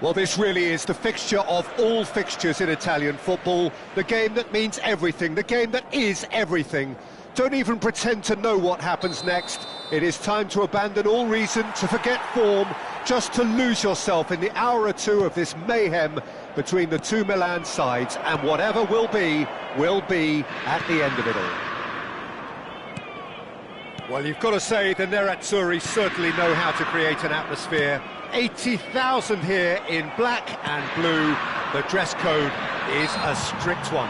Well, this really is the fixture of all fixtures in Italian football. The game that means everything, the game that is everything. Don't even pretend to know what happens next. It is time to abandon all reason, to forget form, just to lose yourself in the hour or two of this mayhem between the two Milan sides, and whatever will be at the end of it all. Well, you've got to say the Nerazzurri certainly know how to create an atmosphere. 80,000 here in black and blue. The dress code is a strict one.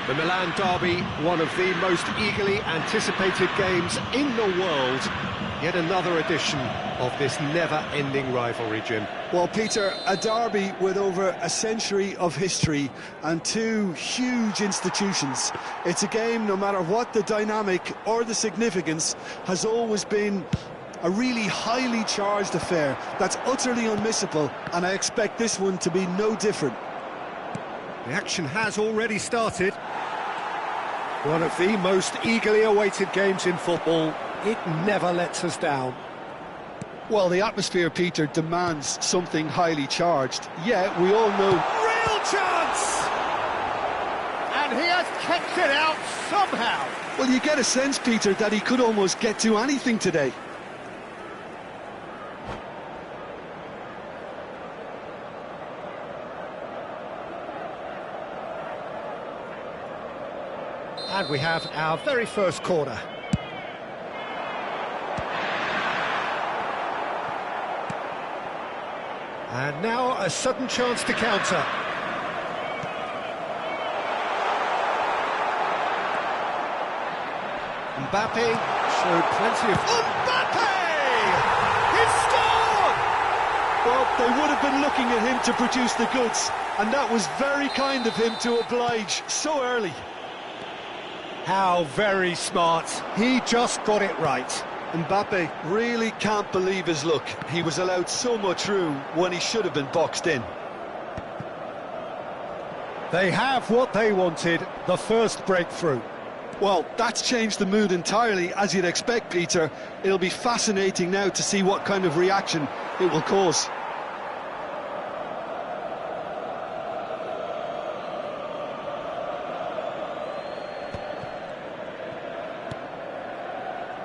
The Milan derby, one of the most eagerly anticipated games in the world. Yet another edition of this never-ending rivalry, Jim. Well, Peter, a derby with over a century of history and two huge institutions. It's a game, no matter what the dynamic or the significance, has always been a really highly charged affair that's utterly unmissable, and I expect this one to be no different. The action has already started. One of the most eagerly awaited games in football. It never lets us down. Well, the atmosphere, Peter, demands something highly charged. Yeah, we all know... Real chance! And he has kept it out somehow. Well, you get a sense, Peter, that he could almost get to anything today. And we have our very first corner. And now a sudden chance to counter. Mbappe showed plenty of... Mbappe! He scored! Well, they would have been looking at him to produce the goods, and that was very kind of him to oblige so early. How very smart. He just got it right. Mbappe really can't believe his luck. He was allowed so much room when he should have been boxed in. They have what they wanted, the first breakthrough. Well, that's changed the mood entirely, as you'd expect, Peter. It'll be fascinating now to see what kind of reaction it will cause.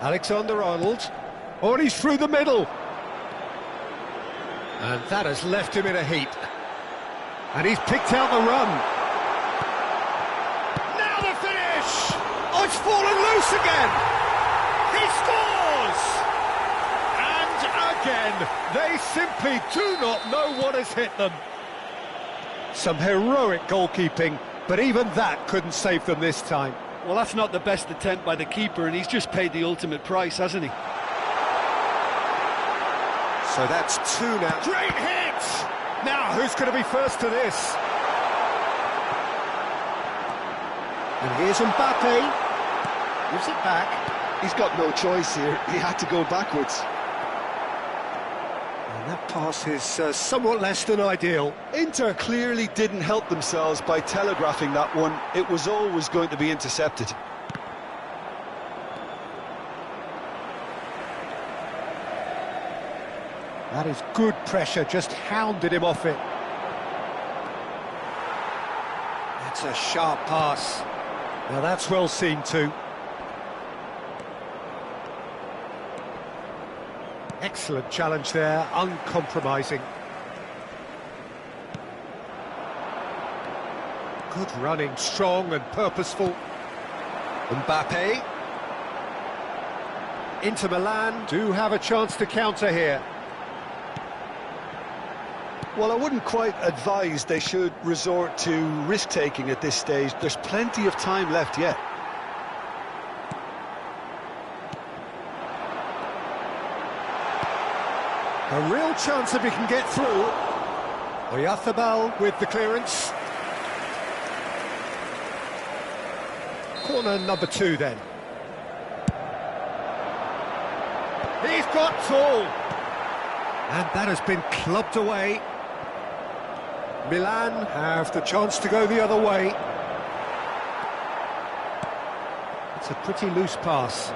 Alexander-Arnold, oh, and he's through the middle. And that has left him in a heap. And he's picked out the run. Now the finish! Oh, it's fallen loose again! He scores! And again, they simply do not know what has hit them. Some heroic goalkeeping, but even that couldn't save them this time. Well, that's not the best attempt by the keeper, and he's just paid the ultimate price, hasn't he? So that's two now. Great hit! Now, who's going to be first to this? And here's Mbappe. Gives it back. He's got no choice here. He had to go backwards. And that pass is somewhat less than ideal. Inter clearly didn't help themselves by telegraphing that one. It was always going to be intercepted. That is good pressure, just hounded him off it. That's a sharp pass. Now that's well seen too. Excellent challenge there, uncompromising. Good running, strong and purposeful. Mbappe. Inter Milan do have a chance to counter here. Well, I wouldn't quite advise they should resort to risk-taking at this stage. There's plenty of time left yet. A real chance if he can get through. Oyarzabal with the clearance. Corner number 2 then. He's got tall. And that has been clubbed away. Milan have the chance to go the other way. It's a pretty loose pass.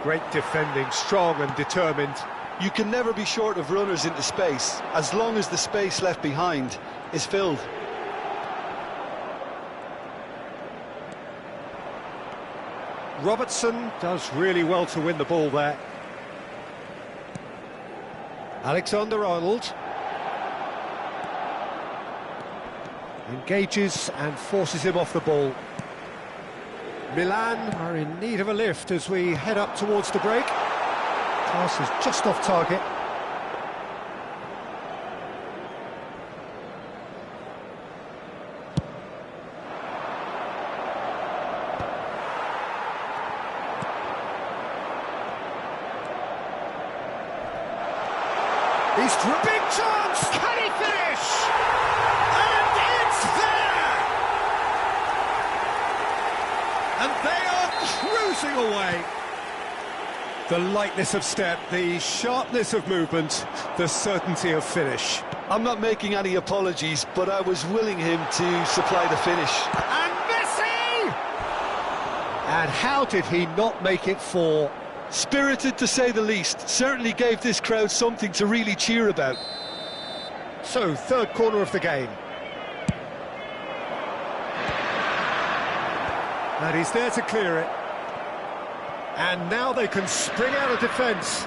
Great defending, strong and determined. You can never be short of runners into space, as long as the space left behind is filled. Robertson does really well to win the ball there. Alexander-Arnold engages and forces him off the ball. Milan are in need of a lift as we head up towards the break. Pass is just off target. Big chance! Can he finish? And it's there! And they are cruising away. The lightness of step, the sharpness of movement, the certainty of finish. I'm not making any apologies, but I was willing him to supply the finish. And Messi! And how did he not make it 4? Spirited, to say the least. Certainly gave this crowd something to really cheer about. So, third corner of the game. And he's there to clear it. And now they can spring out of defence.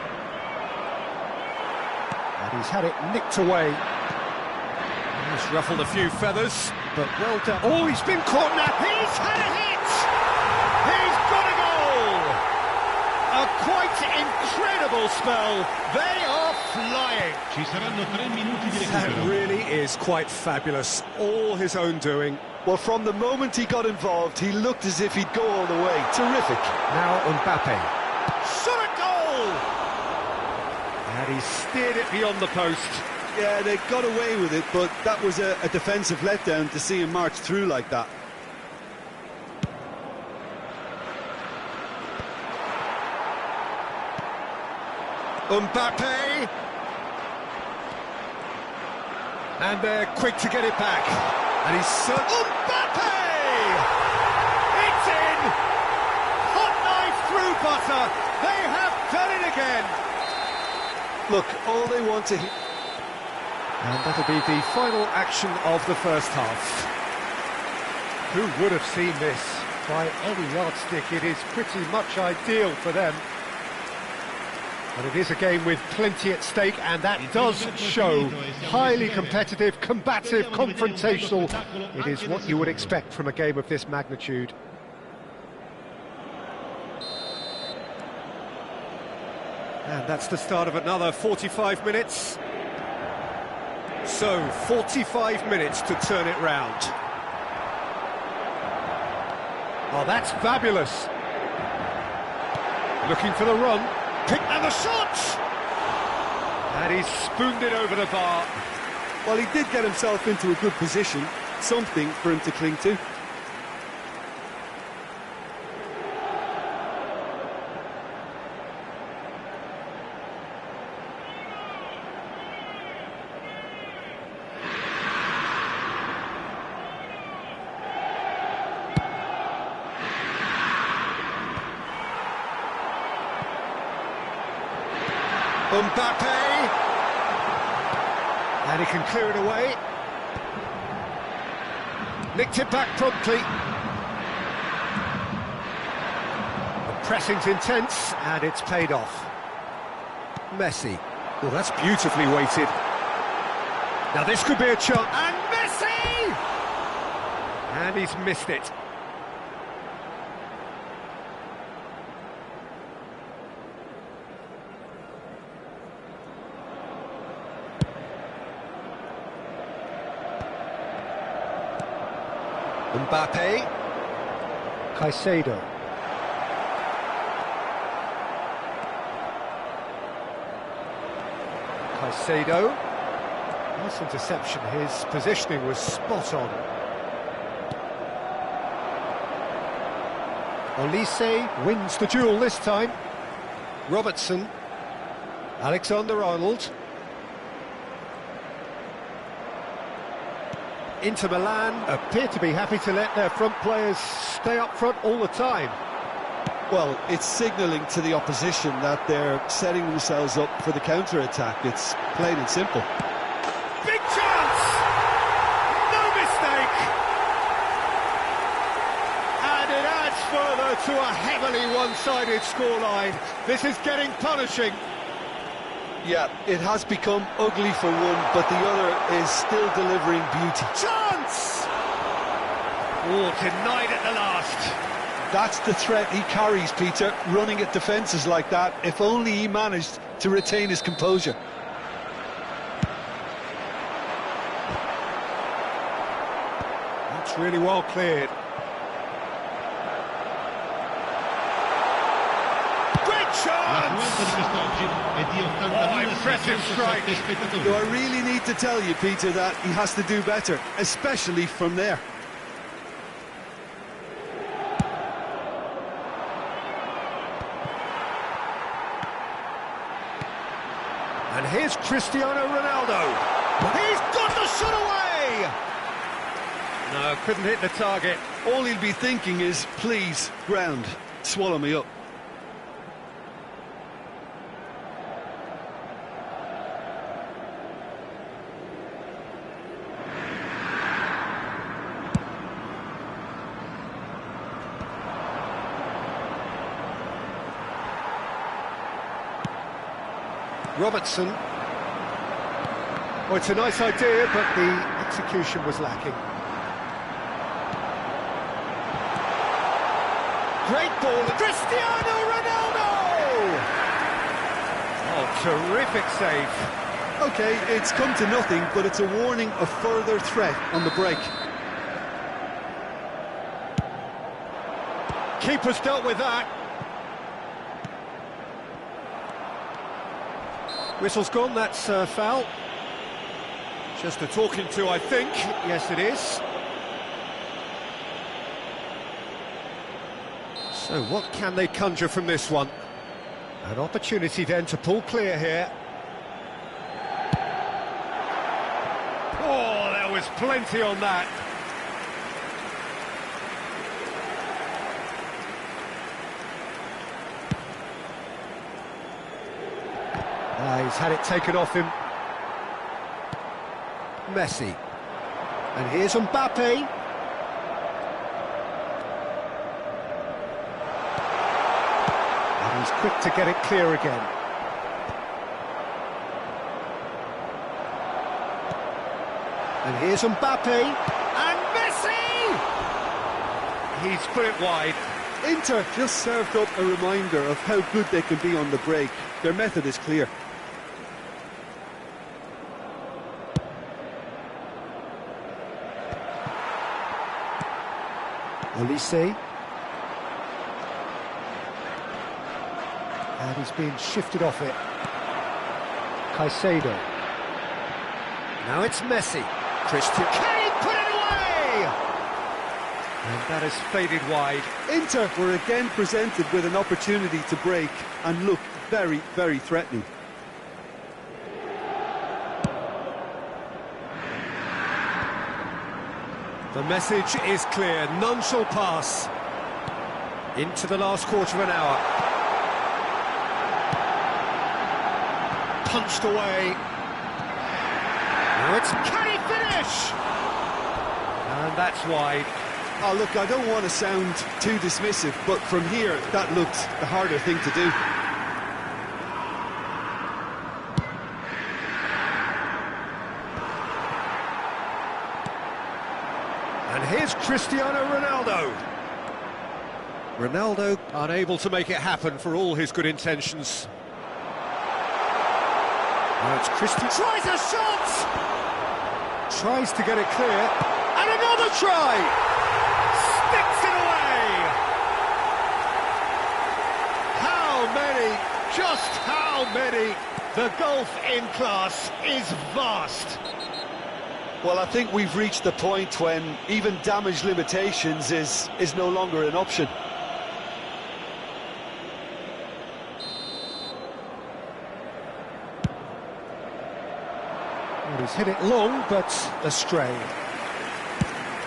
And he's had it nicked away. He's ruffled a few feathers, but well done. Oh, he's been caught now. He's had a hit! He's got a goal! A quite incredible spell. They are flying. That really is quite fabulous. All his own doing. Well, from the moment he got involved, he looked as if he'd go all the way. Terrific. Now Mbappe. Shot a goal! And he steered it beyond the post. Yeah, they got away with it, but that was a defensive letdown to see him march through like that. Mbappe. And they're quick to get it back. And he's Mbappe! It's in! Hot knife through butter. They have done it again. Look, all they want to hit. And that'll be the final action of the first half. Who would have seen this? By any yardstick, it is pretty much ideal for them. But it is a game with plenty at stake, and that does show. Highly competitive, combative, confrontational. It is what you would expect from a game of this magnitude. And that's the start of another 45 minutes. So, 45 minutes to turn it round. Oh, that's fabulous. Looking for the run. And the shot! And he's spooned it over the bar. Well, he did get himself into a good position. Something for him to cling to. Mbappe, and he can clear it away. Nicked it back promptly. The pressing's intense, and it's paid off. Messi. Well, that's beautifully weighted. Now this could be a chance. And Messi! And he's missed it. Mbappe, Caicedo, nice interception, his positioning was spot on. Olise wins the duel this time. Robertson, Alexander-Arnold. Inter Milan appear to be happy to let their front players stay up front all the time. Well, it's signalling to the opposition that they're setting themselves up for the counter-attack. It's plain and simple. Big chance! No mistake! And it adds further to a heavily one-sided scoreline. This is getting punishing. Yeah, it has become ugly for one, but the other is still delivering beauty. Chance! Oh, denied at the last. That's the threat he carries, Peter, running at defences like that. If only he managed to retain his composure. That's really well cleared. Great chance! Oh, impressive strike. Do I really need to tell you, Peter, that he has to do better, especially from there? And here's Cristiano Ronaldo. He's got the shot away! No, couldn't hit the target. All he'll be thinking is, please, ground, swallow me up. Robertson. Oh, it's a nice idea, but the execution was lacking. Great ball, Cristiano Ronaldo! Oh, terrific save. OK, it's come to nothing, but it's a warning of further threat on the break. Keeper's dealt with that. Whistle's gone, that's foul. Just a talking to, I think. Yes, it is. So what can they conjure from this one? An opportunity then to pull clear here. Oh, there was plenty on that. He's had it taken off him. Messi. And here's Mbappe. And he's quick to get it clear again. And here's Mbappe. And Messi! He's put it wide. Inter just served up a reminder of how good they can be on the break. Their method is clear. Olise. And he's being shifted off it. Caicedo. Now it's Messi. Christian. Can he put it away? And that has faded wide. Inter were again presented with an opportunity to break and look very, very threatening. The message is clear, none shall pass. Into the last quarter of an hour. Punched away. Now it's, can he finish? And that's wide. Oh, look, I don't want to sound too dismissive, but from here, that looked the harder thing to do. And here's Cristiano Ronaldo. Ronaldo unable to make it happen for all his good intentions. Now it's Cristiano. Tries a shot! Tries to get it clear. And another try! Sticks it away! How many? Just how many? The gulf in class is vast. Well, I think we've reached the point when even damage limitations is no longer an option. Well, he's hit it long, but astray.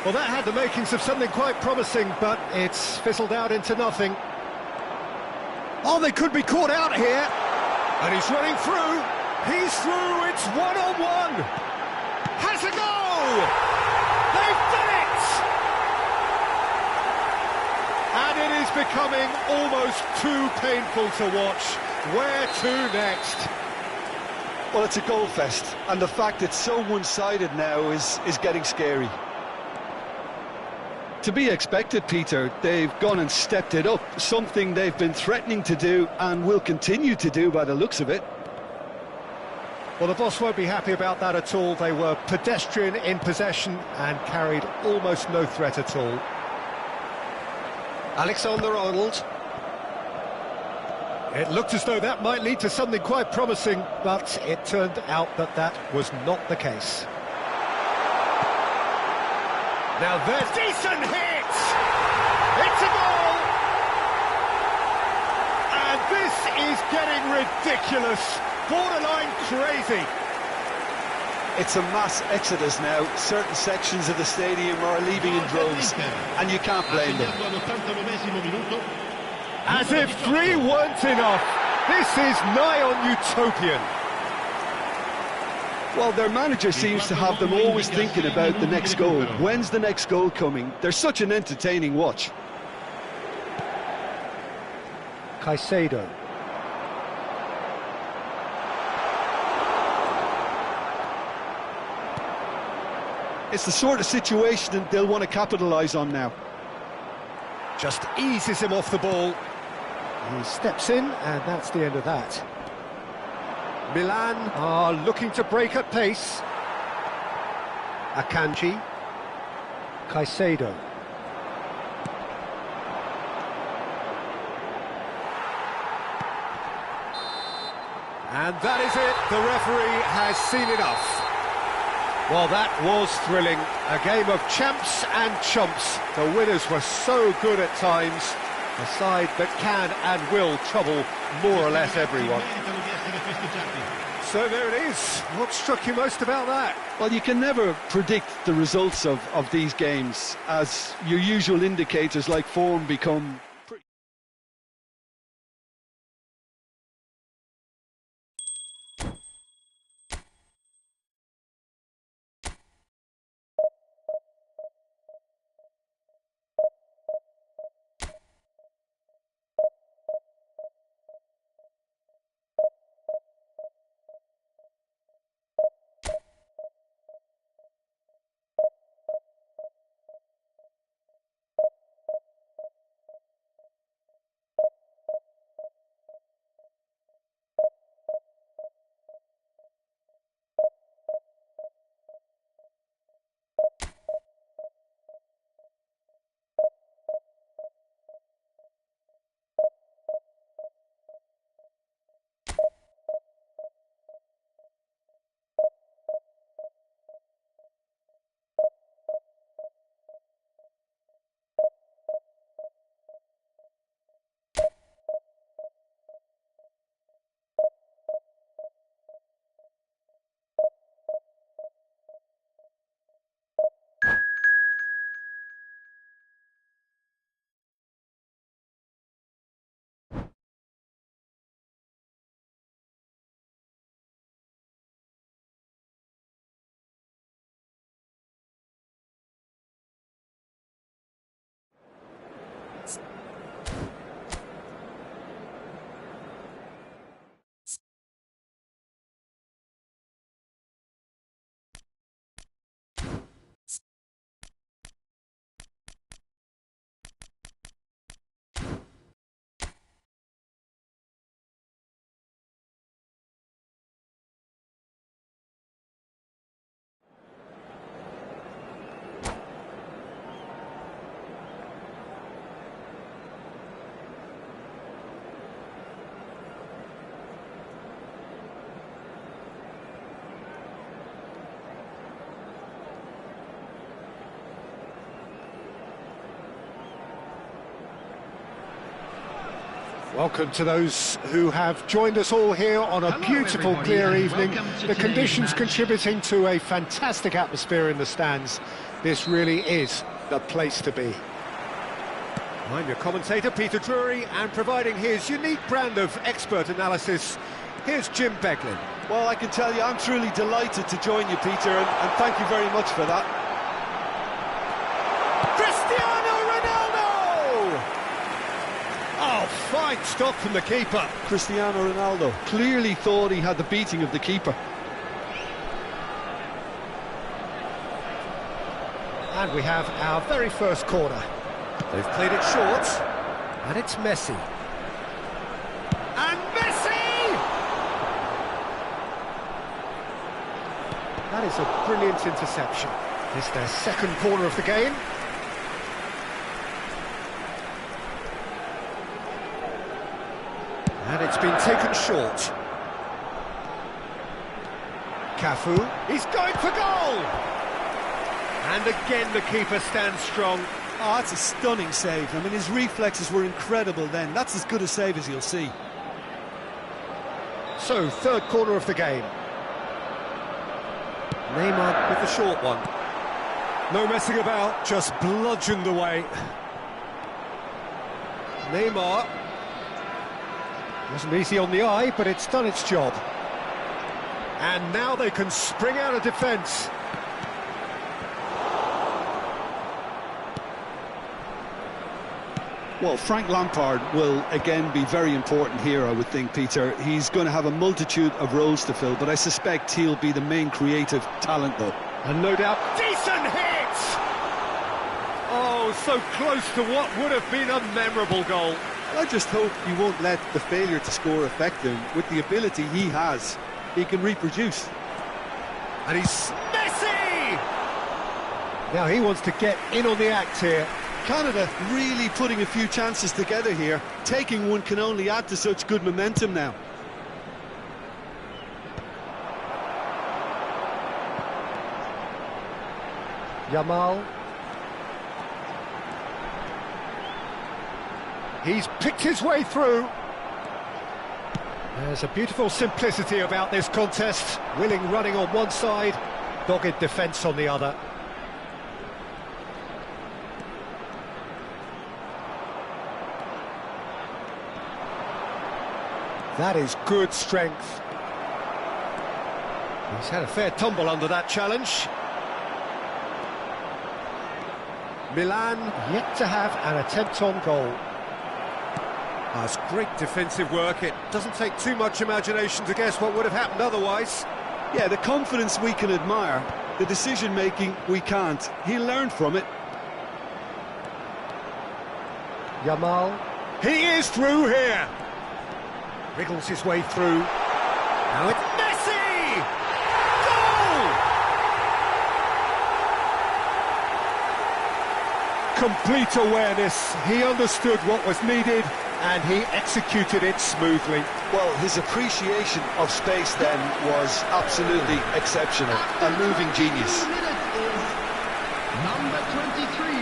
Well, that had the makings of something quite promising, but it's fizzled out into nothing. Oh, they could be caught out here. And he's running through. He's through. It's one-on-one. Has a goal. They've done it. And it is becoming almost too painful to watch. Where to next? Well, it's a goal fest, and the fact it's so one-sided now is getting scary. To be expected, Peter. They've gone and stepped it up, something they've been threatening to do and will continue to do by the looks of it. Well, the boss won't be happy about that at all. They were pedestrian in possession and carried almost no threat at all. Alexander-Arnold. It looked as though that might lead to something quite promising, but it turned out that that was not the case. Now there's decent hit! It's a goal! And this is getting ridiculous, borderline crazy. It's a mass exodus now. Certain sections of the stadium are leaving in droves, and you can't blame them. As if 3 weren't enough, this is nigh on utopian. Well, their manager seems to have them always thinking about the next goal. When's the next goal coming? They're such an entertaining watch. Caicedo. It's the sort of situation that they'll want to capitalise on now. Just eases him off the ball. He steps in, and that's the end of that. Milan are looking to break at pace. Akanji. Caicedo. And that is it. The referee has seen enough. Well, that was thrilling. A game of champs and chumps. The winners were so good at times. A side that can and will trouble more or less everyone. So there it is. What struck you most about that? Well, you can never predict the results of these games, as your usual indicators like form become pretty... Welcome to those who have joined us all here on a beautiful, clear evening. The conditions contributing to a fantastic atmosphere in the stands. This really is the place to be. I'm your commentator, Peter Drury, and providing his unique brand of expert analysis, here's Jim Beglin. Well, I can tell you I'm truly delighted to join you, Peter, and thank you very much for that. Cristiano Ronaldo! Oh, fine stop from the keeper. Cristiano Ronaldo clearly thought he had the beating of the keeper. And we have our very first corner. They've played it short, and it's Messi. And Messi! That is a brilliant interception. It's their second corner of the game. And it's been taken short. Cafu, he's going for goal! And again the keeper stands strong. Oh, that's a stunning save. I mean, his reflexes were incredible then. That's as good a save as you'll see. So, third corner of the game. Neymar with the short one. No messing about, just bludgeoned away. Neymar. Wasn't easy on the eye, but it's done its job. And now they can spring out of defence. Well, Frank Lampard will again be very important here, I would think, Peter. He's going to have a multitude of roles to fill, but I suspect he'll be the main creative talent, though. And no doubt, decent hit! Oh, so close to what would have been a memorable goal. I just hope he won't let the failure to score affect him. With the ability he has, he can reproduce. And he's Messi! Now he wants to get in on the act here. Canada really putting a few chances together here. Taking one can only add to such good momentum now. Yamal. He's picked his way through. There's a beautiful simplicity about this contest. Willing running on one side, dogged defence on the other. That is good strength. He's had a fair tumble under that challenge. Milan yet to have an attempt on goal. That's great defensive work. It doesn't take too much imagination to guess what would have happened otherwise. Yeah, the confidence we can admire, the decision-making we can't. He learned from it. Yamal. He is through here. Wriggles his way through. Now it's Messi! Goal! Complete awareness. He understood what was needed and he executed it smoothly. Well, his appreciation of space then was absolutely exceptional. A moving genius. Number 23,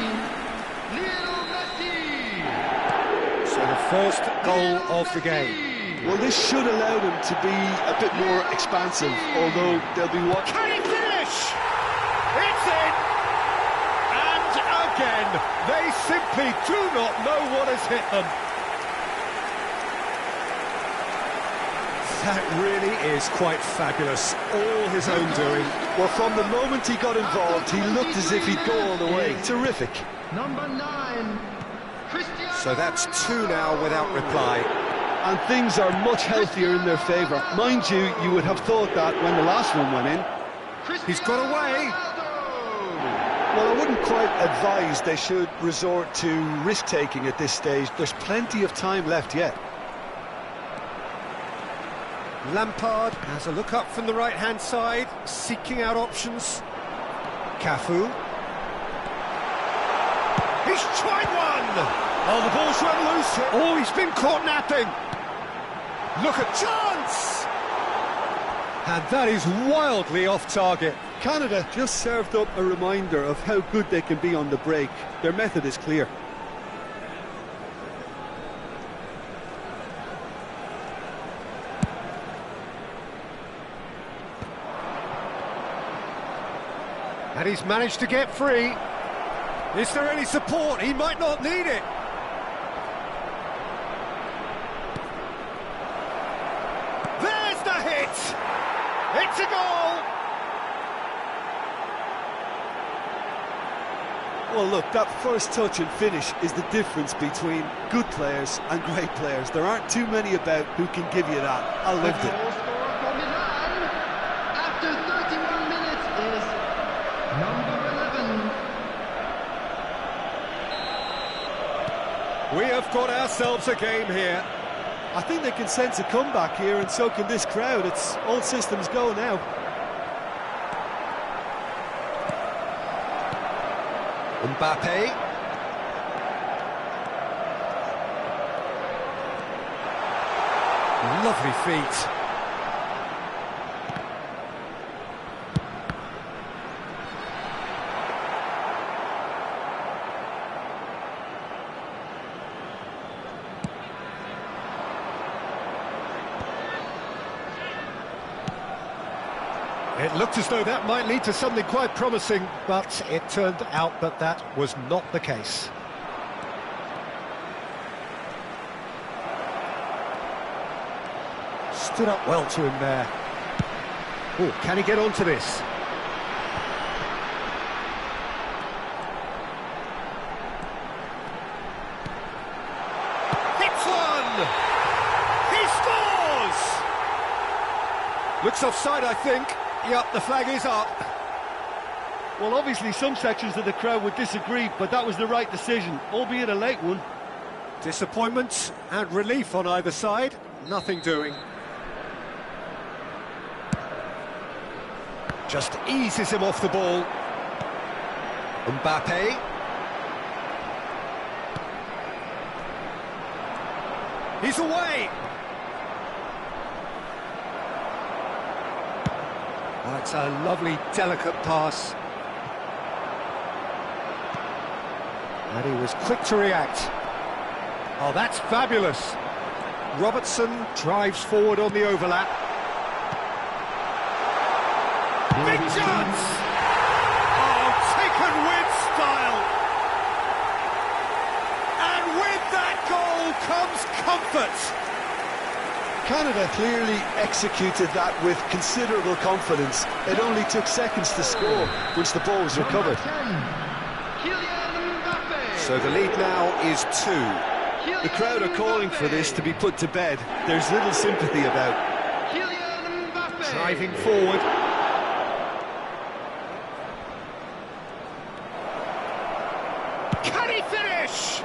Lionel Messi. So the first goal of the game. Well, this should allow them to be a bit more expansive, although they'll be what... Can he finish? It's in! And again, they simply do not know what has hit them. That really is quite fabulous. All his own doing. Well, from the moment he got involved, he looked as if he'd go all the way. Terrific. Number 9, Cristiano. So that's 2 now without reply. And things are much healthier in their favour. Mind you, you would have thought that when the last one went in. He's got away. Well, I wouldn't quite advise they should resort to risk-taking at this stage. There's plenty of time left yet. Lampard has a look up from the right-hand side, seeking out options. Cafu. He's tried one! Oh, the ball's run loose. Oh, he's been caught napping. Look at chance! And that is wildly off target. Canada just served up a reminder of how good they can be on the break. Their method is clear. And he's managed to get free. Is there any support? He might not need it. it! It's a goal! Well, look, that first touch and finish is the difference between good players and great players. There aren't too many about who can give you that. I loved it. Goal scorer for Milan after 31 minutes is number 11. We have got ourselves a game here. I think they can sense a comeback here, and so can this crowd. It's all systems go now. Mbappe. Lovely feet. It looked as though that might lead to something quite promising, but it turned out that that was not the case. Stood up well to him there. Oh, can he get onto this? Hits one! He scores! Looks offside, I think. Yep, the flag is up. Well, obviously some sections of the crowd would disagree, but that was the right decision, albeit a late one. Disappointment and relief on either side. Nothing doing. Just eases him off the ball. Mbappe. He's away. Oh, it's a lovely, delicate pass. And he was quick to react. Oh, that's fabulous. Robertson drives forward on the overlap. Big chance! Oh, taken with style. And with that goal comes comfort. Canada clearly executed that with considerable confidence. It only took seconds to score once the ball was recovered. So the lead now is 2. The crowd are calling for this to be put to bed. There's little sympathy about. Driving forward. Can he finish?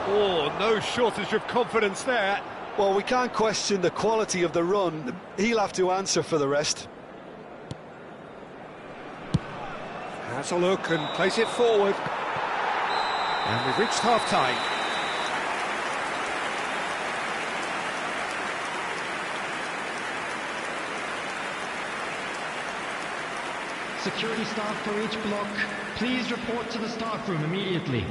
Oh, no shortage of confidence there. Well, we can't question the quality of the run. He'll have to answer for the rest. Has a look and plays it forward. And we've reached half-time. Security staff for each block, please report to the staff room immediately.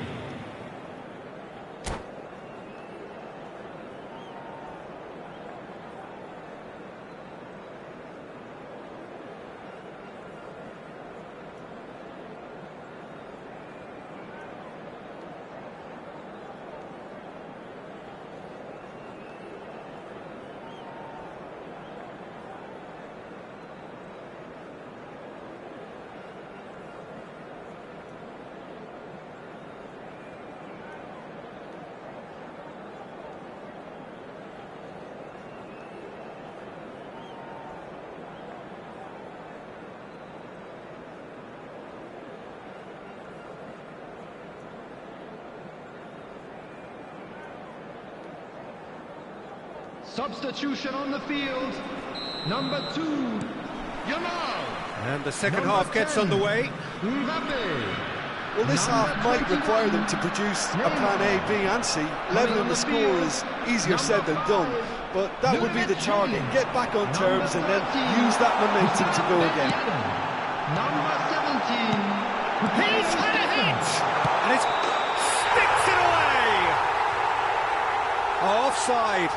Substitution on the field. Number 2, Yamal. And the second half gets underway. Mbappe. Well, this half might require them to produce a plan A, B and C. Leveling the score is easier said than done, but that would be the target. Get back on terms and then use that momentum to go again. Number 17. He's had a hit! And it sticks it away! Offside.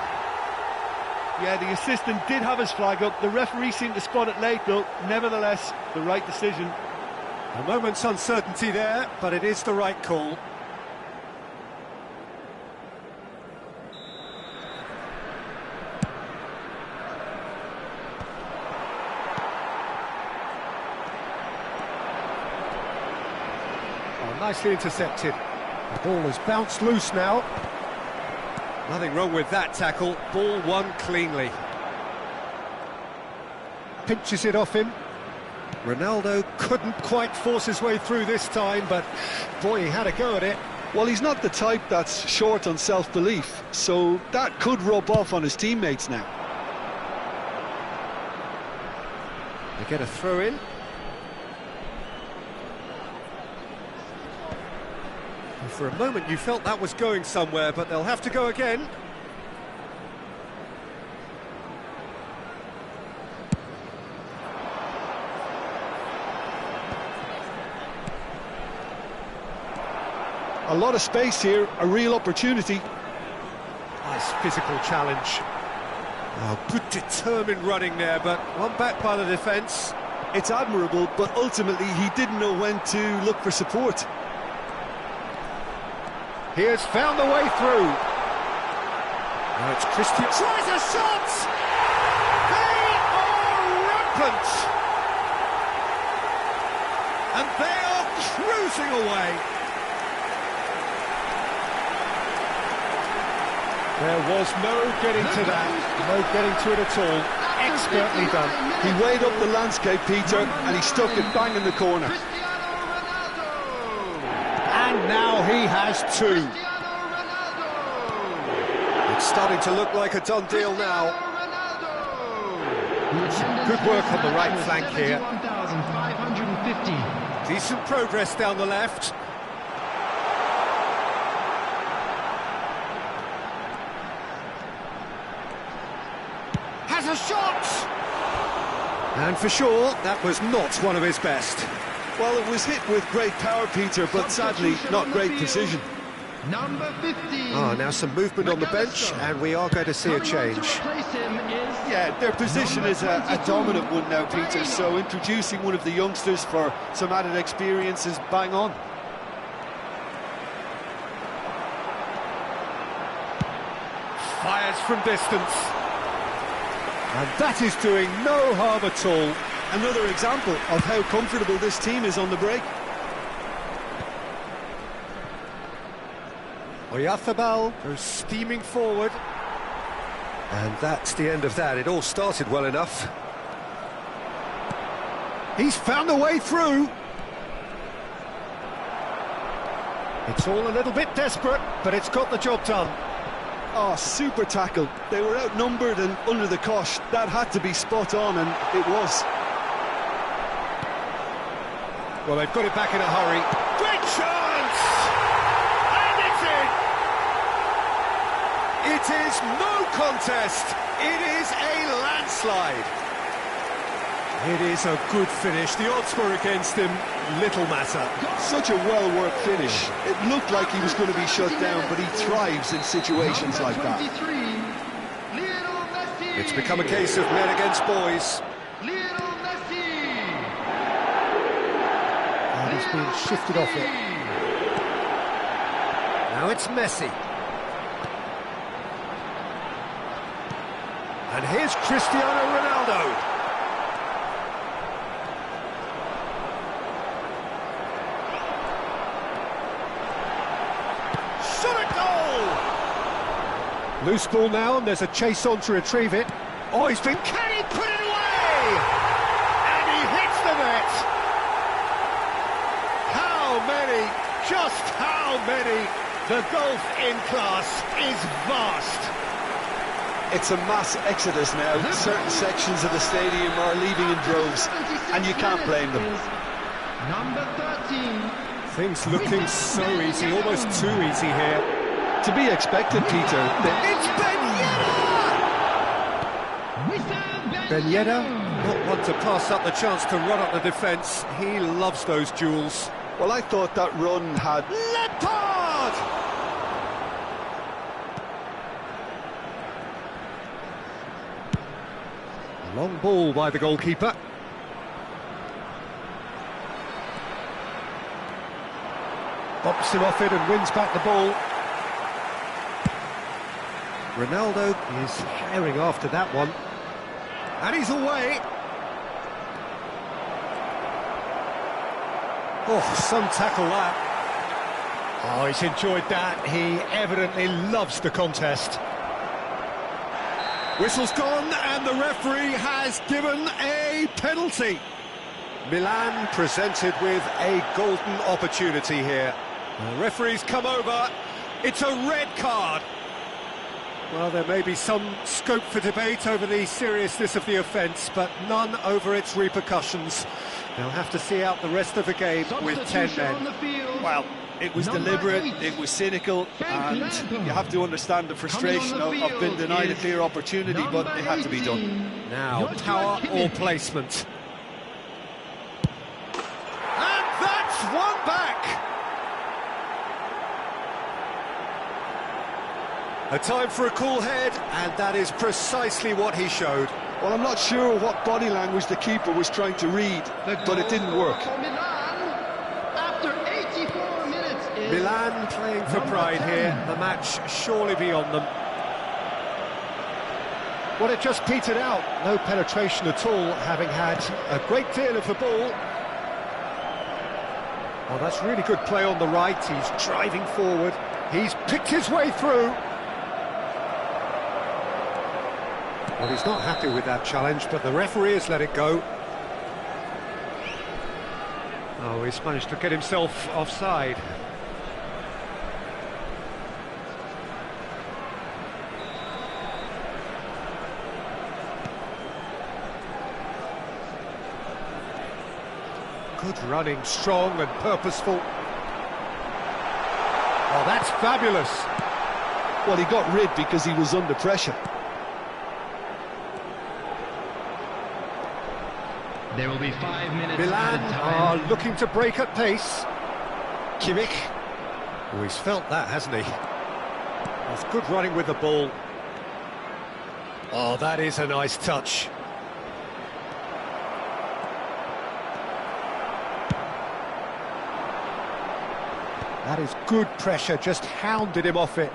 Yeah, the assistant did have his flag up. The referee seemed to spot it late, though. Nevertheless, the right decision. A moment's uncertainty there, but it is the right call. nicely intercepted. The ball has bounced loose now. Nothing wrong with that tackle. Ball won cleanly. Pinches it off him. Ronaldo couldn't quite force his way through this time, but boy, he had a go at it. Well, he's not the type that's short on self-belief, so that could rub off on his teammates now. They get a throw in. And for a moment you felt that was going somewhere, but they'll have to go again. A lot of space here, a real opportunity. Nice physical challenge. Oh, good determined running there, but one back by the defence. It's admirable, but ultimately he didn't know when to look for support. He has found the way through. Now it's Christian. Tries a shot! They are rampant! And they are cruising away. There was no getting to that, no getting to it at all. Expertly done. He weighed up the landscape, Peter, and he stuck it bang in the corner. And now he has two. It's starting to look like a done deal now. Good work on the right flank here. Decent progress down the left. Has a shot! And for sure, that was not one of his best. Well, it was hit with great power, Peter, but sadly not great precision. Number 15. Now some movement on the bench, and we are going to see a change. Yeah, their position is a dominant one now, Peter, so introducing one of the youngsters for some added experience is bang on. Fires from distance. And that is doing no harm at all. Another example of how comfortable this team is on the break. Oyarzabal goes steaming forward. And that's the end of that. It all started well enough. He's found a way through. It's all a little bit desperate, but it's got the job done. Oh, super tackle. They were outnumbered and under the cosh. That had to be spot on, and it was. Well, they've got it back in a hurry. Great chance! And it's in! It is no contest. It is a landslide. It is a good finish. The odds were against him. Little matter. Such a well-worked finish. It looked like he was going to be shut down, but he thrives in situations like that. It's become a case of men against boys. And he's been shifted off it. Now it's Messi. And here's Cristiano Ronaldo. Loose ball now, and there's a chase on to retrieve it. Oh, he's been... Can he put it away? And he hits the net! How many? Just how many? The gulf in class is vast. It's a mass exodus now. Certain sections of the stadium are leaving in droves, and you can't blame them. Number 13. Things looking so easy, almost too easy here. To be expected, Peter. It's Ben Yedder, not one to pass up the chance to run up the defence. He loves those duels. Well, I thought that run had... Lampard! Long ball by the goalkeeper. Bumps him off it and wins back the ball. Ronaldo is herring after that one. And he's away. Oh, some tackle that. Oh, he's enjoyed that. He evidently loves the contest. Whistle's gone, and the referee has given a penalty. Milan presented with a golden opportunity here. The referee's come over. It's a red card. Well, there may be some scope for debate over the seriousness of the offence, but none over its repercussions. They'll have to see out the rest of the game with 10 men. Well, it was deliberate, it was cynical, and you have to understand the frustration of being denied a clear opportunity, but it had to be done. Now, power or placement. And that's one back! A time for a cool head, and that is precisely what he showed. Well, I'm not sure what body language the keeper was trying to read, but it didn't work. After 84 minutes is Milan playing for pride here, the match surely beyond them. Well, it just petered out, no penetration at all, having had a great deal of the ball. Well, that's really good play on the right, he's driving forward, he's picked his way through. Well, he's not happy with that challenge, but the referee has let it go. Oh, he's managed to get himself offside. Good running, strong and purposeful. Oh, that's fabulous. Well, he got rid because he was under pressure. There will be 5 minutes. Milan added are time. looking to break at pace. Kimmich. Oh, he's felt that, hasn't he? That's good running with the ball. Oh, that is a nice touch. That is good pressure, just hounded him off it.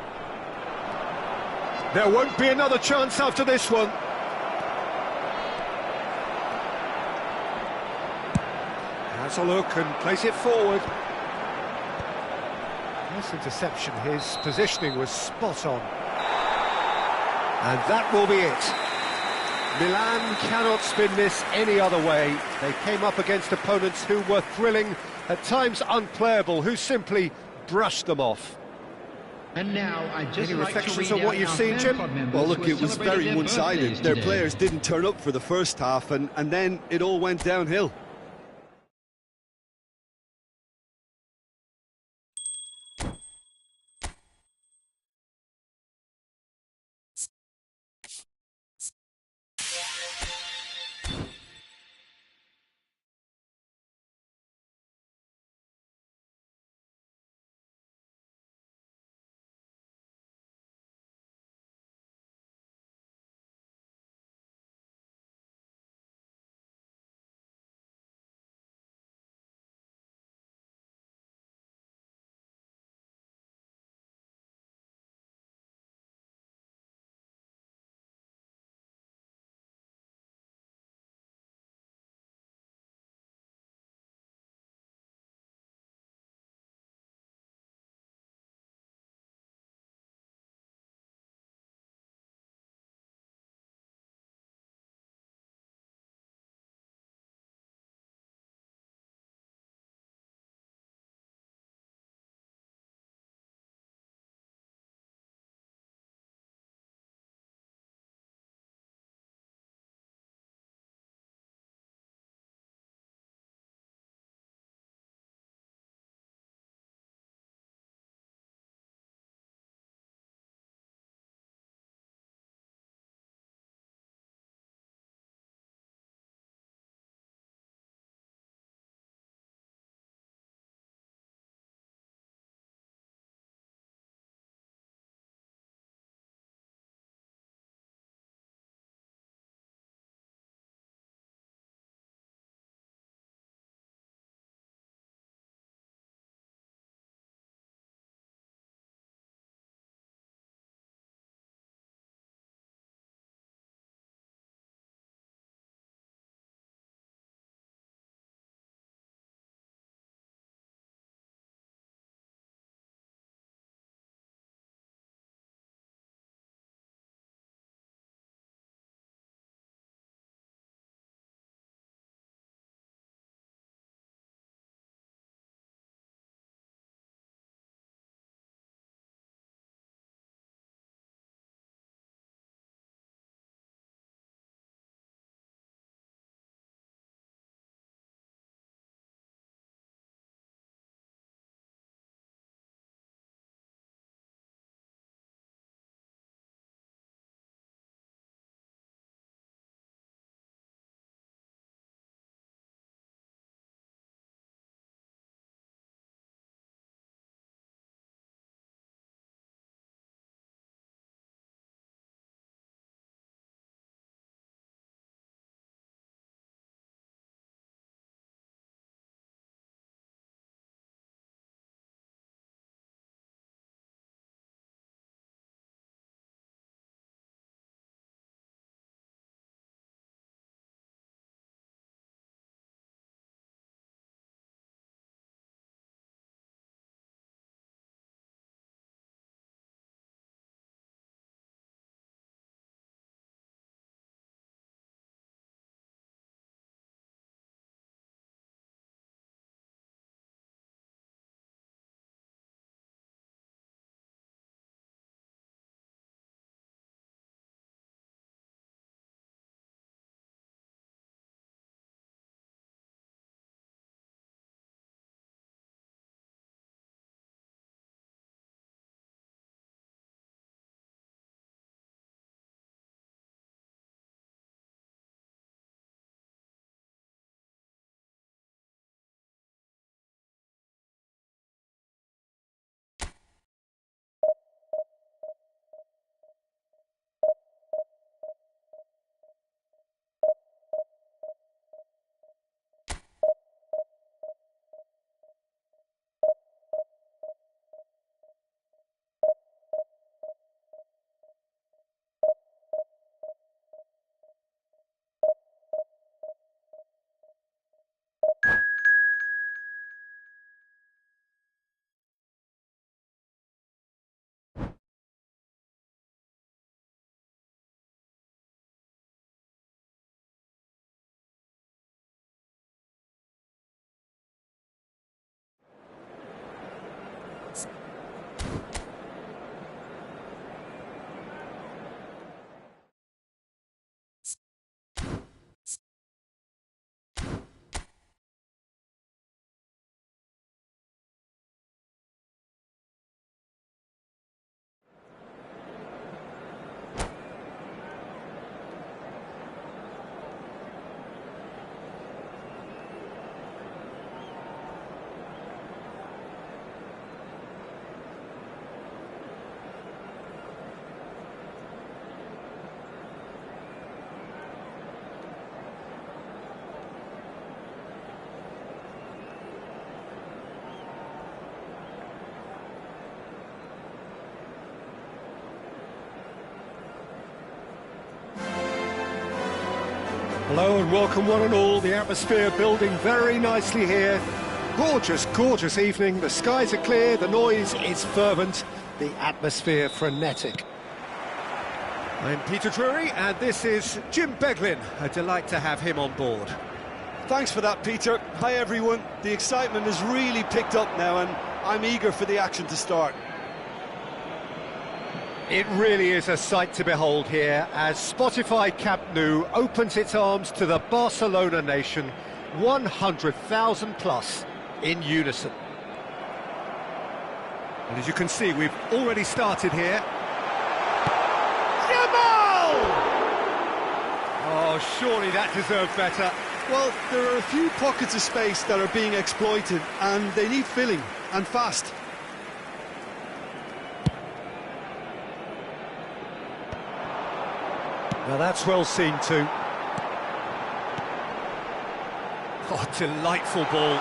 There won't be another chance after this one. Has a look and plays it forward. Nice interception, his positioning was spot on. And that will be it. Milan cannot spin this any other way. They came up against opponents who were thrilling, at times unplayable, who simply brushed them off. And now, I'd just Any like to reflections read on what out you've our seen, fan Jim? club members Well, look, who it was celebrated very their one-sided. birthdays Their today. players didn't turn up for the first half, and then it all went downhill. Hello and welcome one and all. The atmosphere building very nicely here. Gorgeous, gorgeous evening. The skies are clear, the noise is fervent, the atmosphere frenetic. I'm Peter Drury and this is Jim Beglin. A delight to have him on board. Thanks for that, Peter. Hi, everyone. The excitement has really picked up now, and I'm eager for the action to start. It really is a sight to behold here as Spotify Camp Nou opens its arms to the Barcelona nation, 100,000 plus in unison. And as you can see, we've already started here. Jamal! Oh, surely that deserved better. Well, there are a few pockets of space that are being exploited, and they need filling, and fast. Now that's well seen too. Oh, delightful ball.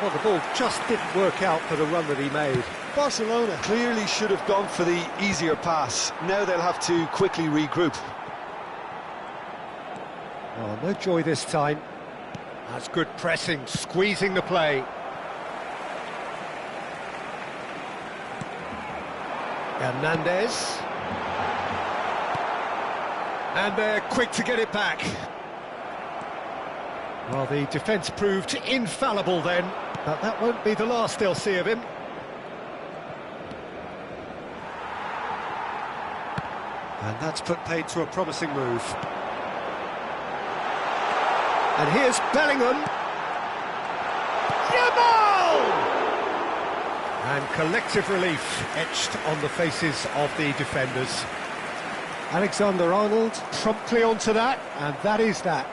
Well, the ball just didn't work out for the run that he made. Barcelona clearly should have gone for the easier pass. Now they'll have to quickly regroup. Oh, no joy this time. That's good pressing, squeezing the play. Hernandez. And they're quick to get it back. Well, the defence proved infallible then, but that won't be the last they'll see of him. And that's put paid to a promising move. And here's Bellingham. Jamal! And collective relief etched on the faces of the defenders. Alexander-Arnold promptly onto that, and that is that.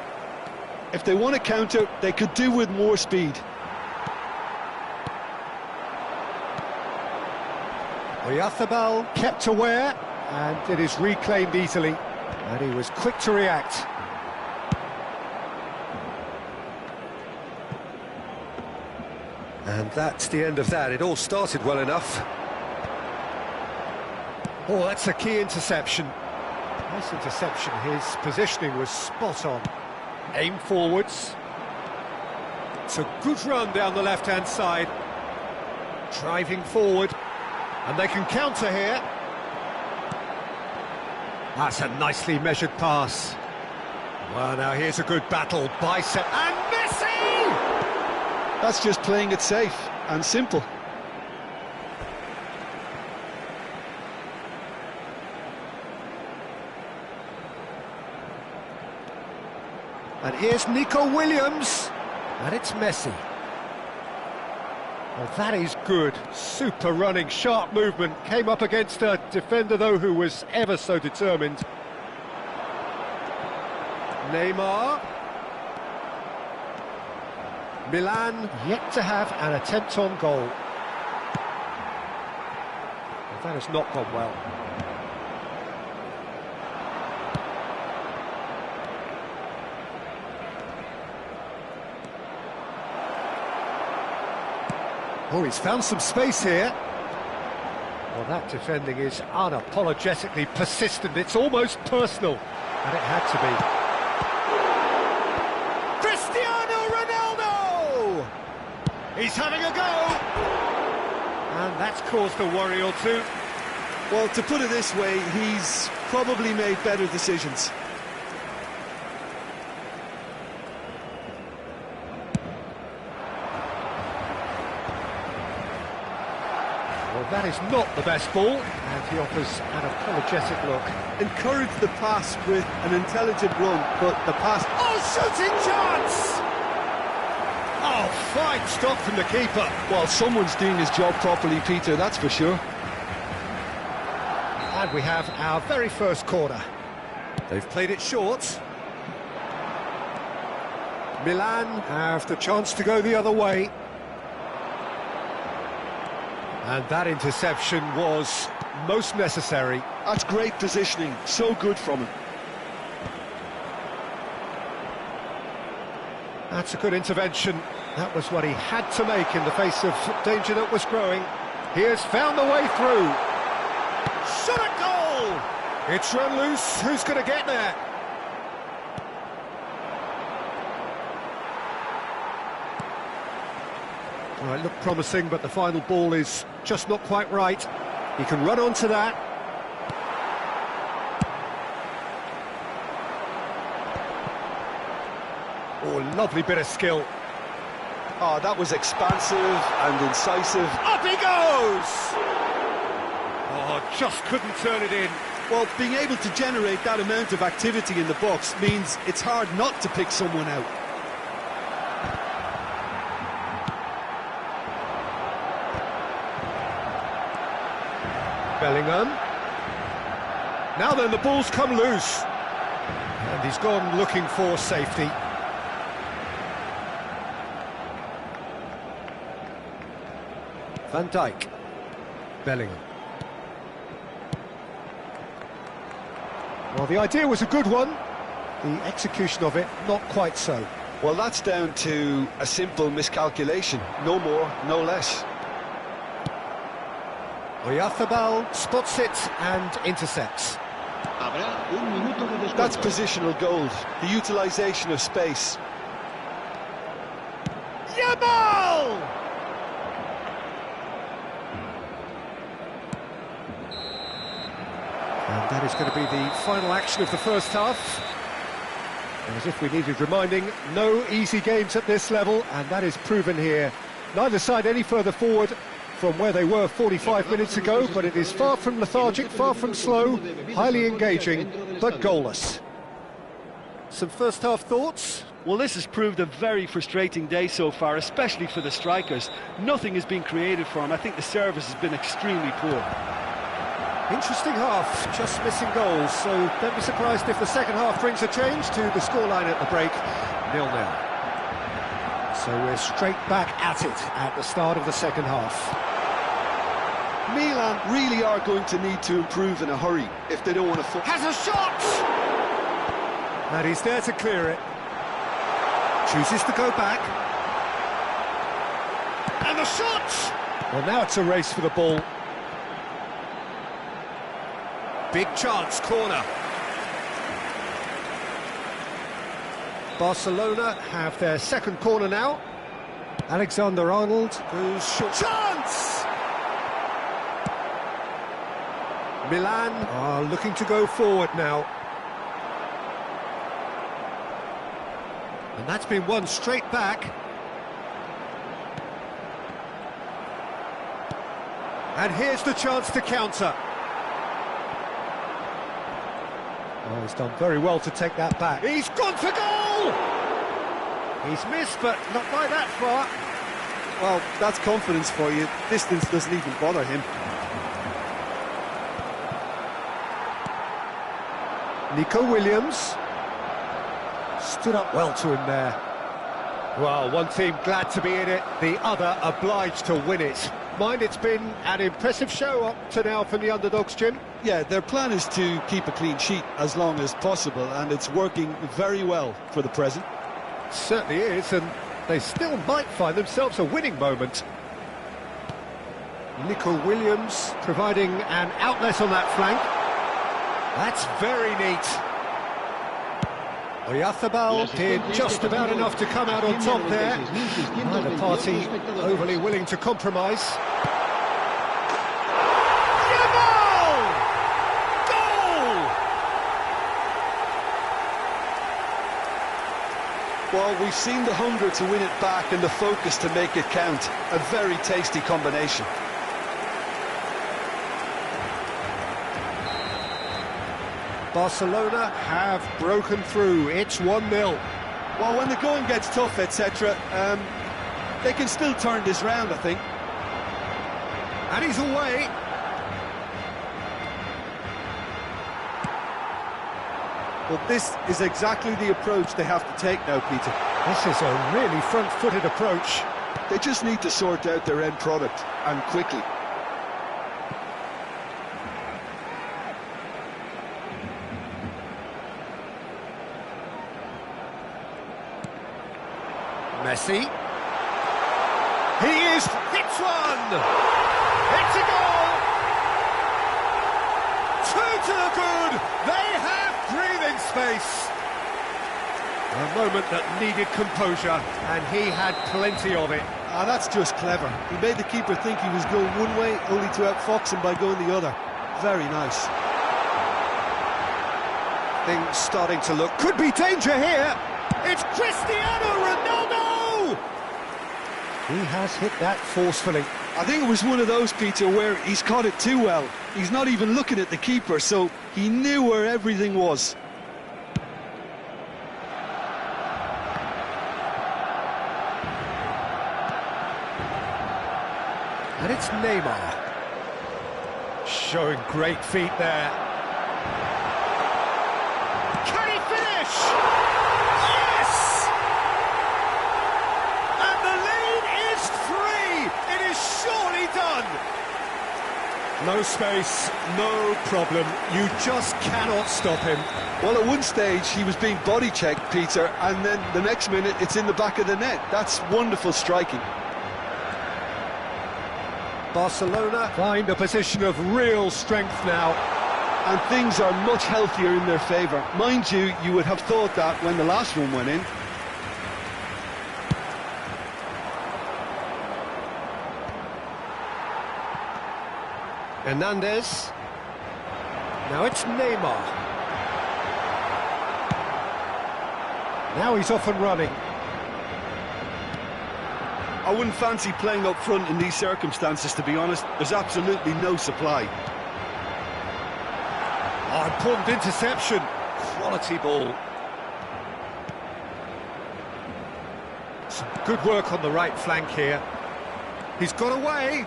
If they want to counter, they could do with more speed. Oyarzabal kept aware, and it is reclaimed easily. And he was quick to react. And that's the end of that. It all started well enough. Oh, that's a key interception. Nice interception. His positioning was spot on. Aim forwards. It's a good run down the left-hand side. Driving forward. And they can counter here. That's a nicely measured pass. Well, now here's a good battle. Bicep and Messi! That's just playing it safe and simple. And here's Nico Williams. And it's Messi. Well, that is good. Super running, sharp movement. Came up against a defender, though, who was ever so determined. Neymar. Milan yet to have an attempt on goal. Well, that has not gone well. Oh, he's found some space here. Well, that defending is unapologetically persistent. It's almost personal. And it had to be. Cristiano Ronaldo! He's having a go! And that's caused a worry or two. Well, to put it this way, he's probably made better decisions. Well, that is not the best ball, and he offers an apologetic look. Encourage the pass with an intelligent run, but the pass... Oh, shooting chance! Oh, fine stop from the keeper. Well, someone's doing his job properly, Peter, that's for sure. And we have our very first corner. They've played it short. Milan have the chance to go the other way. And that interception was most necessary. That's great positioning, so good from him. That's a good intervention. That was what he had to make in the face of danger that was growing. He has found the way through. Shot at goal! It's run loose. Who's going to get there? Well, it looked promising, but the final ball is just not quite right. He can run onto that. Oh, lovely bit of skill. Oh, that was expansive and incisive. Up he goes! Oh, just couldn't turn it in. Well, being able to generate that amount of activity in the box means it's hard not to pick someone out. Bellingham. Now then, the ball's come loose. And he's gone looking for safety. Van Dijk. Bellingham. Well, the idea was a good one. The execution of it, not quite so. Well, that's down to a simple miscalculation. No more, no less. Oyarzabal spots it and intercepts. That's positional gold, the utilisation of space. Yamal! And that is going to be the final action of the first half. And as if we needed reminding, no easy games at this level, and that is proven here. Neither side any further forward from where they were 45 minutes ago, but it is far from lethargic, far from slow, highly engaging, but goalless. Some first half thoughts? Well, this has proved a very frustrating day so far, especially for the strikers. Nothing has been created for them. I think the service has been extremely poor. Interesting half, just missing goals, so don't be surprised if the second half brings a change to the scoreline at the break, 0-0. So we're straight back at it at the start of the second half. Milan really are going to need to improve in a hurry if they don't want to... Has a shot! And he's there to clear it. Chooses to go back. And the shot! Well, now it's a race for the ball. Big chance, corner. Barcelona have their second corner now. Alexander-Arnold goes short. Chance! Milan are looking to go forward now. And that's been won straight back. And here's the chance to counter. Oh, he's done very well to take that back. He's gone for goal! He's missed, but not by that far. Well, that's confidence for you. Distance doesn't even bother him. Nico Williams stood up well to him there. Well, one team glad to be in it, the other obliged to win it. Mind, it's been an impressive show up to now from the underdogs, Jim. Yeah, their plan is to keep a clean sheet as long as possible, and it's working very well for the present. Certainly is, and they still might find themselves a winning moment. Nico Williams providing an outlet on that flank. That's very neat. Oyarzabal did just about enough to come out on top there. Neither party overly willing to compromise. Yamal! Goal! Well, we've seen the hunger to win it back and the focus to make it count. A very tasty combination. Barcelona have broken through. It's 1-0. Well, when the going gets tough, etc., they can still turn this round, I think. And he's away. Well, this is exactly the approach they have to take now, Peter. This is a really front-footed approach. They just need to sort out their end product, and quickly. Messi. He is, hits one! It's a goal! Two to the good! They have breathing space! A moment that needed composure, and he had plenty of it. Ah, that's just clever. He made the keeper think he was going one way, only to outfox him by going the other. Very nice. Things starting to look... Could be danger here! It's Cristiano Ronaldo! He has hit that forcefully. I think it was one of those, Peter, where he's caught it too well. He's not even looking at the keeper, so he knew where everything was. And it's Neymar. Showing great feet there. Can he finish? Yes! And the lead is 3. It is surely done. No space, no problem. You just cannot stop him. Well, at one stage, he was being body-checked, Peter, and then the next minute, it's in the back of the net. That's wonderful striking. Barcelona find a position of real strength now. And things are much healthier in their favour. Mind you, you would have thought that when the last one went in. Hernandez. Now it's Neymar. Now he's off and running. I wouldn't fancy playing up front in these circumstances, to be honest. There's absolutely no supply. Oh, important interception. Quality ball. Some good work on the right flank here. He's got away.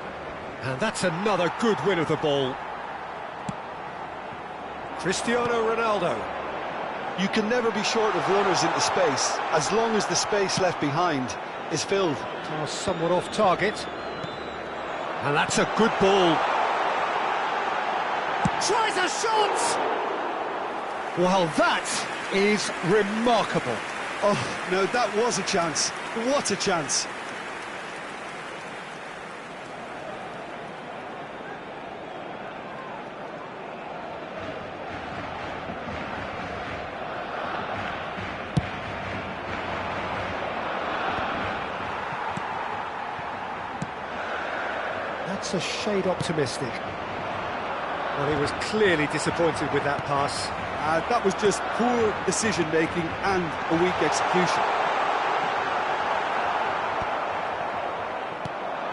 And that's another good win of the ball. Cristiano Ronaldo. You can never be short of runners into space, as long as the space left behind is filled. Oh, somewhat off target. And that's a good ball. Tries a shot! Well, that is remarkable. Oh, no, that was a chance. What a chance. That's a shade optimistic. Well, he was clearly disappointed with that pass. That was just poor decision-making and a weak execution.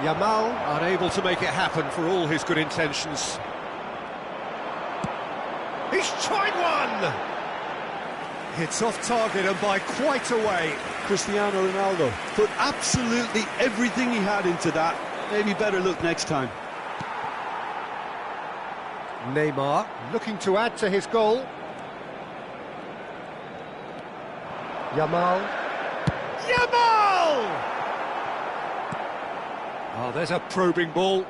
Yamal unable to make it happen for all his good intentions. He's tried one! It's off target and by quite a way. Cristiano Ronaldo put absolutely everything he had into that. Maybe better look next time. Neymar looking to add to his goal. Yamal. Yamal! Oh, there's a probing ball.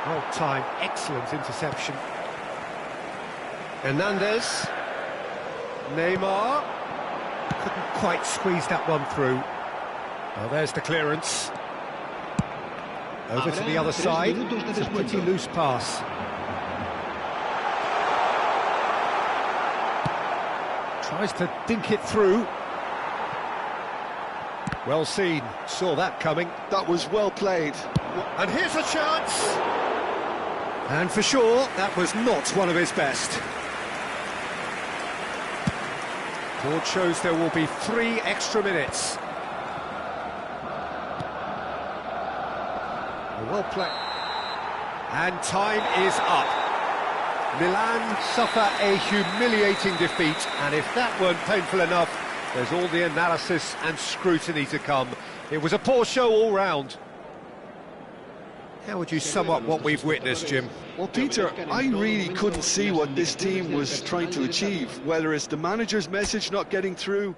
Well timed, excellent interception. Hernandez. Neymar. Couldn't quite squeeze that one through. Well, there's the clearance. Over to the other side. It's a pretty loose pass. Tries to dink it through. Well seen. Saw that coming. That was well played. And here's a chance. And for sure, that was not one of his best. Board shows there will be 3 extra minutes. Well played. And time is up. Milan suffer a humiliating defeat, and if that weren't painful enough, there's all the analysis and scrutiny to come. It was a poor show all round. How would you sum up what we've witnessed, Jim? Well, Peter, I really couldn't see what this team was trying to achieve, whether it's the manager's message not getting through,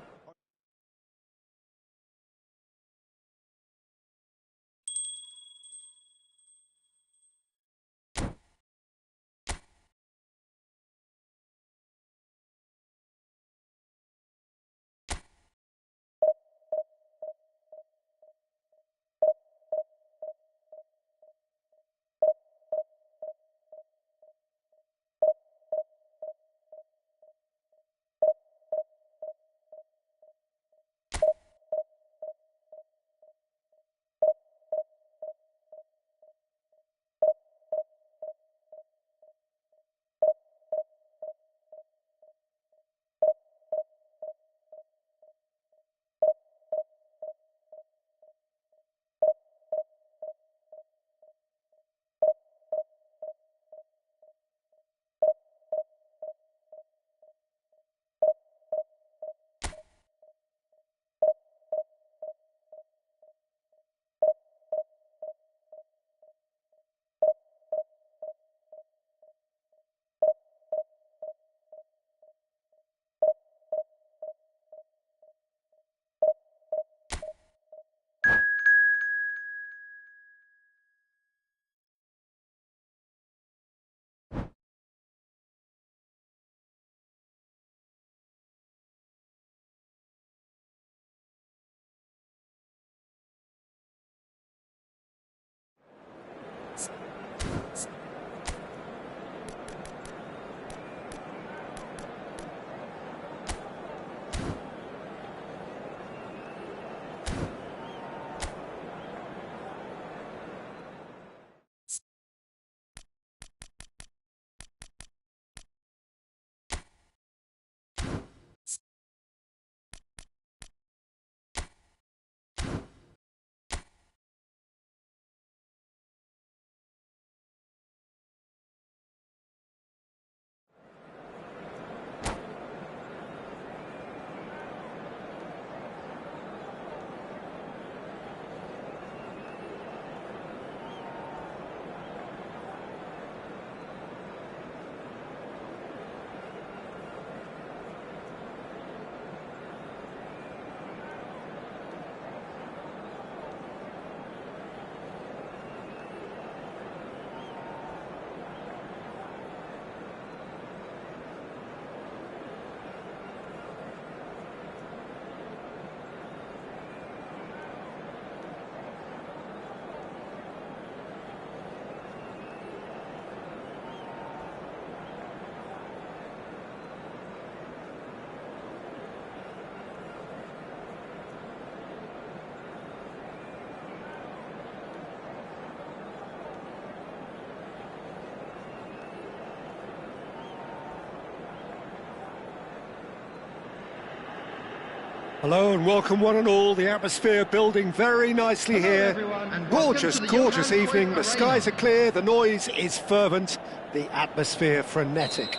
Hello and welcome one and all. The atmosphere building very nicely here. everyone, and Gorgeous, welcome to the gorgeous Johan evening. Cruyff The skies are Arena. clear, the noise is fervent, the atmosphere frenetic.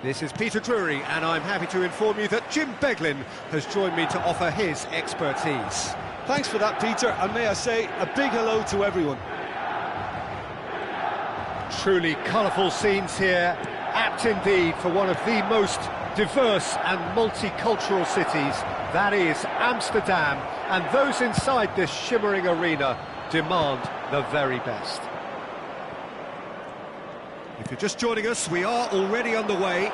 This is Peter Drury, and I'm happy to inform you that Jim Beglin has joined me to offer his expertise. Thanks for that, Peter, and may I say a big hello to everyone. Truly colourful scenes here, apt indeed for one of the most diverse and multicultural cities, that is Amsterdam, and those inside this shimmering arena demand the very best. If you're just joining us, we are already underway.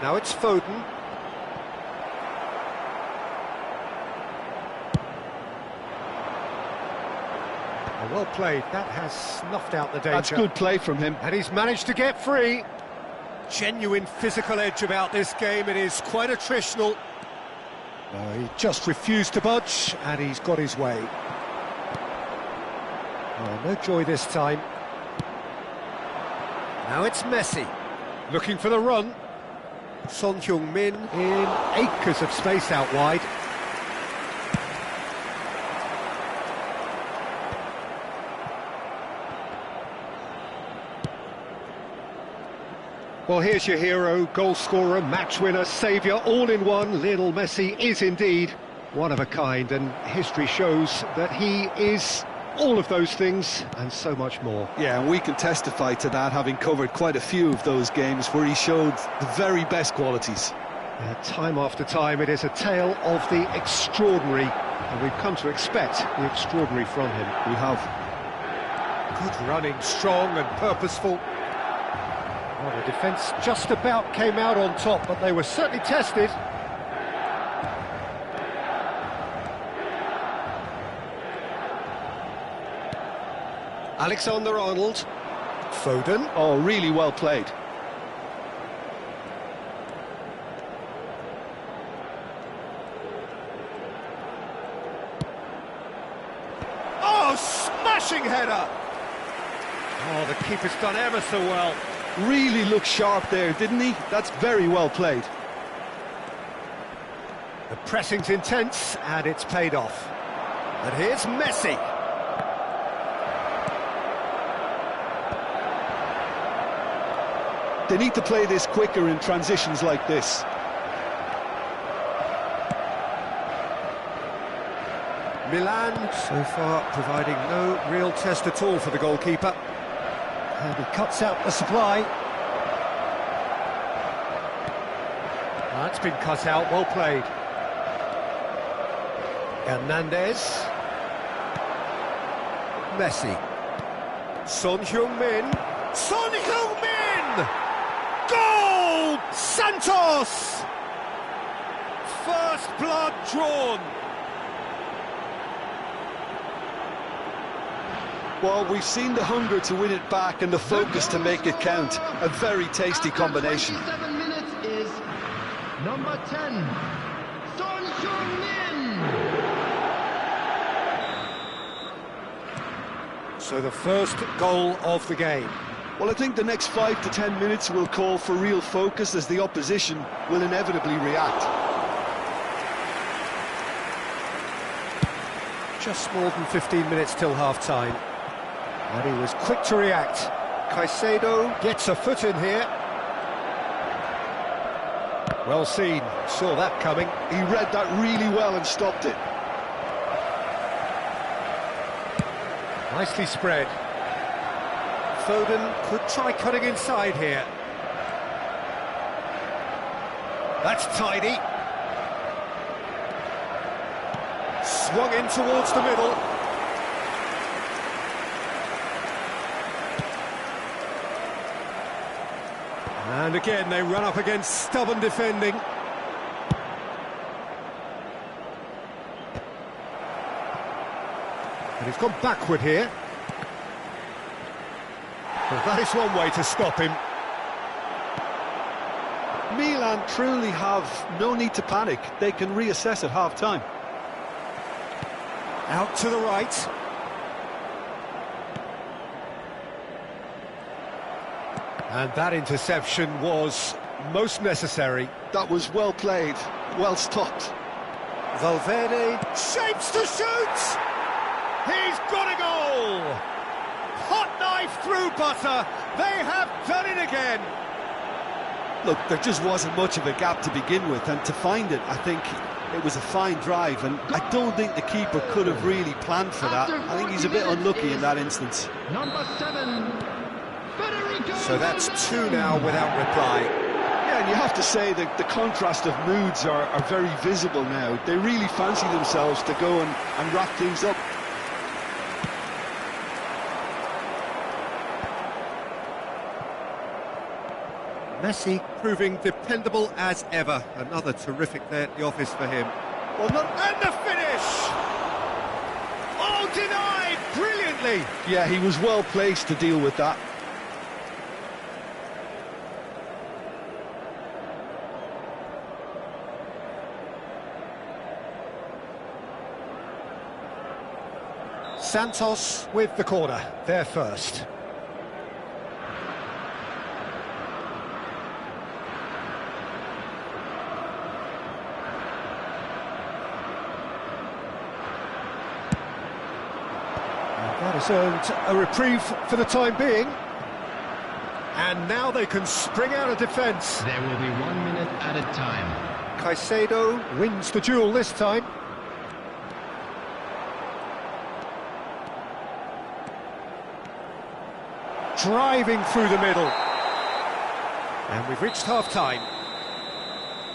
Now it's Foden. Well played, that has snuffed out the danger. That's good play from him. And he's managed to get free. Genuine physical edge about this game, it is quite attritional. He just refused to budge, and he's got his way. Oh, no joy this time. Now it's Messi, looking for the run. Son Heung-min in acres of space out wide. Well, here's your hero, goal scorer, match winner, saviour, all in one. Lionel Messi is indeed one of a kind, and history shows that he is all of those things and so much more. Yeah, and we can testify to that, having covered quite a few of those games where he showed the very best qualities. Time after time, it is a tale of the extraordinary, and we've come to expect the extraordinary from him. We have. Good running, strong and purposeful. Well, the defence just about came out on top, but they were certainly tested. Alexander-Arnold. Foden. Oh, really well played. Oh, smashing header! Oh, the keeper's done ever so well. Really looked sharp there, didn't he? That's very well played. The pressing's intense, and it's paid off. And here's Messi. They need to play this quicker in transitions like this. Milan, so far, providing no real test at all for the goalkeeper. And he cuts out the supply. That's been cut out, well played. Hernandez. Messi. Son Heung-min. Son Heung-min! Goal! Santos! First blood drawn. Well, we've seen the hunger to win it back and the focus to make it count. A very tasty combination. After 27 minutes is number 10, Son Heung-min. So the first goal of the game. Well, I think the next 5 to 10 minutes will call for real focus as the opposition will inevitably react. Just more than 15 minutes till half-time. And he was quick to react. Caicedo gets a foot in here. Well seen, saw that coming. He read that really well and stopped it. Nicely spread. Foden could try cutting inside here. That's tidy. Swung in towards the middle. And again, they run up against stubborn defending. And he's gone backward here. Well, that is one way to stop him. Milan truly have no need to panic. They can reassess at half-time. Out to the right. And that interception was most necessary. That was well played, well stopped. Valverde shapes to shoot! He's got a goal! Hot knife through butter, they have done it again! Look, there just wasn't much of a gap to begin with, and to find it, I think it was a fine drive, and I don't think the keeper could have really planned for that. I think he's a bit unlucky in that instance. Number 7, Federico. So that's 2 now without reply. Yeah, and you have to say that the contrast of moods are very visible now. They really fancy themselves to go and wrap things up. Messi proving dependable as ever. Another terrific day at the office for him. Well, and the finish! Oh, denied brilliantly! Yeah, he was well placed to deal with that. Santos with the corner, there first. That has earned a reprieve for the time being. And now they can spring out of defence. There will be 1 minute at a time. Caicedo wins the duel this time. Driving through the middle. And we've reached half-time.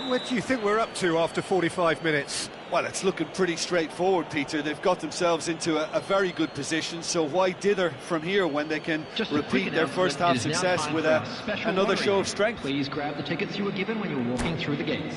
What do you think we're up to after 45 minutes? Well, it's looking pretty straightforward, Peter. They've got themselves into a very good position, so why dither from here when they can repeat their first-half success with another show of strength? Please grab the tickets you were given when you were walking through the gates.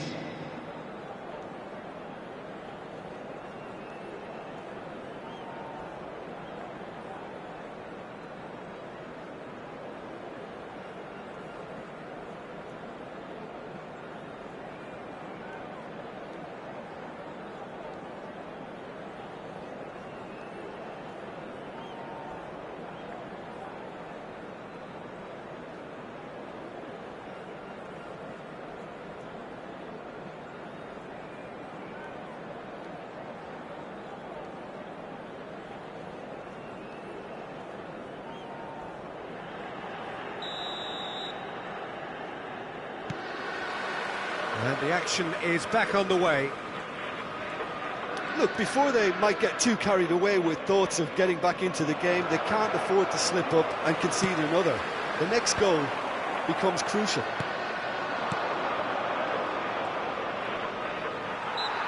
And the action is back on the way. Look, before they might get too carried away with thoughts of getting back into the game, they can't afford to slip up and concede another. The next goal becomes crucial.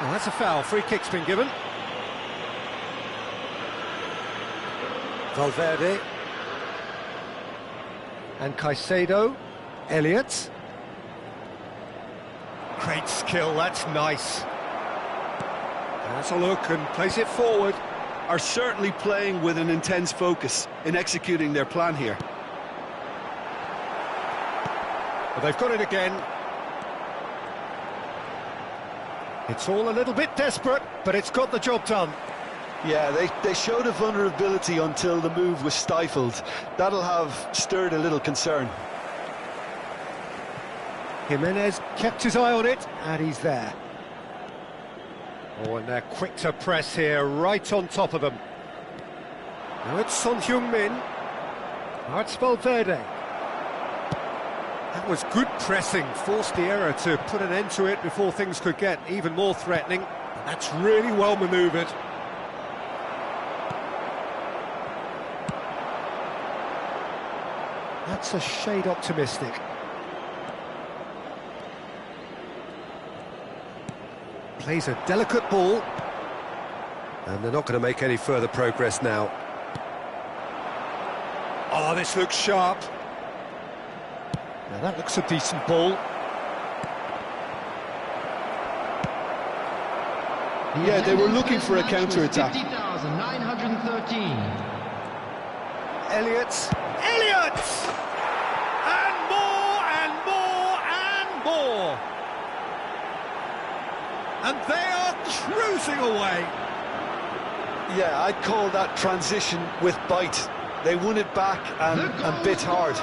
Oh, that's a foul. Free kick's been given. Valverde. And Caicedo. Elliott. Great skill, that's nice. Has a look and plays it forward. Are certainly playing with an intense focus in executing their plan here. Well, they've got it again. It's all a little bit desperate, but it's got the job done. Yeah, they showed a vulnerability until the move was stifled. That'll have stirred a little concern. Jimenez kept his eye on it, and he's there. Oh, and they're quick to press here, right on top of them. Now it's Son Heung-min. Now it's Valverde. That was good pressing, forced the error to put an end to it before things could get even more threatening. That's really well manoeuvred. That's a shade optimistic. Plays a delicate ball. And they're not going to make any further progress now. Oh, this looks sharp. Now that looks a decent ball. Yeah, they were looking for a counter-attack. 50,913. Elliott. Elliott! And more, and more, and more! And they are cruising away. Yeah, I'd call that transition with bite. They won it back and bit hard.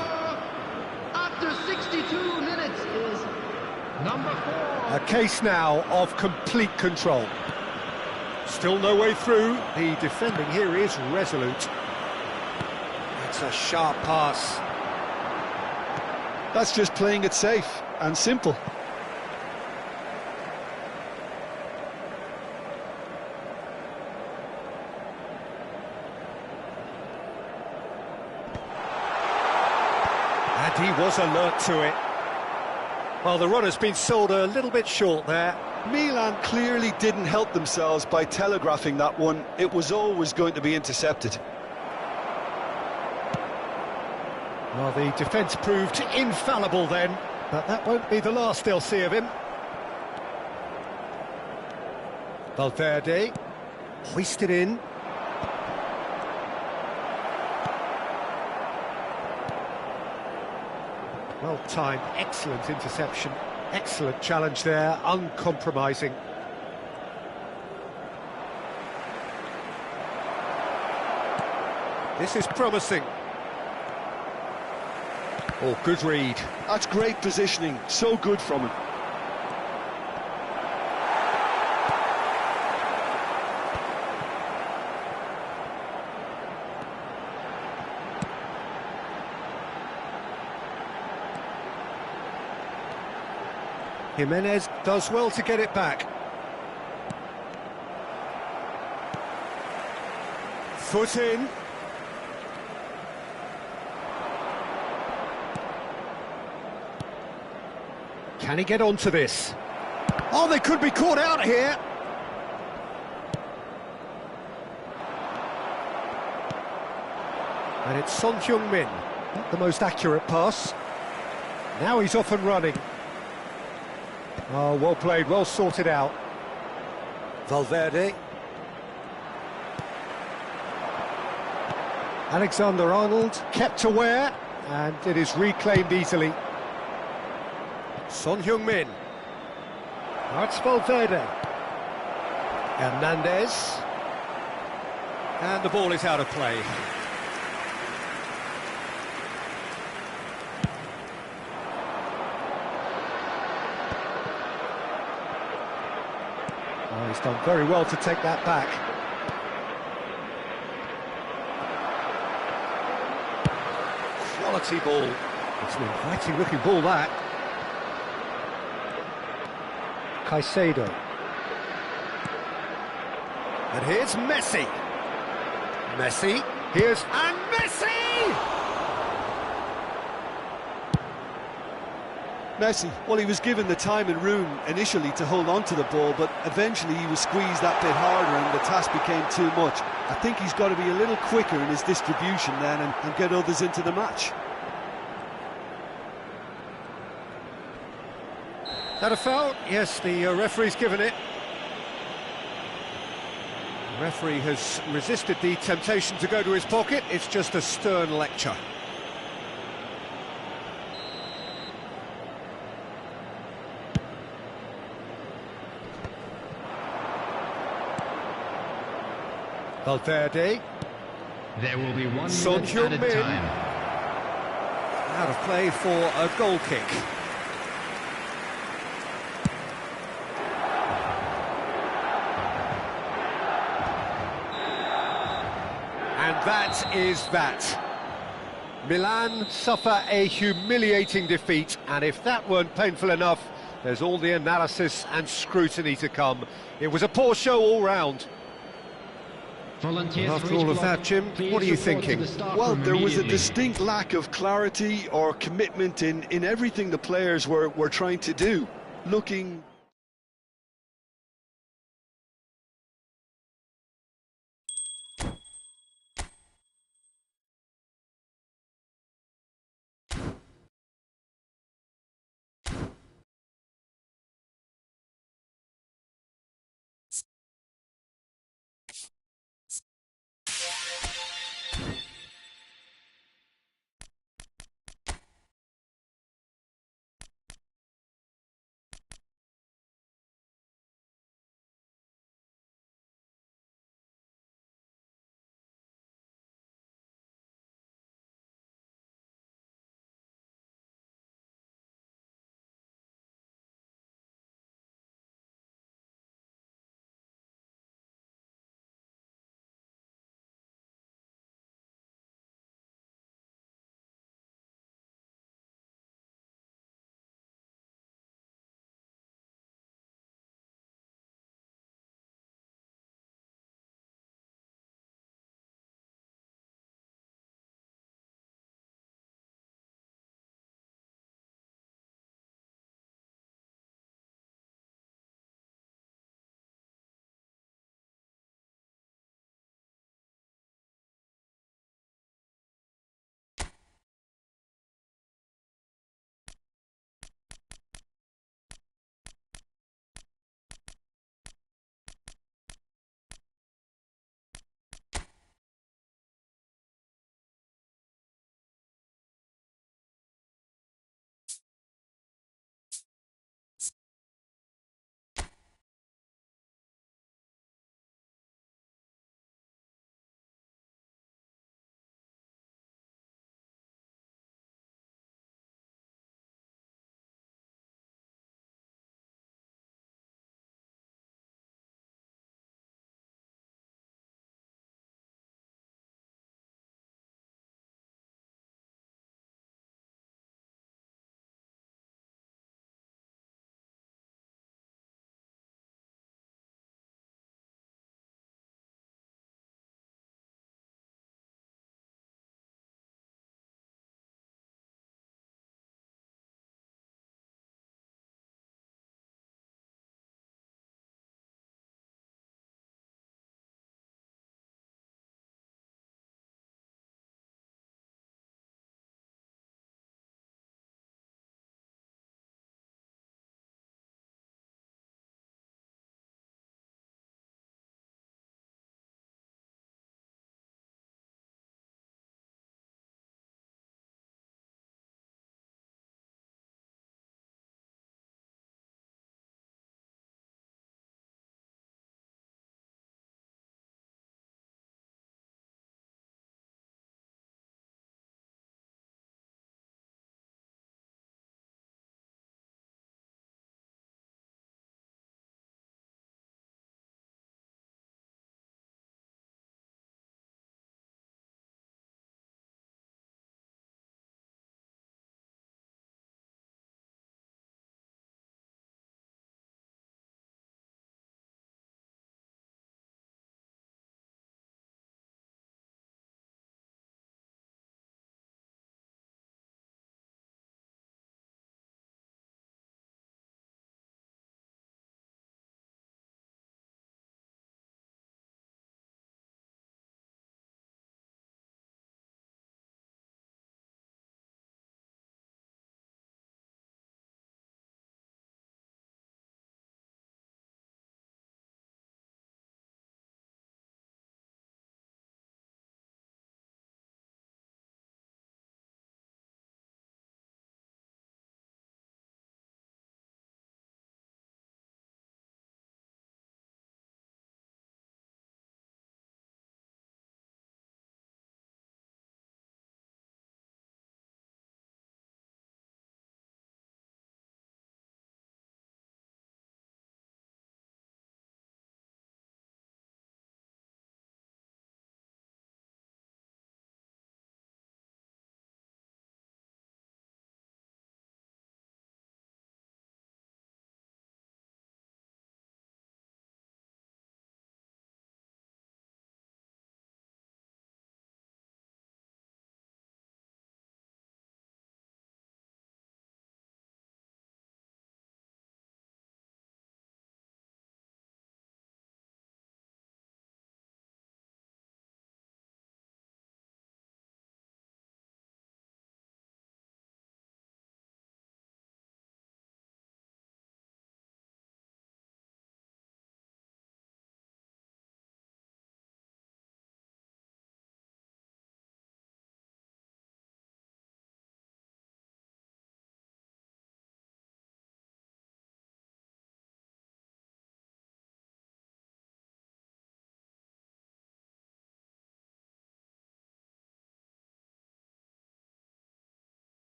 After 62 minutes is Number 4. A case now of complete control. Still no way through. The defending here is resolute. That's a sharp pass. That's just playing it safe and simple. And he was alert to it. Well, the runner's been sold a little bit short there. Milan clearly didn't help themselves by telegraphing that one. It was always going to be intercepted. Well, the defence proved infallible then, but that won't be the last they'll see of him. Valverde, hoisted in. Well timed, excellent interception, excellent challenge there, uncompromising. This is promising. Oh, good read. That's great positioning, so good from him. Jimenez does well to get it back. Foot in. Can he get onto this? Oh, they could be caught out here. And it's Son Heung-min. Not the most accurate pass. Now he's off and running. Oh, well played, well sorted out. Valverde. Alexander-Arnold kept aware, and it is reclaimed easily. Son Heung-min. That's Valverde. Hernandez. And the ball is out of play. Oh, he's done very well to take that back. Quality ball. It's an inviting looking ball, that. Caicedo. And here's Messi. Messi. Here's... And Messi! Messi, well, he was given the time and room initially to hold on to the ball, but eventually he was squeezed that bit harder and the task became too much. I think he's got to be a little quicker in his distribution then and get others into the match. That a foul? Yes, the referee's given it. The referee has resisted the temptation to go to his pocket. It's just a stern lecture. Valverde. There will be 1 Son minute added Heung-min. time. Out of play for a goal kick. And that is that. Milan suffer a humiliating defeat, and if that weren't painful enough, there's all the analysis and scrutiny to come. It was a poor show all round. Volunteers After for each all of block, that, Jim, please what are you report to thinking? the staff Well, room there was a immediately. distinct lack of clarity or commitment in everything the players were trying to do. Looking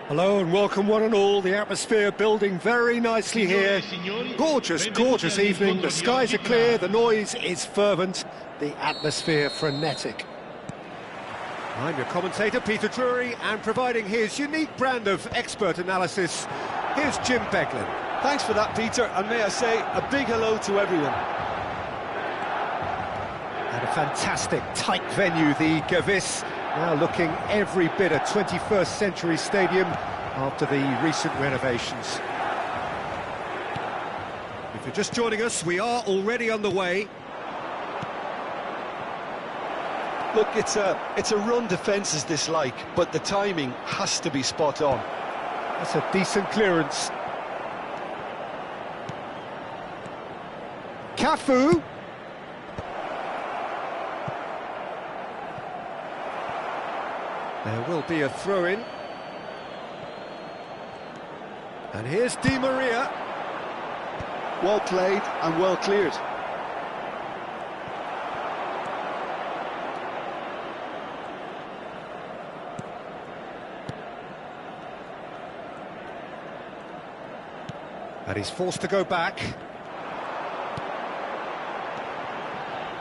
Hello and welcome one and all. The atmosphere building very nicely here. Gorgeous, gorgeous evening. The skies are clear, the noise is fervent, the atmosphere frenetic. I'm your commentator, Peter Drury, and providing his unique brand of expert analysis, here's Jim Beglin. Thanks for that, Peter, and may I say a big hello to everyone. And a fantastic, tight venue, the Gavis, now looking every bit a 21st century stadium after the recent renovations. If you're just joining us, we are already on the way. Look, it's a run defence is dislike, but the timing has to be spot on. That's a decent clearance. Cafu. There will be a throw-in. And here's Di Maria. Well played and well cleared. And he's forced to go back.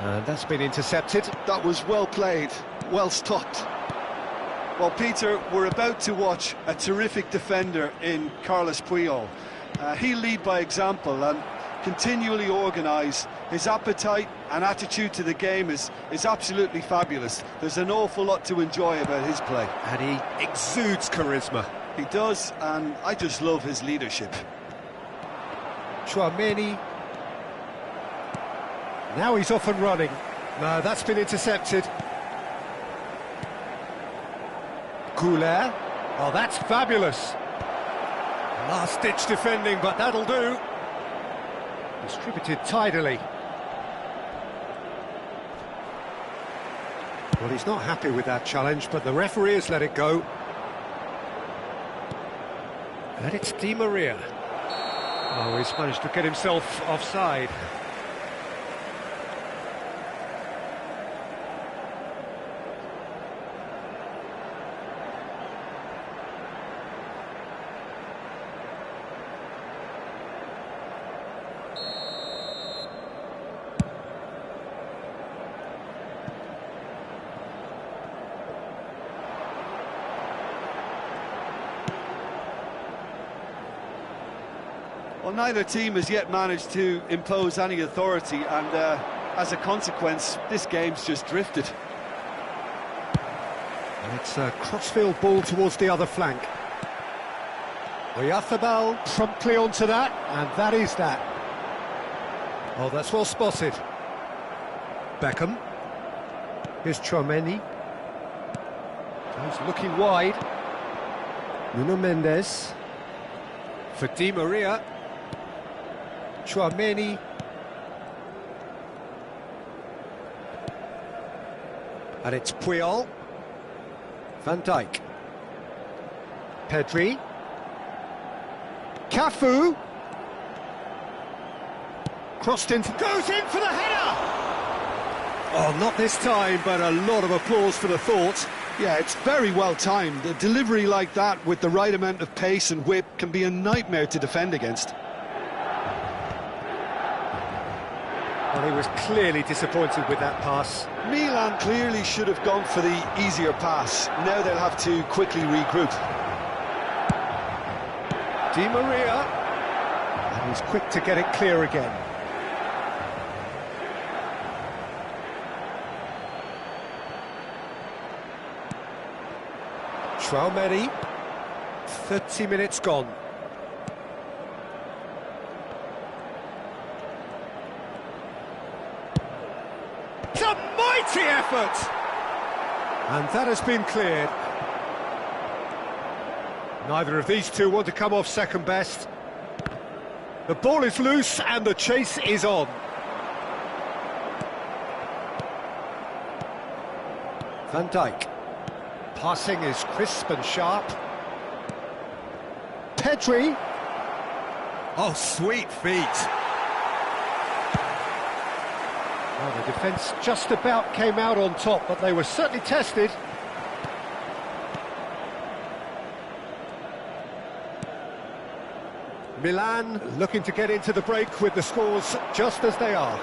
And that's been intercepted. That was well played, well stopped. Well, Peter, we're about to watch a terrific defender in Carlos Puyol. He'll lead by example and continually organise. His appetite and attitude to the game is absolutely fabulous. There's an awful lot to enjoy about his play. And he exudes charisma. He does, and I just love his leadership. Chouameni. Now he's off and running. No, that's been intercepted. Couler. Oh, that's fabulous. Last-ditch defending, but that'll do. Distributed tidily. Well, he's not happy with that challenge, but the referee has let it go. And it's Di Maria. Oh, he's managed to get himself offside. Well, neither team has yet managed to impose any authority, and as a consequence, this game's just drifted. And it's a crossfield ball towards the other flank. Oyarzabal promptly onto that, and that is that. Oh, that's well spotted. Beckham. Here's Chouameni. He's looking wide. Nuno Mendes. For Di Maria. Chouameni. And it's Puyol. Van Dijk. Pedri. Cafu. Crossed in. Goes in for the header! Oh, not this time, but a lot of applause for the thought. Yeah, it's very well timed. A delivery like that with the right amount of pace and whip can be a nightmare to defend against. Well, he was clearly disappointed with that pass. Milan clearly should have gone for the easier pass. Now they'll have to quickly regroup. Di Maria. And he's quick to get it clear again. Chouameni. 30 minutes gone. It's a mighty effort! And that has been cleared. Neither of these two want to come off second best. The ball is loose and the chase is on. Van Dijk. Passing is crisp and sharp. Pedri. Oh, sweet feet. Well, the defence just about came out on top, but they were certainly tested. Milan looking to get into the break with the scores just as they are.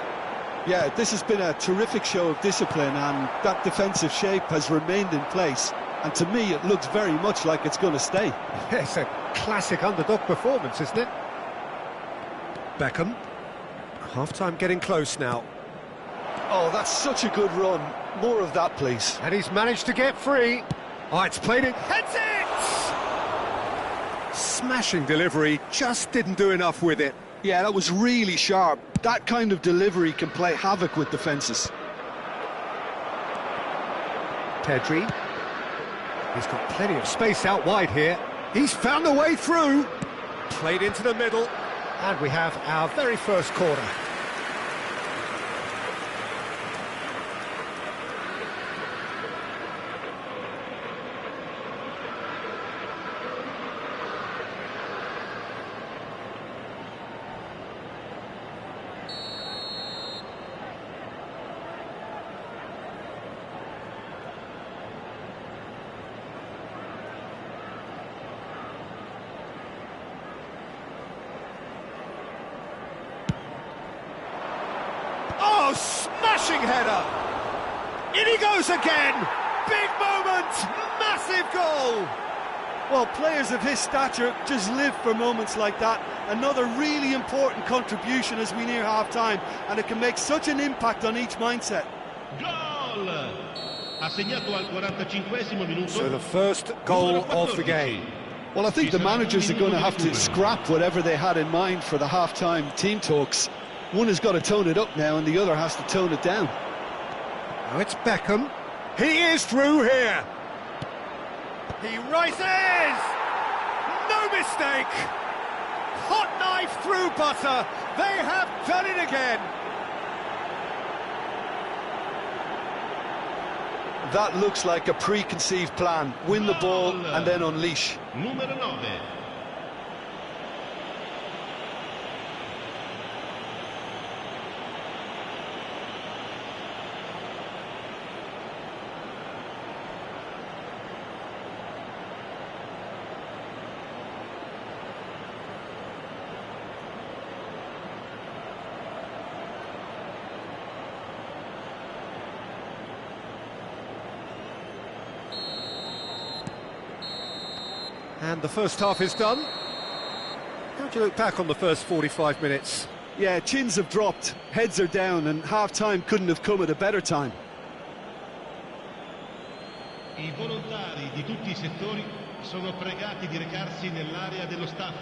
Yeah, this has been a terrific show of discipline, and that defensive shape has remained in place. And to me, it looks very much like it's going to stay. It's a classic underdog performance, isn't it? Beckham. Half-time getting close now. Oh, that's such a good run. More of that, please. And he's managed to get free. Oh, it's played in. Heads it! Smashing delivery, just didn't do enough with it. Yeah, that was really sharp. That kind of delivery can play havoc with defences. Pedri. He's got plenty of space out wide here. He's found a way through. Played into the middle. And we have our very first corner. Oh, smashing header! In he goes again! Big moment! Massive goal! Well, players of his stature just live for moments like that. Another really important contribution as we near half-time, and it can make such an impact on each mindset. Gol! Ha segnato al 45esimo minuto. So the first goal of the game. Well, I think the managers are going to have to scrap whatever they had in mind for the half-time team talks. One has got to tone it up now, and the other has to tone it down. Now it's Beckham. He is through here. He rises! No mistake! Hot knife through butter. They have done it again. That looks like a preconceived plan. Win the ball and then unleash. Numero 9. And the first half is done. How do you look back on the first 45 minutes? Yeah, chins have dropped, heads are down, and half-time couldn't have come at a better time. I volontari di tutti I settori sono pregati di recarsi nell'area dello staff.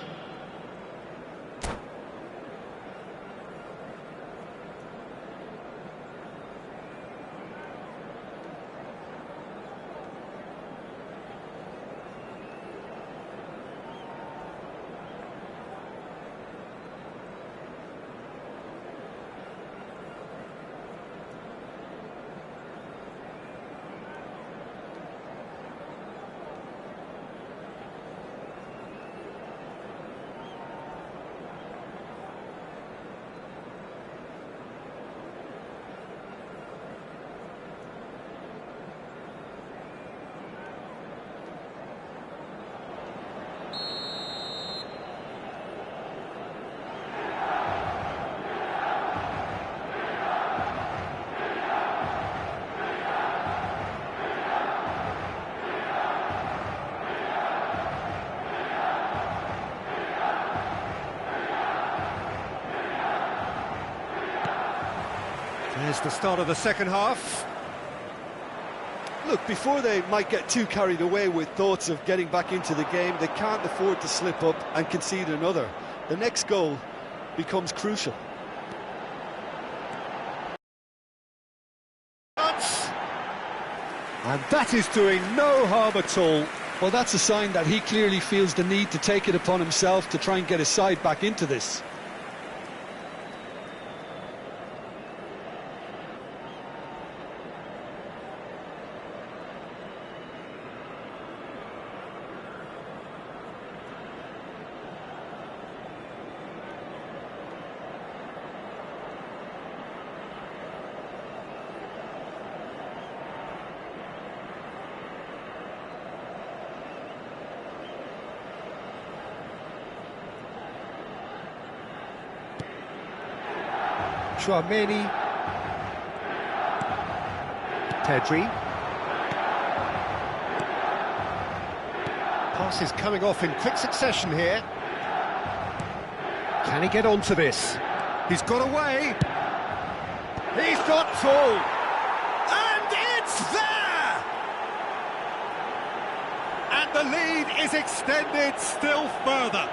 There's the start of the second half. Look, before they might get too carried away with thoughts of getting back into the game, they can't afford to slip up and concede another. The next goal becomes crucial. And that is doing no harm at all. Well, that's a sign that he clearly feels the need to take it upon himself to try and get his side back into this. Chouameni. Pedri. Passes coming off in quick succession here. Can he get onto this? He's got away. He's got full. And it's there! And the lead is extended still further.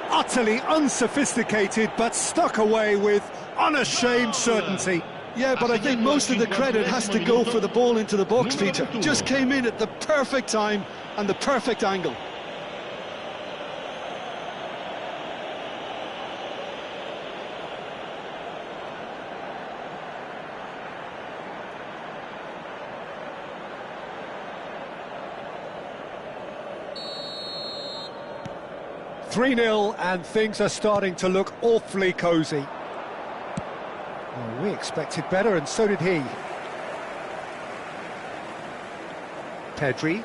Utterly unsophisticated, but stuck away with unashamed certainty. Yeah, but I think most of the credit has to go for the ball into the box, Peter. Just came in at the perfect time and the perfect angle. "3-0 and things are starting to look awfully cosy. Well, we expected better, and so did he. Pedri.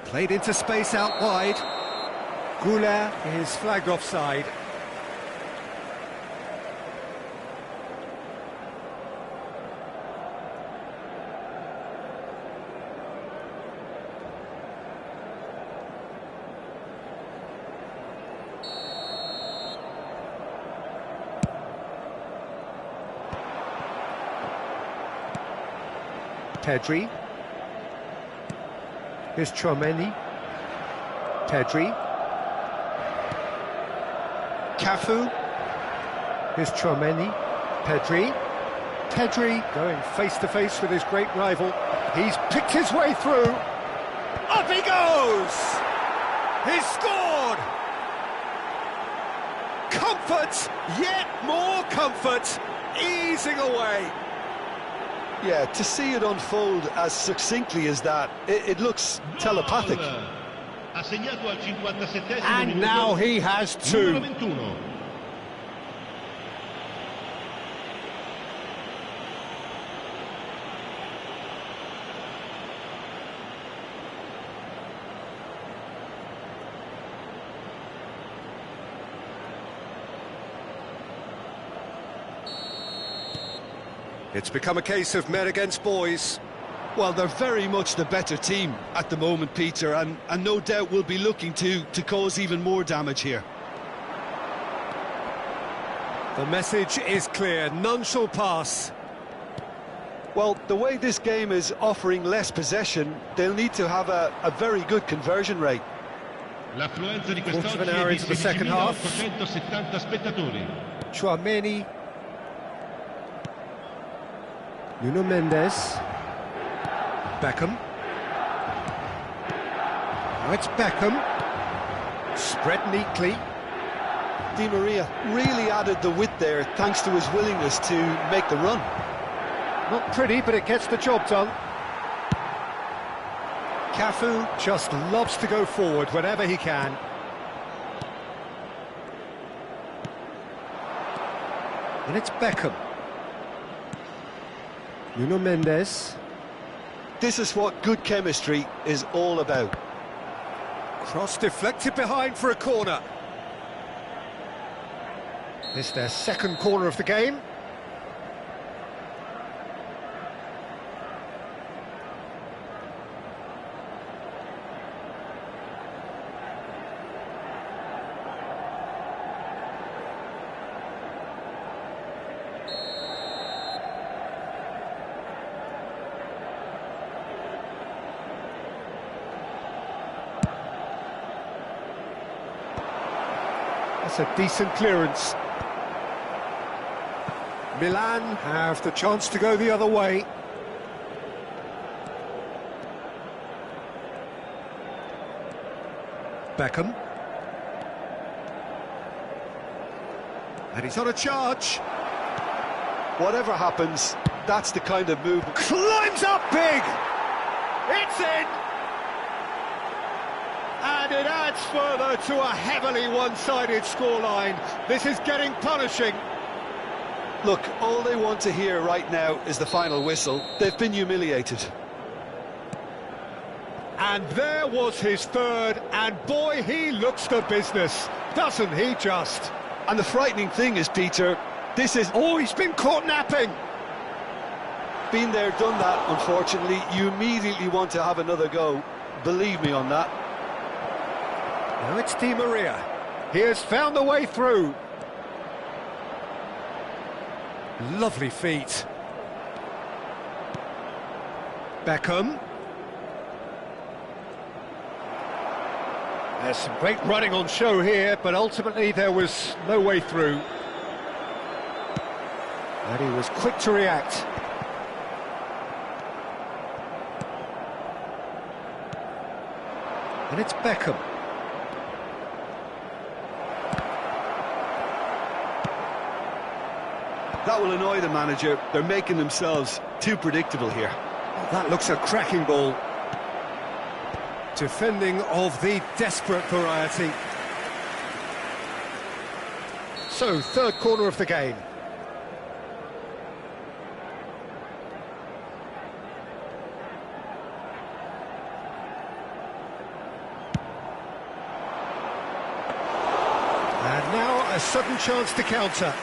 Played into space out wide. Goulet is flagged offside. Pedri. Here's Chouameni. Pedri. Cafu. Here's Chouameni. Pedri. Pedri going face-to-face with his great rival. He's picked his way through. Up he goes! He's scored! Comfort, yet more comfort, easing away. Yeah, to see it unfold as succinctly as that, it looks telepathic. And now he has two. It's become a case of men against boys. Well, they're very much the better team at the moment, Peter, and no doubt will be looking to cause even more damage here. The message is clear, none shall pass. Well, the way this game is offering less possession, they'll need to have a very good conversion rate. Quarter of an hour into the second half. Chouameni. Nuno Mendes. Beckham. Now it's Beckham. Spread neatly. Di Maria really added the width there thanks to his willingness to make the run. Not pretty, but it gets the job done. Cafu just loves to go forward whenever he can. And it's Beckham. Nuno Mendes. This is what good chemistry is all about. Cross deflected behind for a corner. It's their second corner of the game. That's a decent clearance. Milan have the chance to go the other way. Beckham. And he's on a charge. Whatever happens, that's the kind of move. Climbs up big! It's in! And it adds further to a heavily one-sided scoreline. This is getting punishing. Look, all they want to hear right now is the final whistle. They've been humiliated. And there was his third, and boy, he looks the business, doesn't he just? And the frightening thing is, Peter, This is... Oh, he's been caught napping. Been there, done that, unfortunately. You immediately want to have another go. Believe me on that. Now it's Di Maria. He has found the way through. Lovely feet. Beckham. There's some great running on show here, but ultimately there was no way through. And he was quick to react. And it's Beckham. That will annoy the manager. They're making themselves too predictable here. Oh, that looks a cracking ball. Defending of the desperate variety. So, third corner of the game. And now a sudden chance to counter.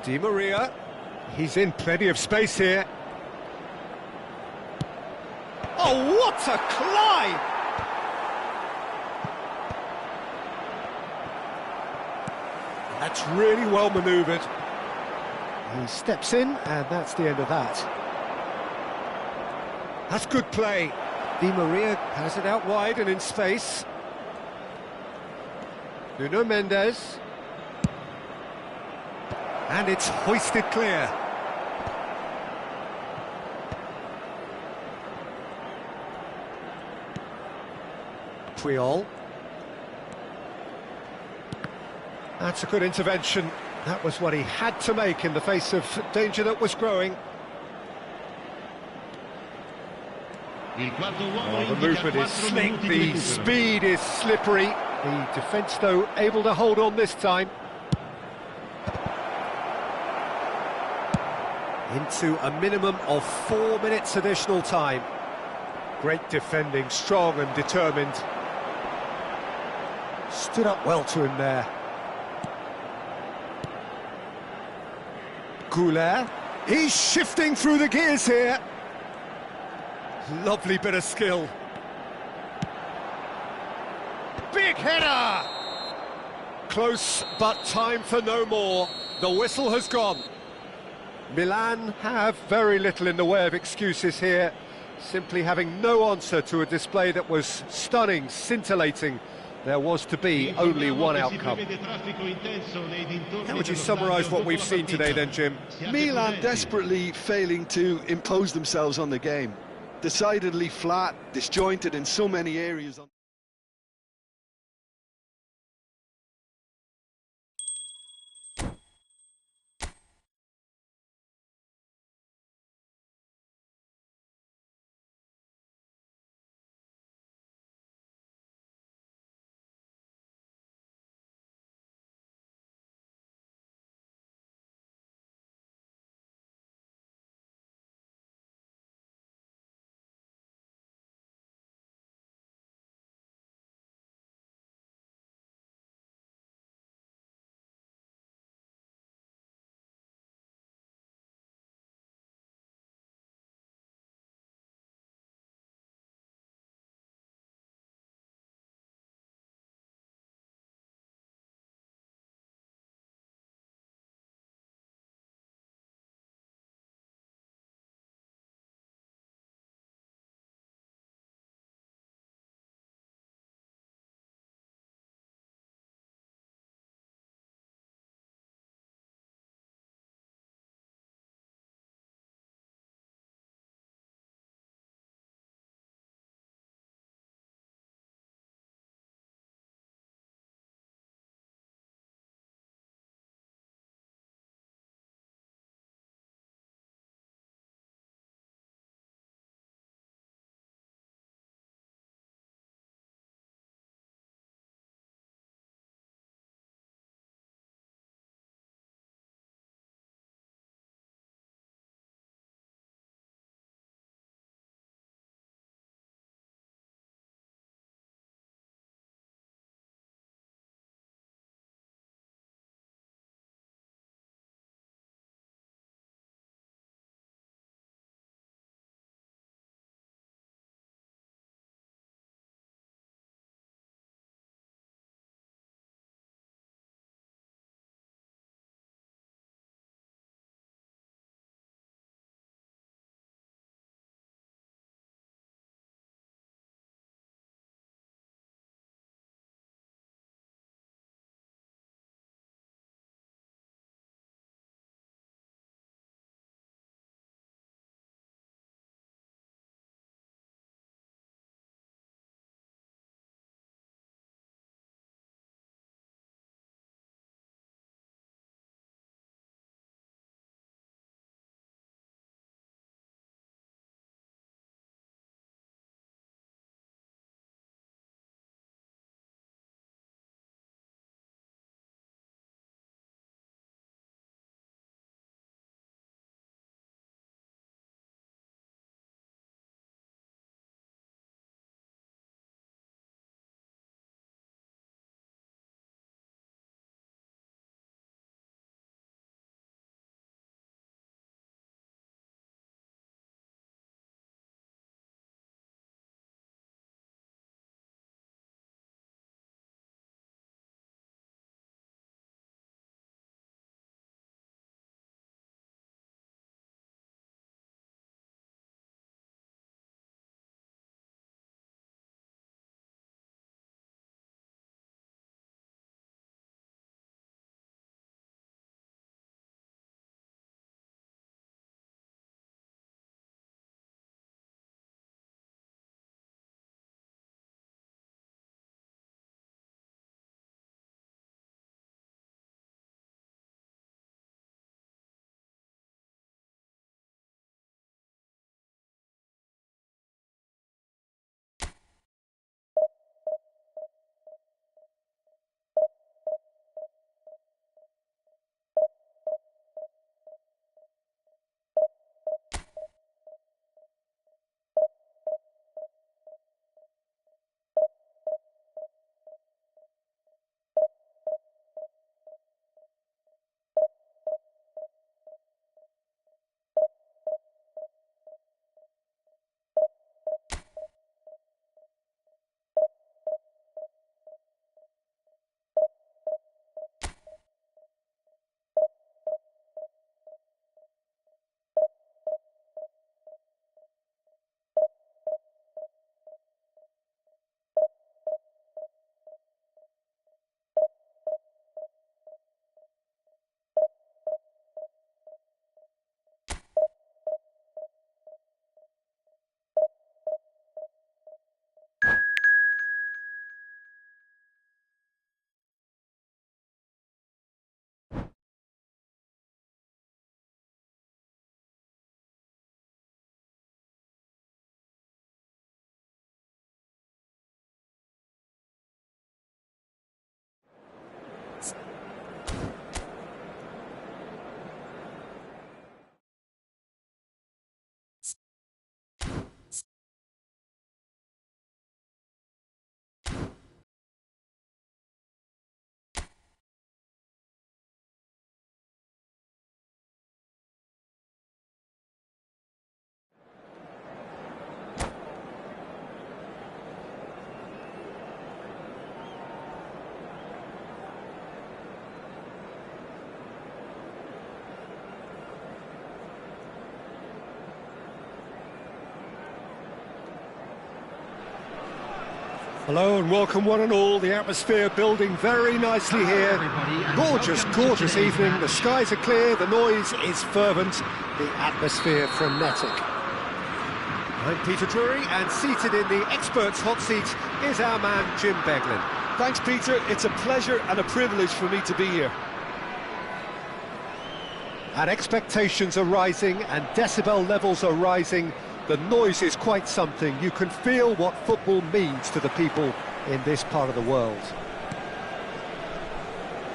Di Maria, he's in plenty of space here. Oh, what a climb! That's really well manoeuvred. He steps in, and that's the end of that. That's good play. Di Maria has it out wide and in space. Nuno Mendes. And it's hoisted clear. Puyol. That's a good intervention. That was what he had to make in the face of danger that was growing. Oh, the movement is slick, the speed is slippery. The defence, though, able to hold on this time. Into a minimum of 4 minutes additional time. Great defending, strong and determined. Stood up well to him there. Goulet. He's shifting through the gears here. Lovely bit of skill. Big header! Close, but time for no more. The whistle has gone. Milan have very little in the way of excuses here, simply having no answer to a display that was stunning, scintillating. There was to be only one outcome. How would you summarise what we've seen today then, Jim? Milan desperately failing to impose themselves on the game. Decidedly flat, disjointed in so many areas. Hello and welcome one and all. The atmosphere building very nicely here. Gorgeous, gorgeous evening. The skies are clear, the noise is fervent, the atmosphere frenetic. I'm Peter Drury, and seated in the experts' hot seat is our man Jim Beglin. Thanks, Peter. It's a pleasure and a privilege for me to be here. And expectations are rising and decibel levels are rising. The noise is quite something. You can feel what football means to the people in this part of the world.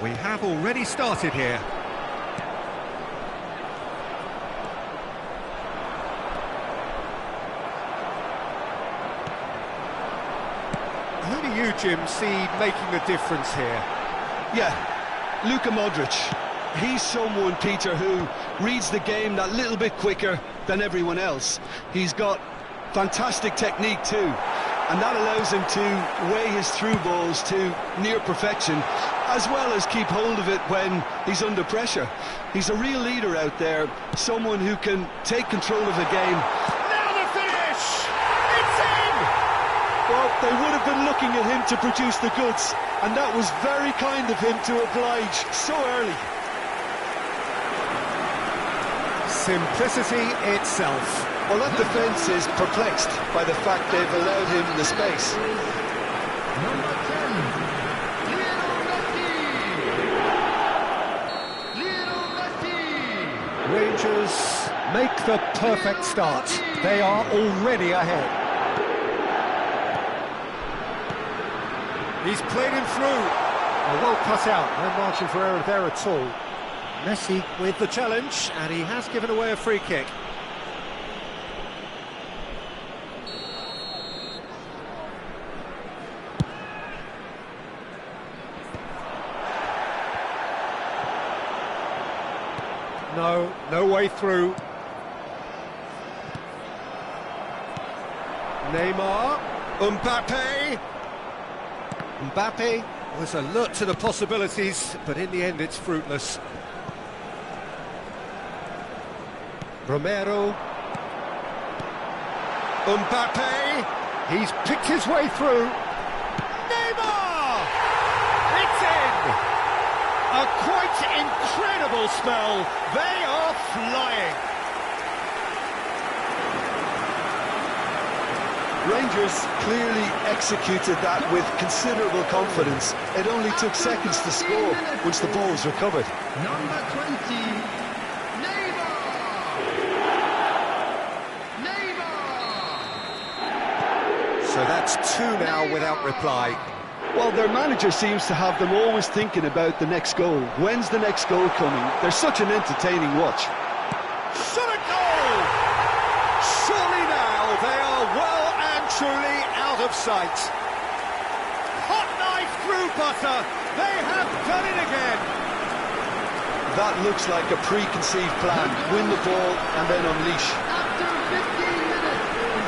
We have already started here. Who do you, Jim, see making a difference here? Yeah, Luka Modric. He's someone, Peter, who reads the game that little bit quicker than everyone else. He's got fantastic technique too, and that allows him to weigh his through balls to near perfection, as well as keep hold of it when he's under pressure. He's a real leader out there, someone who can take control of the game. Now the finish! It's in! Well, they would have been looking at him to produce the goods, and that was very kind of him to oblige so early. Simplicity itself. Well, that defence is perplexed by the fact they've allowed him the space. Number 10, Lionel Messi. Rangers make the perfect start. They are already ahead. He's played him through. Well cut out. No margin for error there at all. Messi with the challenge, and he has given away a free kick. No way through. Neymar, Mbappe was alert to the possibilities, but in the end it's fruitless. Romero, Mbappe, he's picked his way through. Neymar! It's in! A quite incredible spell. They are flying. Rangers clearly executed that with considerable confidence. It only took seconds to score once the ball was recovered. Number 20, Neymar. So that's two now without reply. Well, their manager seems to have them always thinking about the next goal. When's the next goal coming? They're such an entertaining watch. Shot a goal! Surely now they are well and truly out of sight. Hot knife through butter. They have done it again. That looks like a preconceived plan. Win the ball and then unleash. After 15 minutes is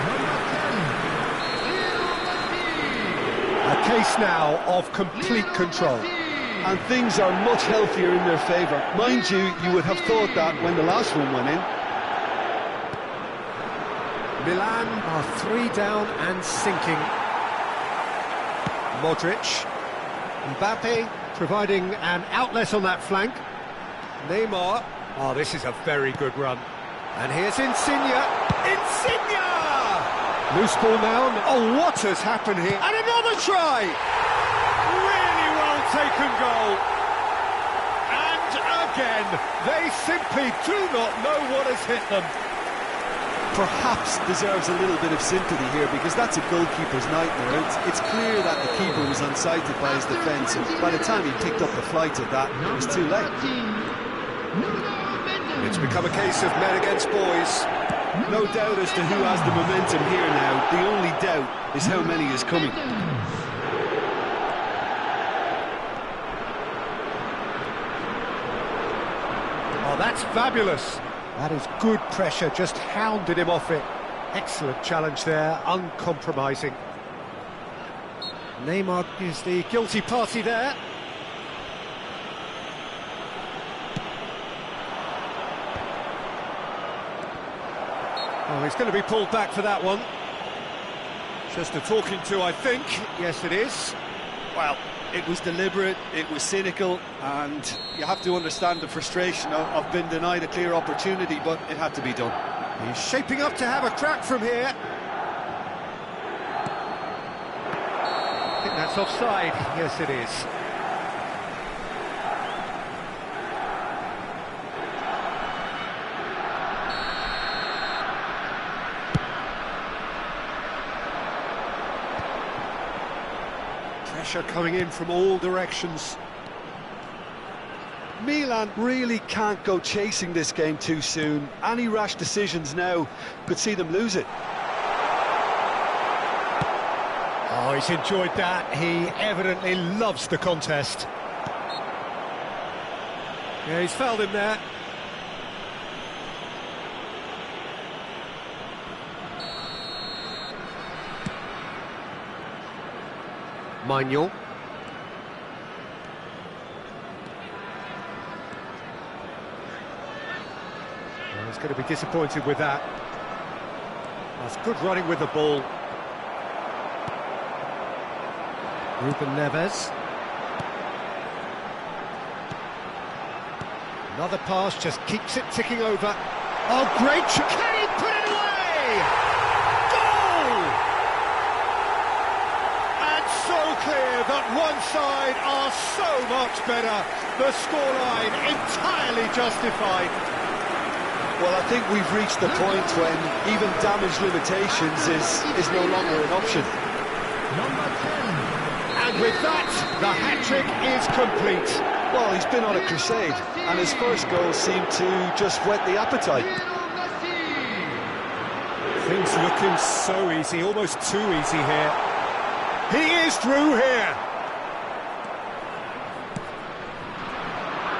number 10, Lionel Messi. A case now of complete control. And things are much healthier in their favour. Mind you, you would have thought that when the last one went in. Milan are 3 down and sinking. Modric, Mbappe providing an outlet on that flank. Neymar, oh, this is a very good run. And here's Insigne. Loose ball now. Oh, what has happened here? And another try! Really well taken goal. And again, they simply do not know what has hit them. Perhaps deserves a little bit of sympathy here, because that's a goalkeeper's nightmare. It's clear that the keeper was unsighted by his defence, and by the time he picked up the flight of that, it was too late. It's become a case of men against boys. No doubt as to who has the momentum here now. The only doubt is how many is coming. Oh, that's fabulous. That is good pressure, just hounded him off it. Excellent challenge there, uncompromising. Neymar is the guilty party there. Oh, he's going to be pulled back for that one. Just a talking to, I think. Yes, it is. Well, it was deliberate, it was cynical, and you have to understand the frustration of being denied a clear opportunity, but it had to be done. He's shaping up to have a crack from here. I think that's offside. Yes, it is. Pressure coming in from all directions. Milan really can't go chasing this game too soon. Any rash decisions now could see them lose it. Oh, he's enjoyed that. He evidently loves the contest. Yeah, he's fouled him there. Manuel. Well, he's going to be disappointed with that. That's good running with the ball. Ruben Neves. Another pass, just keeps it ticking over. Oh, great! Can he put it away? Goal! And so clear that one side are so much better. The scoreline entirely justified. Well, I think we've reached the point when even damage limitations is no longer an option. Number 10. And with that, the hat-trick is complete. Well, he's been on a crusade, and his first goal seemed to just whet the appetite. Things looking so easy, almost too easy here. He is through here.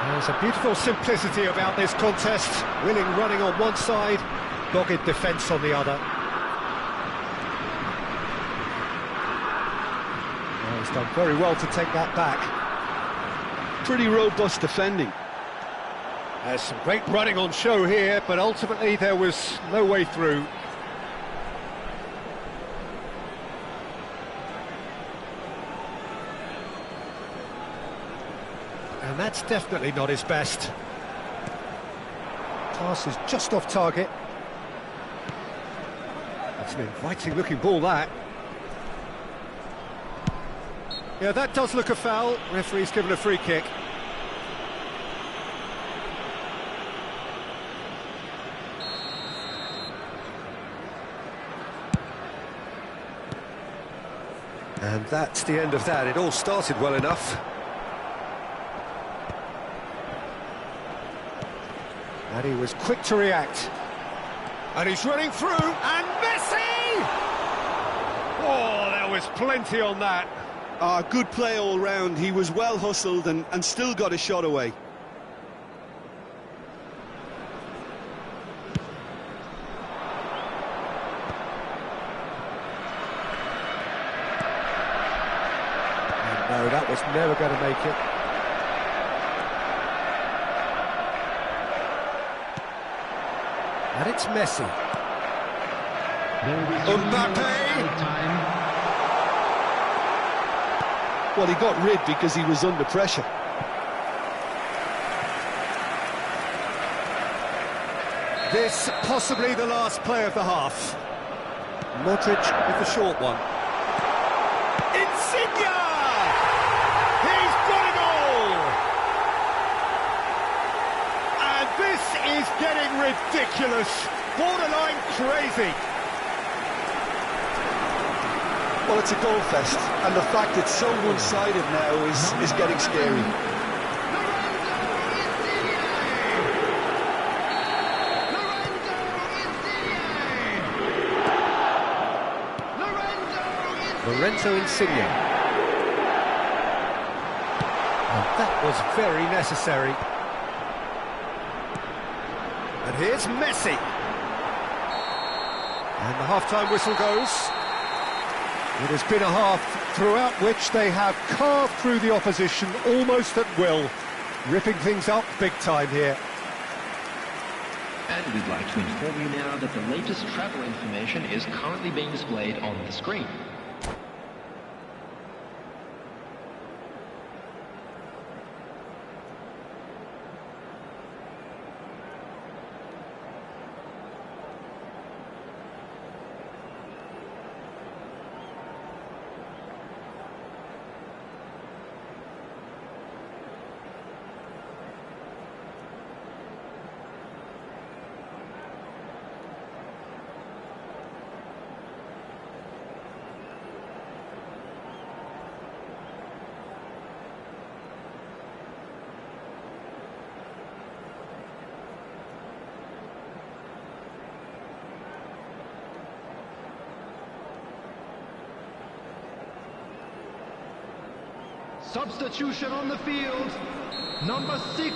There's a beautiful simplicity about this contest. Willing running on one side, dogged defence on the other. Well, he's done very well to take that back. Pretty robust defending. There's some great running on show here, but ultimately there was no way through. And that's definitely not his best. Pass is just off target. That's an inviting-looking ball, that. Yeah, that does look a foul. Referee's given a free kick. And that's the end of that. It all started well enough. And he was quick to react. And he's running through, and Messi! Oh, there was plenty on that. Good play all round. He was well hustled and still got a shot away. And no, that was never going to make it. And it's Messi. Mbappe! Time. Well, he got rid because he was under pressure. This possibly the last play of the half. Modric with the short one. Insigne! He's got it all! And this is getting ridiculous. Borderline crazy. Well, it's a goal fest, and the fact it's so one-sided now is getting scary. Lorenzo Insigne. And that was very necessary. And here's Messi. And the half-time whistle goes. It has been a half throughout which they have carved through the opposition almost at will, ripping things up big time here. And we'd like to inform you now that the latest travel information is currently being displayed on the screen. Substitution on the field. Number 6,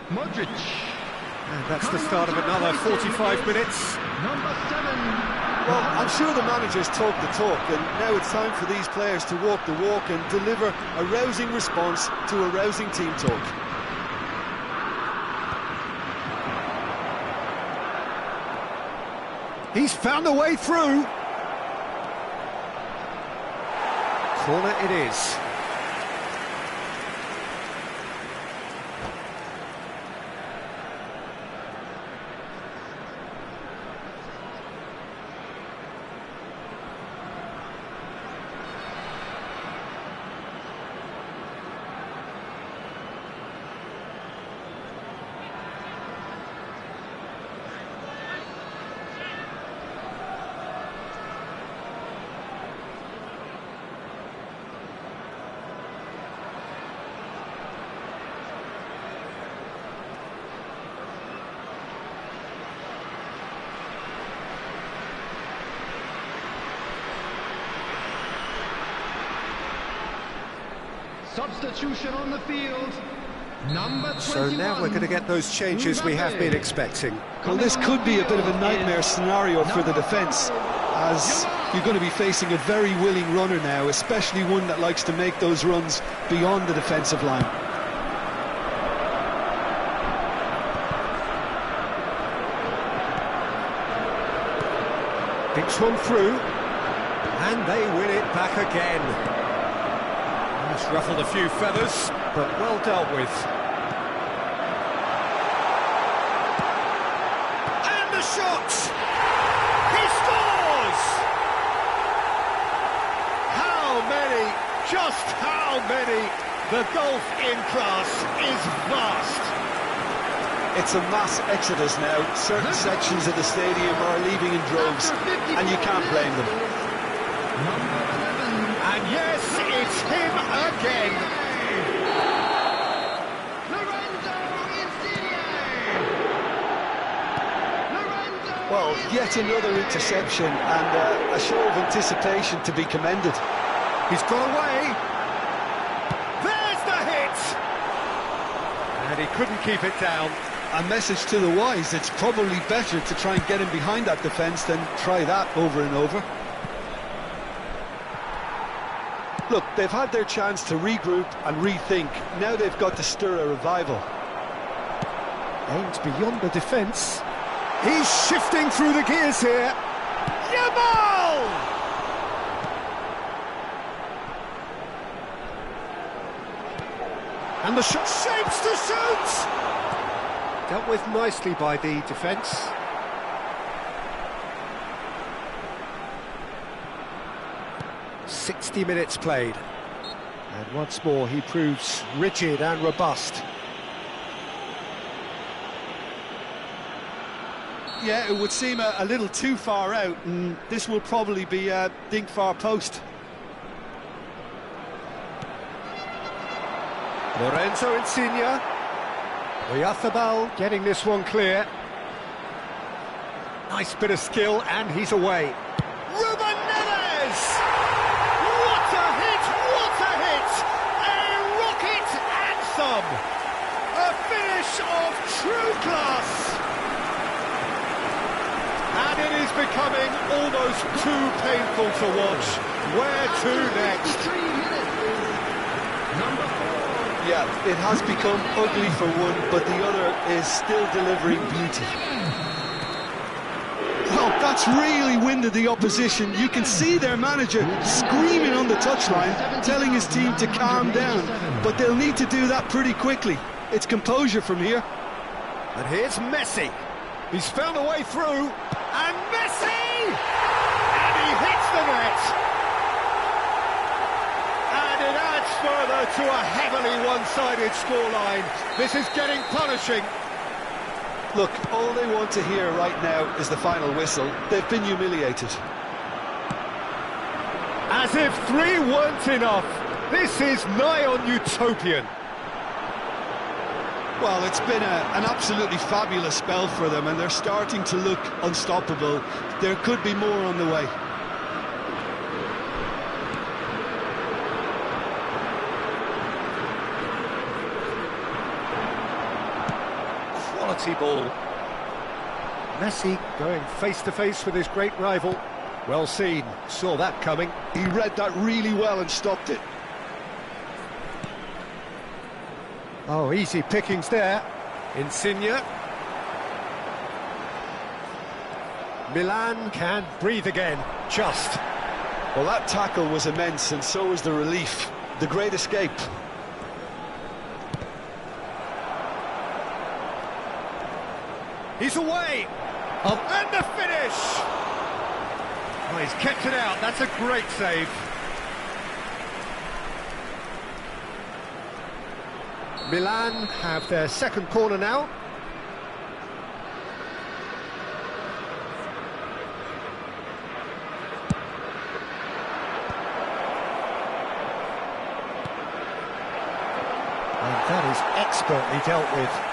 Modric. And that's the start of another 45 minutes. Number 7. Well, I'm sure the managers talk the talk, and now it's time for these players to walk the walk and deliver a rousing response to a rousing team talk. He's found a way through. Corner it is. Substitution on the field. Number 21. So now we're going to get those changes we have been expecting. Well, this could be a bit of a nightmare scenario for the defence, as you're going to be facing a very willing runner now, especially one that likes to make those runs beyond the defensive line. Picks one through, and they win it back again. That's ruffled a few feathers, but well dealt with. And the shot! He scores! How many, just how many? The gulf in class is vast. It's a mass exodus now. Certain sections of the stadium are leaving in droves, and you can't blame them. And yes, it's him again. Well, yet another interception, and a show of anticipation to be commended. He's got away. There's the hit. And he couldn't keep it down. A message to the wise: it's probably better to try and get him behind that defence than try that over and over. Look, they've had their chance to regroup and rethink. Now they've got to stir a revival. Aimed beyond the defence. He's shifting through the gears here. Yamal! And the shot shapes to shoot! Dealt with nicely by the defence. "60 minutes played, and once more he proves rigid and robust." Yeah, it would seem a little too far out, and this will probably be a dink far post. Lorenzo Insigne. Oyarzabal getting this one clear. Nice bit of skill, and he's away. Ruben Neves! What a hit! What a hit! A rocket anthem! A finish of true class! And it is becoming almost too painful to watch. Where to next? 3 minutes. Number 4. Yeah, it has become ugly for one, but the other is still delivering beauty. Well, that's really winded the opposition. You can see their manager screaming on the touchline, telling his team to calm down, but they'll need to do that pretty quickly. It's composure from here. And here's Messi. He's found a way through, and Messi! And he hits the net! And it adds further to a heavily one-sided scoreline. This is getting punishing. Look, all they want to hear right now is the final whistle. They've been humiliated. As if 3 weren't enough. This is nigh on utopian. Well, it's been an absolutely fabulous spell for them, and they're starting to look unstoppable. There could be more on the way. quality ball. Messi going face-to-face with his great rival. Well seen, saw that coming. He read that really well and stopped it. Oh, easy pickings there. Insigne. Milan can breathe again, just. Well, that tackle was immense, and so was the relief. The great escape. He's away. And the finish! Oh, he's kept it out. That's a great save. Milan have their second corner now. And that is expertly dealt with.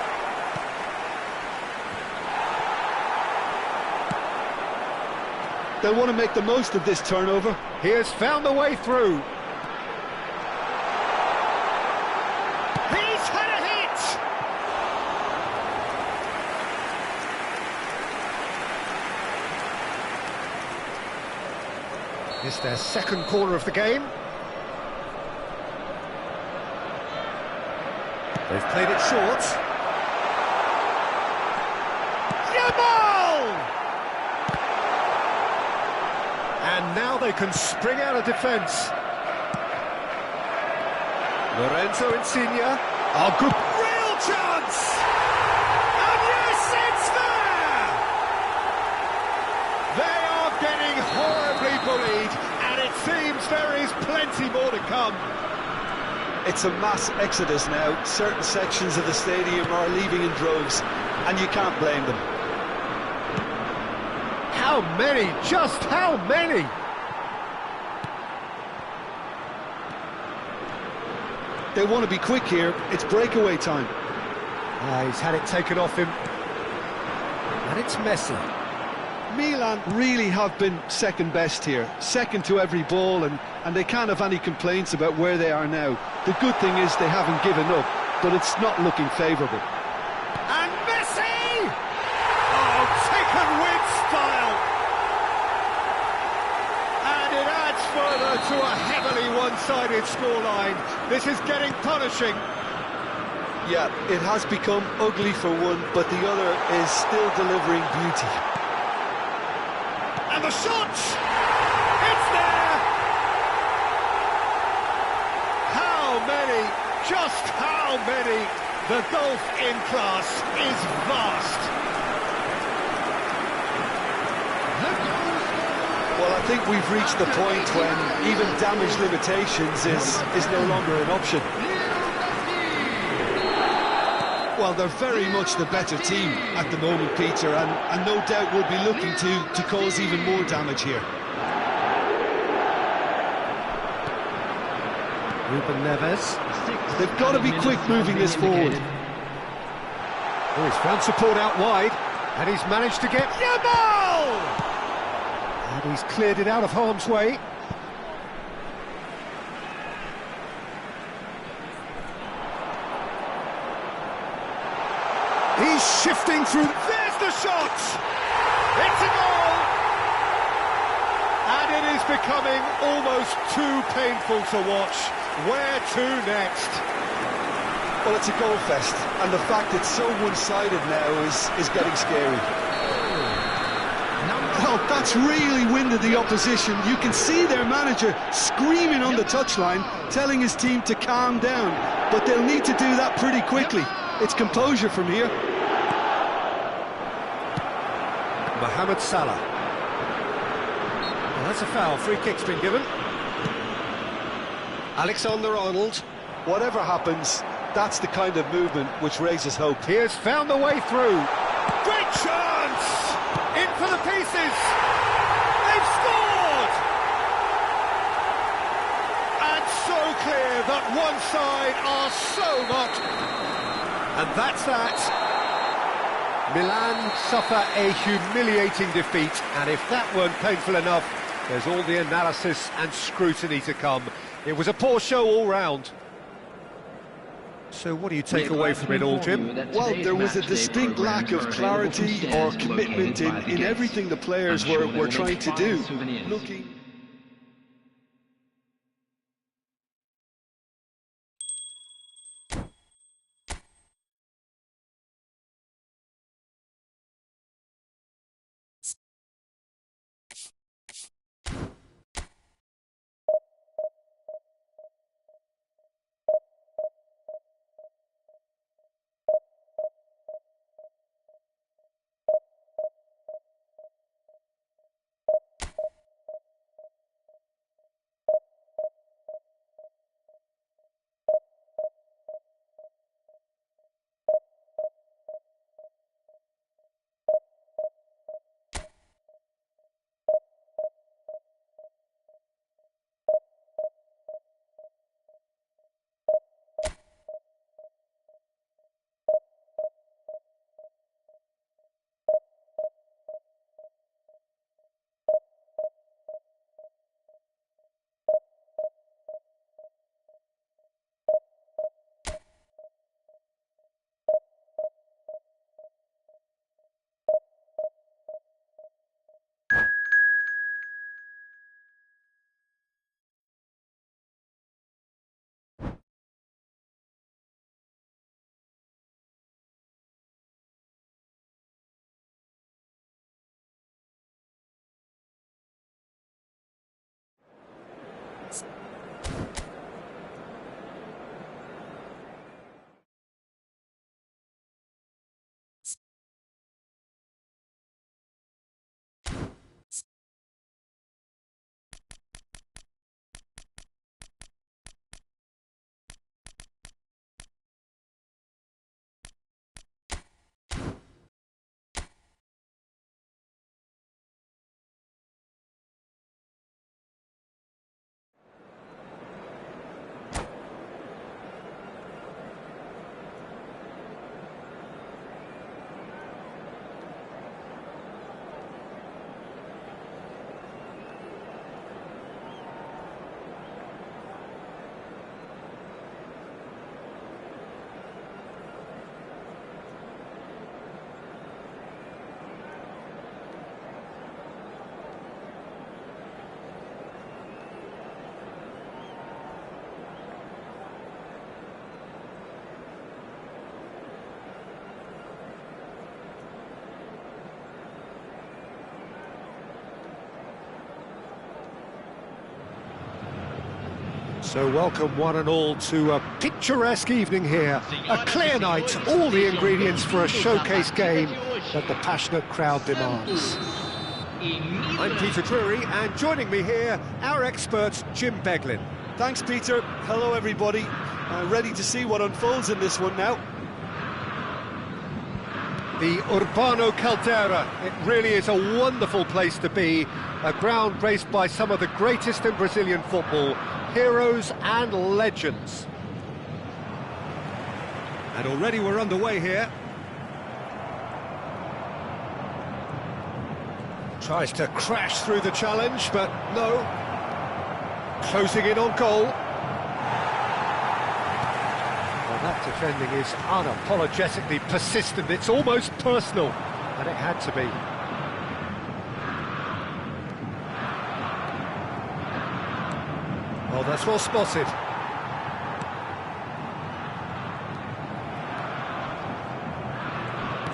They'll want to make the most of this turnover. He has found a way through. He's had a hit! It's their second corner of the game. They've played it short. And now they can spring out of defence. Lorenzo Insigne. Oh, good. Real chance! And yes, it's there! They are getting horribly bullied, and it seems there is plenty more to come. It's a mass exodus now. Certain sections of the stadium are leaving in droves, and you can't blame them. How many? Just how many? They want to be quick here. It's breakaway time. He's had it taken off him. And it's Messi. Milan really have been second best here. Second to every ball, and they can't have any complaints about where they are now. The good thing is they haven't given up, but it's not looking favourable. And Messi! Oh, taken with style! And it adds further to a heavily one-sided scoreline. This is getting punishing. Yeah, it has become ugly for one, but the other is still delivering beauty. And the shot! It's there! How many? Just how many? The gulf in class is vast. Well, I think we've reached the point when even damage limitations is no longer an option. Well, they're very much the better team at the moment, Peter, and no doubt will be looking to cause even more damage here. Ruben Neves. They've got to be quick moving this forward. Oh, he's found support out wide, and he's managed to get Yamal! And he's cleared it out of harm's way. He's shifting through. There's the shot! It's a goal! And it is becoming almost too painful to watch. Where to next? Well, it's a goal fest, and the fact it's so one-sided now is getting scary. Well, that's really winded the opposition. You can see their manager screaming on the touchline, telling his team to calm down, but they'll need to do that pretty quickly. It's composure from here. Mohamed Salah. Well, that's a foul. Free kick's been given. Alexander-Arnold. Whatever happens, that's the kind of movement which raises hope. He has found the way through. Great chance! In for the pieces! They've scored! And so clear that one side are so much. And that's that. Milan suffer a humiliating defeat, and if that weren't painful enough, there's all the analysis and scrutiny to come. It was a poor show all round. So what do you take away from it all, Jim? Well, there was a distinct lack of clarity or commitment in everything the players were trying to do. Looking... So welcome one and all to a picturesque evening here. A clear night, all the ingredients for a showcase game that the passionate crowd demands. I'm Peter Drury, and joining me here, our expert, Jim Beglin. Thanks, Peter. Hello, everybody. Ready to see what unfolds in this one now. The Urbano Caldera, it really is a wonderful place to be. A ground graced by some of the greatest in Brazilian football, heroes and legends. And already we're underway here. Tries to crash through the challenge, but no. Closing in on goal. Well, that defending is unapologetically persistent. It's almost personal, and it had to be. Oh, that's well spotted.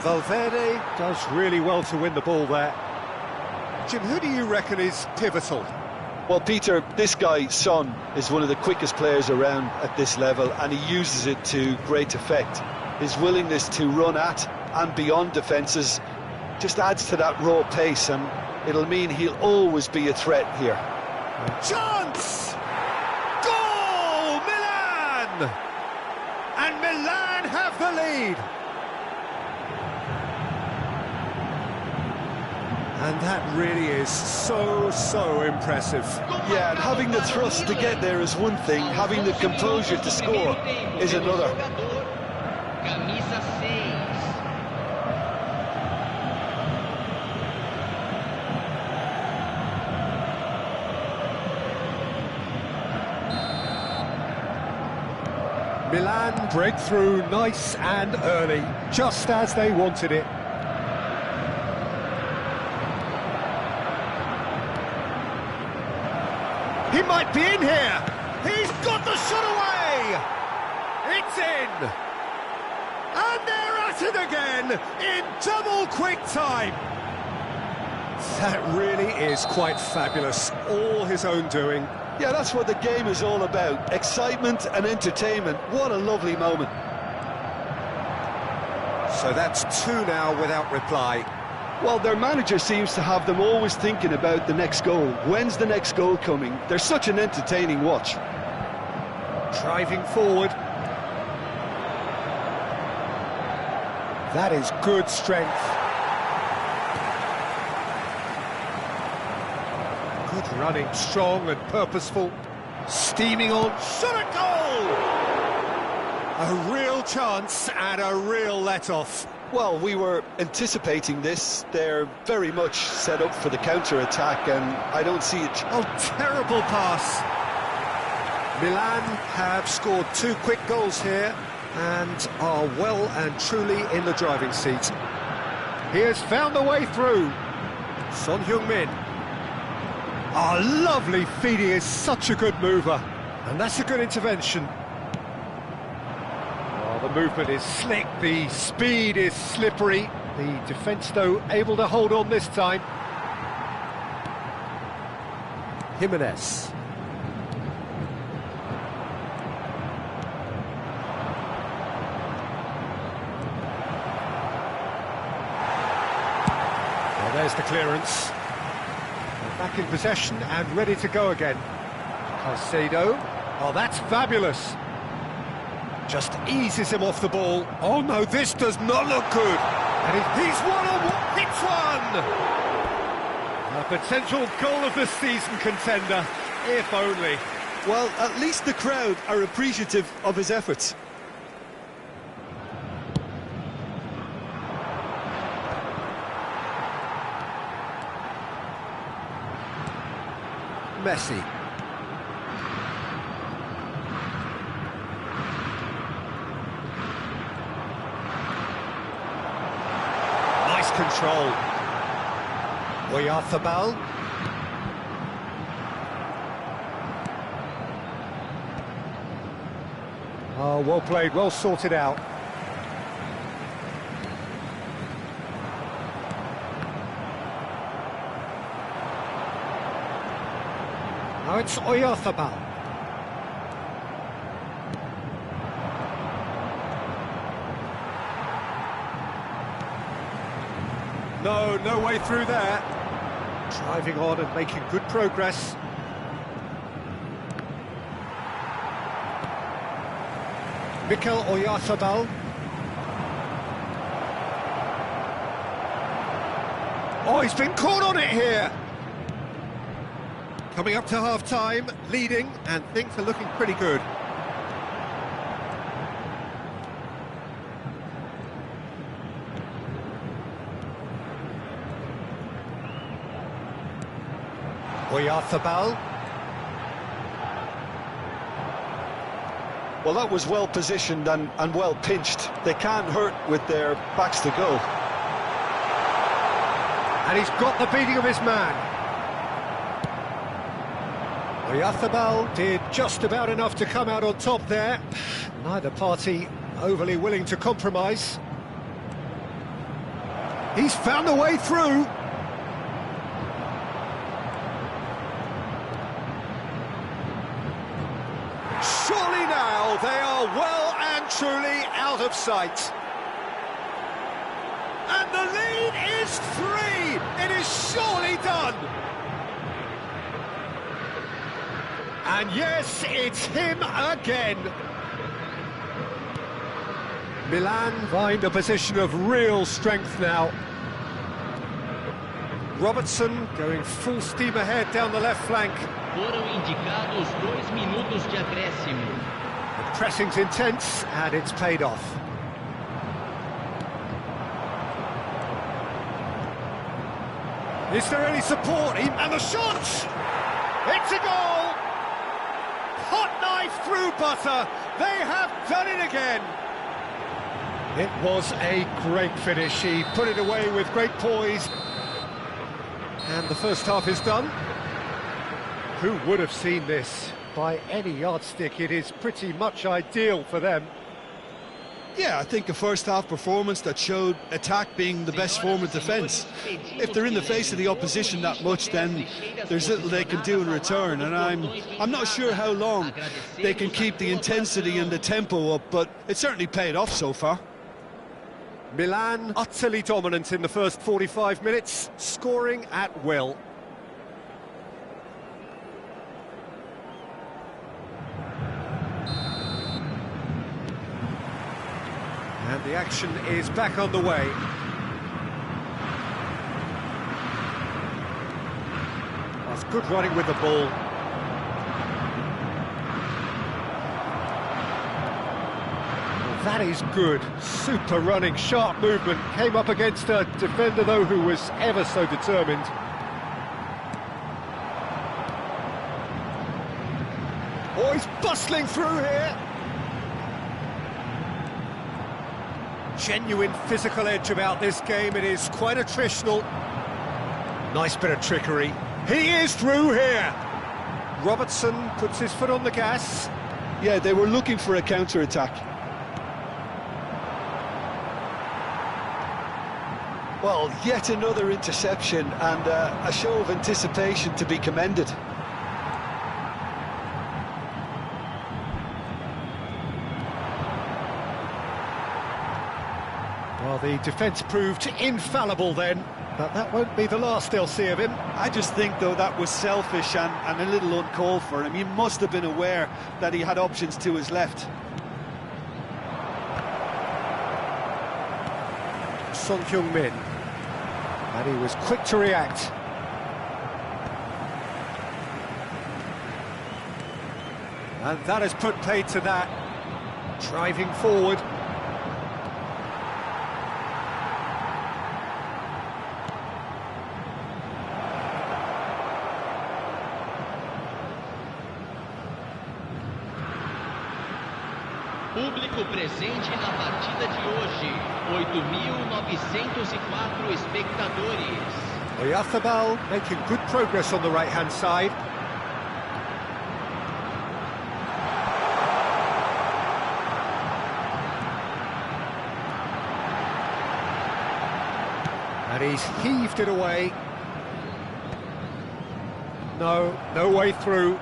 Valverde does really well to win the ball there. Jim, who do you reckon is pivotal? Well, Peter, this guy, Son, is one of the quickest players around at this level, and he uses it to great effect. His willingness to run at and beyond defences just adds to that raw pace, and it'll mean he'll always be a threat here. Chance! Goal! Milan! And Milan have the lead. And that really is so impressive. Yeah, and having the thrust to get there is one thing, having the composure to score is another. Milan break through nice and early, just as they wanted it. He might be in here. He's got the shot away. It's in. And they're at it again in double quick time. That really is quite fabulous. All his own doing. Yeah, that's what the game is all about. Excitement and entertainment. What a lovely moment. So that's 2 now without reply. Well, their manager seems to have them always thinking about the next goal. When's the next goal coming? They're such an entertaining watch. Driving forward. That is good strength. Good running, strong and purposeful. Steaming on, shot at goal! A real chance and a real let-off. Well, we were anticipating this. They're very much set up for the counter-attack, and I don't see it. Oh, terrible pass. Milan have scored 2 quick goals here and are well and truly in the driving seat. He has found the way through. Son Heung-min. Oh, lovely feed. He is such a good mover. And that's a good intervention. The movement is slick, the speed is slippery. The defence, though, able to hold on this time. Jimenez. Well, there's the clearance. They're back in possession and ready to go again. Caicedo. Oh, that's fabulous. Just eases him off the ball. Oh no, this does not look good. And he's one-on-one, hits one! A potential goal of the season contender, if only. Well, at least the crowd are appreciative of his efforts. Messi. Control. Oyarzabal. Oh, well played, well sorted out. Now it's Oyarzabal. No way through there. Driving on and making good progress. Mikel Oyarzabal. Oh, he's been caught on it here. Coming up to half-time, leading, and things are looking pretty good. Oyarzabal. Well, that was well positioned and well pinched. They can't hurt with their backs to goal. And he's got the beating of his man. Oyarzabal did just about enough to come out on top there. Neither party overly willing to compromise. He's found a way through. Surely now they are well and truly out of sight. And the lead is 3. It is surely done. And yes, it's him again. Milan find a position of real strength now. Robertson going full steam ahead down the left flank. Foram indicados 2 minutos de acréscimo. The pressing's intense and it's paid off. Is there any support? And the shot! It's a goal! Hot knife through butter, They have done it again! It was a great finish. He put it away with great poise. And the first half is done. Who would have seen this? By any yardstick, it is pretty much ideal for them. Yeah, I think a first-half performance that showed attack being the best form of defence. If they're in the face of the opposition that much, then there's little they can do in return, and I'm not sure how long they can keep the intensity and the tempo up, but it certainly paid off so far. Milan utterly dominant in the first 45 minutes, scoring at will. And the action is back on the way. That's good running with the ball. Well, that is good. Super running, sharp movement. Came up against a defender, though, who was ever so determined. Oh, he's bustling through here. Genuine physical edge about this game. It is quite attritional. Nice bit of trickery. He is through here. Robertson puts his foot on the gas. Yeah, they were looking for a counter-attack. Well, yet another interception and a show of anticipation to be commended. Well, the defence proved infallible then, but that won't be the last they'll see of him. I just think, though, that was selfish and a little uncalled for him. He must have been aware that he had options to his left. Son Heung-min. And he was quick to react. And that has put paid to that. Driving forward. Público presente na partida de hoje, 8.904 espectadores. Oyarzabal making good progress on the right-hand side. And he's heaved it away. No way through.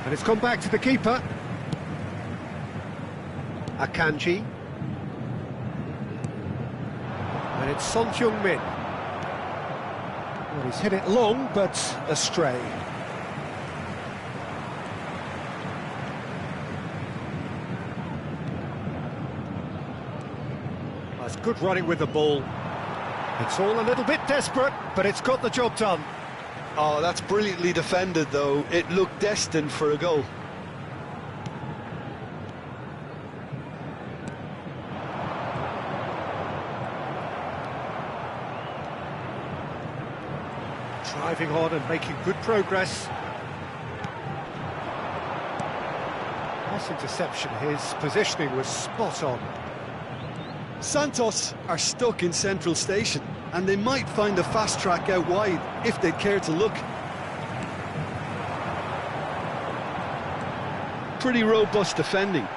And it's gone back to the keeper. Akanji. And it's Son Heung-min. Well, he's hit it long, but astray. That's good running with the ball. It's all a little bit desperate, but it's got the job done. Oh, that's brilliantly defended, though. It looked destined for a goal. Driving on and making good progress. Nice interception. His positioning was spot on. Santos are stuck in Central Station, and they might find a fast track out wide if they'd care to look. Pretty robust defending.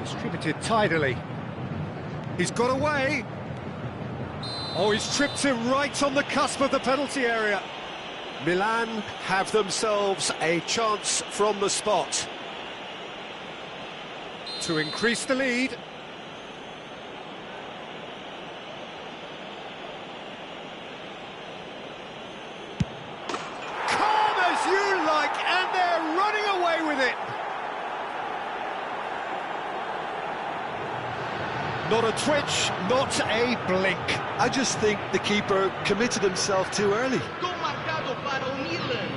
Distributed tidily. He's got away. Oh, he's tripped him right on the cusp of the penalty area. Milan have themselves a chance from the spot to increase the lead. Calm as you like, and they're running away with it. Not a twitch, not a blink. I just think the keeper committed himself too early. Gol marcado para o Milan.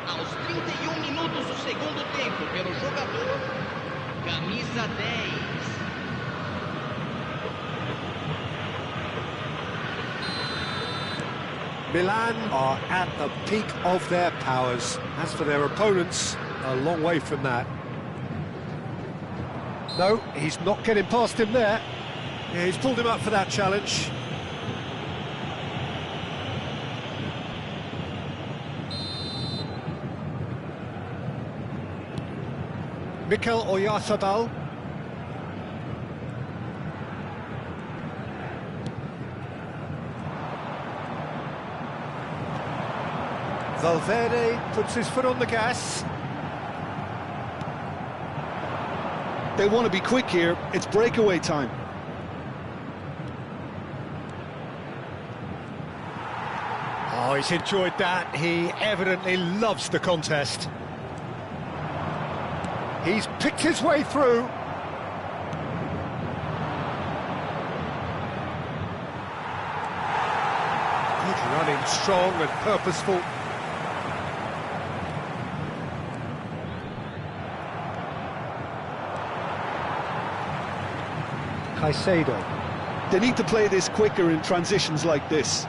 Aos 31 minutos do segundo tempo pelo jogador camisa 10. Milan are at the peak of their powers. As for their opponents, a long way from that. No, he's not getting past him there. Yeah, he's pulled him up for that challenge. Mikel Oyarzabal. Valverde puts his foot on the gas. They want to be quick here. It's breakaway time. Oh, he's enjoyed that. He evidently loves the contest. He's picked his way through. Good running, strong and purposeful. Caicedo. They need to play this quicker in transitions like this.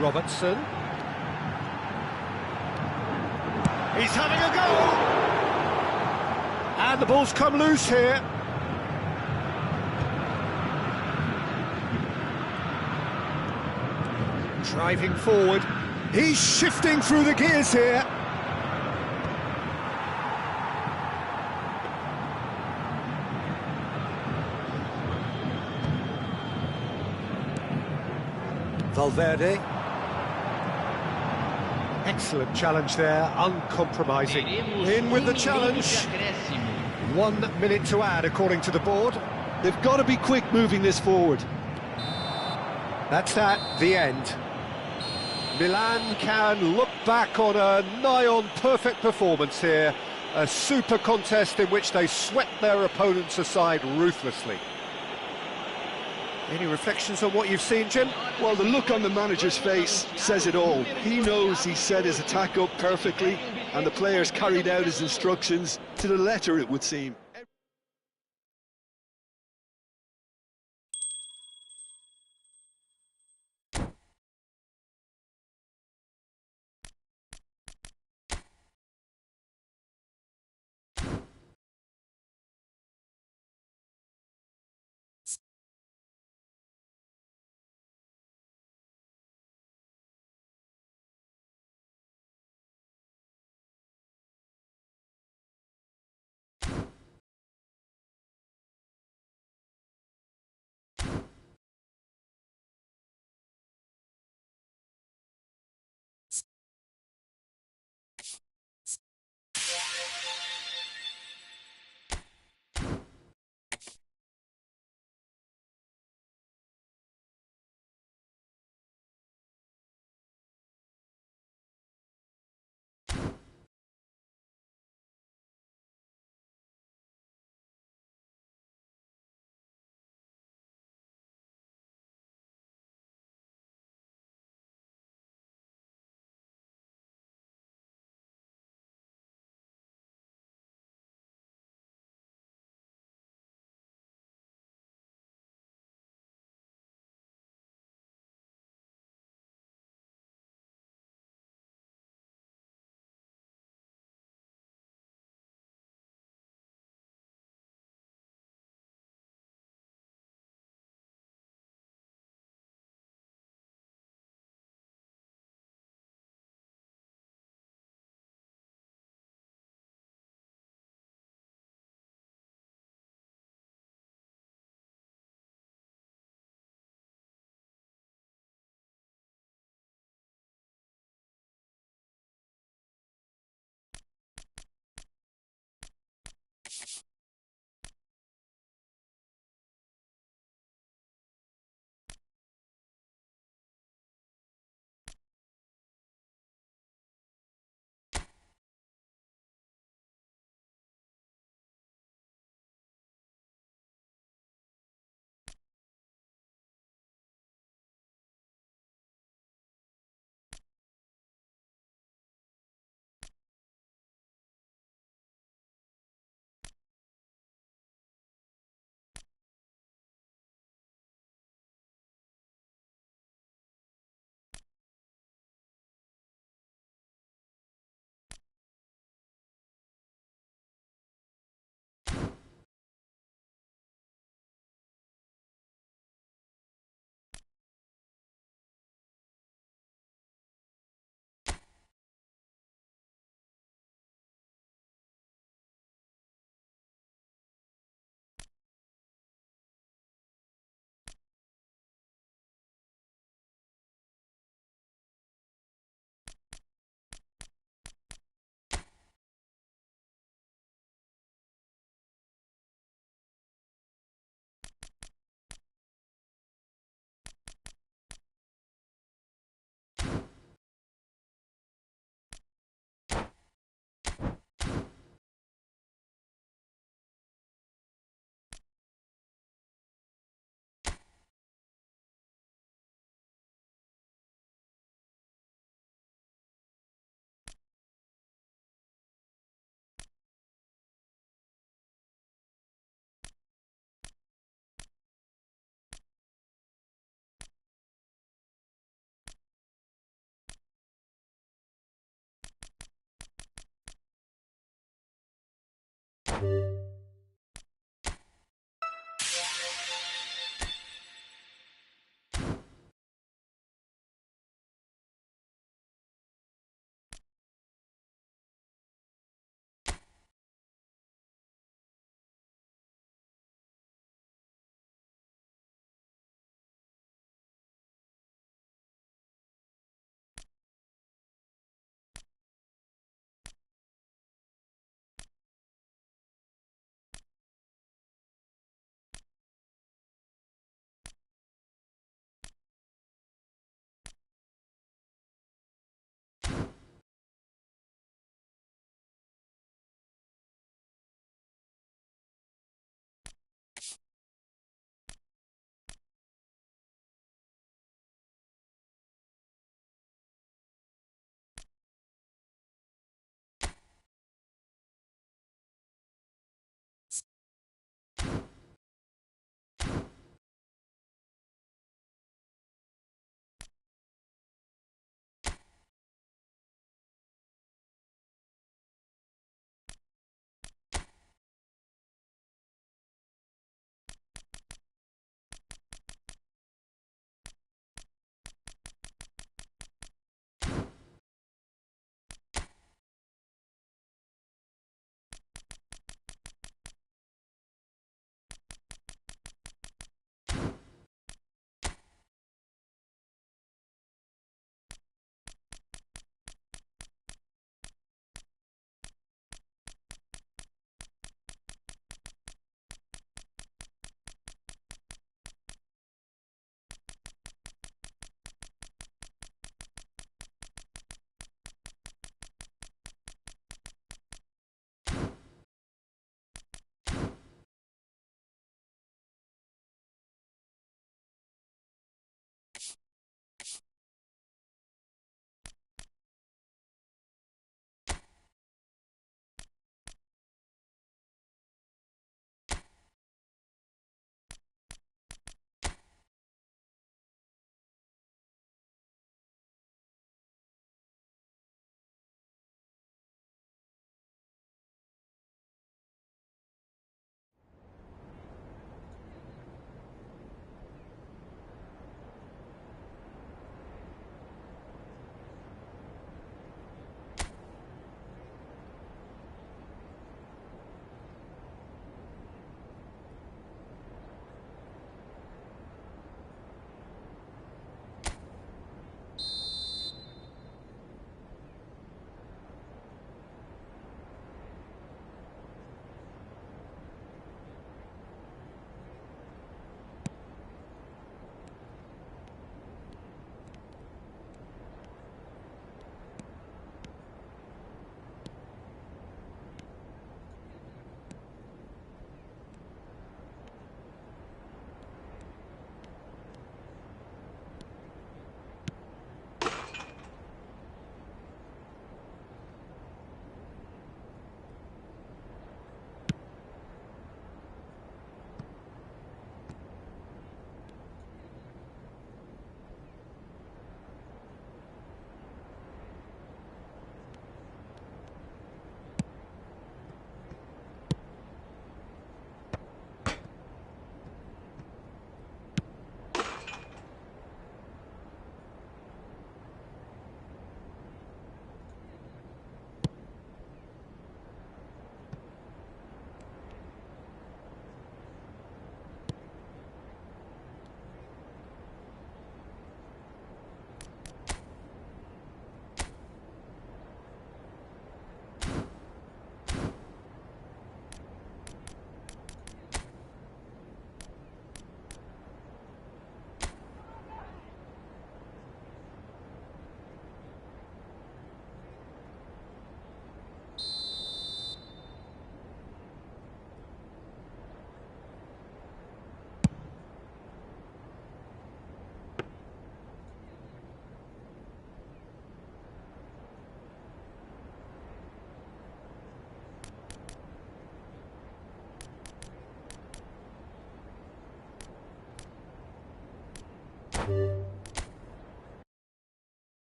Robertson. He's having a go! And the ball's come loose here. Driving forward. He's shifting through the gears here. Valverde. Excellent challenge there, uncompromising. In with the challenge. 1 minute to add, according to the board. They've got to be quick moving this forward. That's the end. Milan can look back on a nigh-on perfect performance here. A super contest in which they swept their opponents aside ruthlessly. Any reflections on what you've seen, Jim? Well, the look on the manager's face says it all. He knows he set his attack up perfectly, and the players carried out his instructions to the letter, it would seem.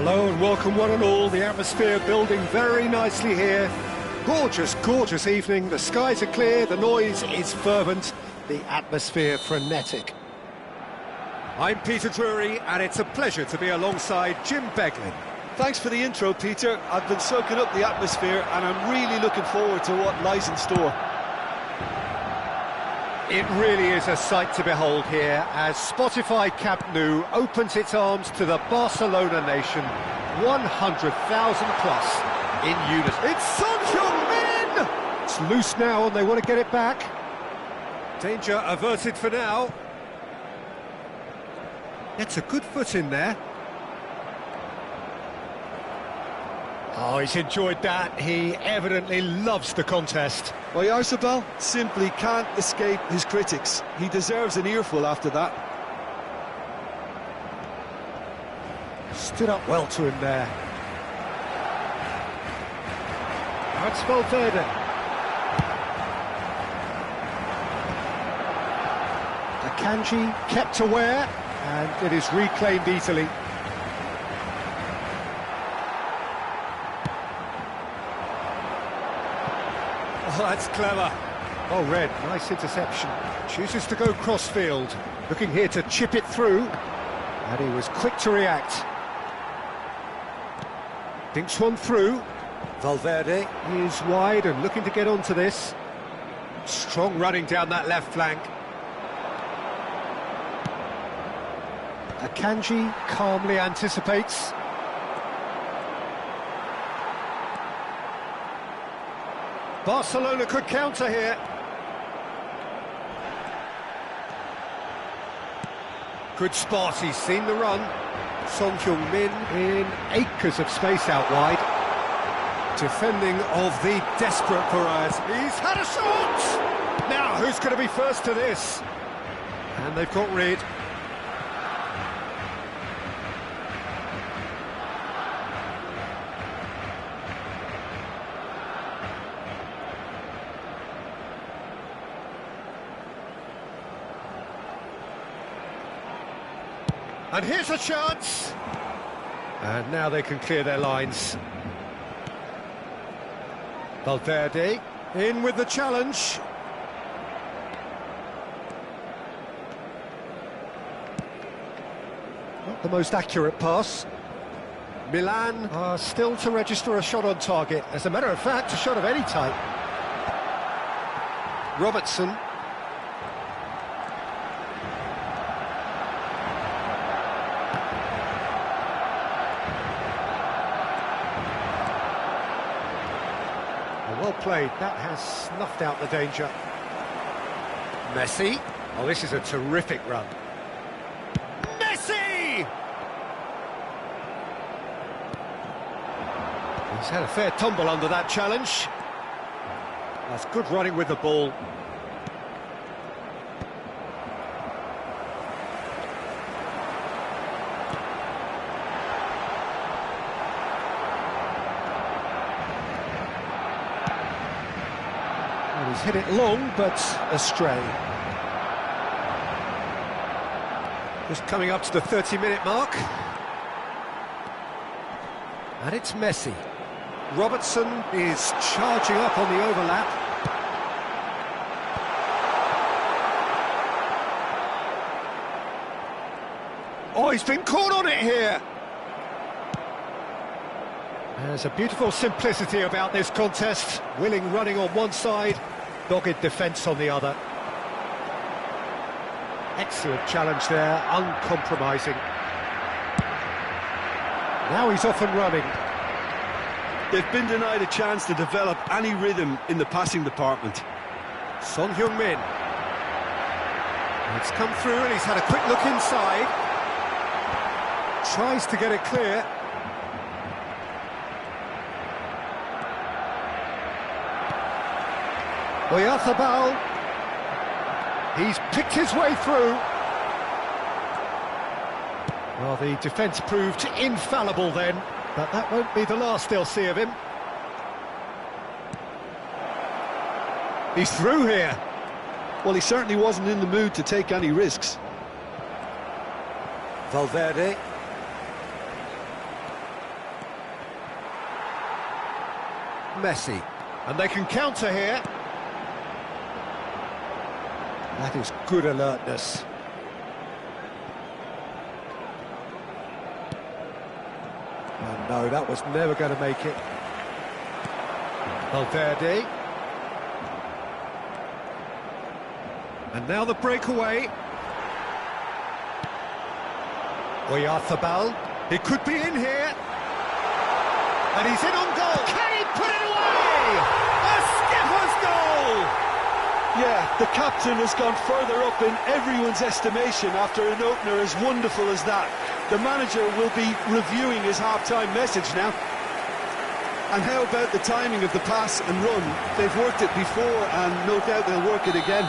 Hello and welcome one and all. The atmosphere building very nicely here. Gorgeous, gorgeous evening. The skies are clear, the noise is fervent, the atmosphere frenetic. I'm Peter Drury and it's a pleasure to be alongside Jim Beglin. Thanks for the intro, Peter. I've been soaking up the atmosphere and I'm really looking forward to what lies in store. It really is a sight to behold here as Spotify Camp Nou opens its arms to the Barcelona nation, 100,000 plus in unison. It's Son Heung-min! It's loose now and they want to get it back. Danger averted for now. Gets a good foot in there. Oh, he's enjoyed that. He evidently loves the contest. Oyarzabal simply can't escape his critics. He deserves an earful after that. Stood up well to him there. That's Valverde. Akanji kept aware, and it is reclaimed easily. Oh, that's clever. Oh, Red, nice interception. Chooses to go cross-field. Looking here to chip it through. And he was quick to react. Dinks one through. Valverde is wide and looking to get onto this. Strong running down that left flank. Akanji calmly anticipates. Barcelona could counter here. Good spot, he's seen the run. Son Heung-min in acres of space out wide. Defending of the desperate variety. He's had a shot! Now, who's going to be first to this? And they've got rid. And here's a chance! And now they can clear their lines. Valverde in with the challenge. Not the most accurate pass. Milan are still to register a shot on target. As a matter of fact, a shot of any type. Robertson. Well played, that has snuffed out the danger. Messi. Oh, this is a terrific run. Messi! He's had a fair tumble under that challenge. That's good running with the ball. He's hit it long, but astray. Just coming up to the 30-minute mark. And it's Messi. Robertson is charging up on the overlap. Oh, he's been caught on it here. There's a beautiful simplicity about this contest. Willing running on one side, dogged defence on the other. Excellent challenge there, uncompromising. Now he's off and running. They've been denied a chance to develop any rhythm in the passing department. Son Heung-min. It's come through and he's had a quick look inside. Tries to get it clear. Oyarzabal. He's picked his way through. Well, the defence proved infallible then, but that won't be the last they'll see of him. He's through here. Well, he certainly wasn't in the mood to take any risks. Valverde. Messi. And they can counter here. That is good alertness. Oh no, that was never going to make it. Valverde. And now the breakaway. Oyarzabal. He could be in here. And he's in on goal. Can he put it away? A skipper's goal! Yeah, the captain has gone further up in everyone's estimation after an opener as wonderful as that. The manager will be reviewing his half-time message now. And how about the timing of the pass and run? They've worked it before and no doubt they'll work it again.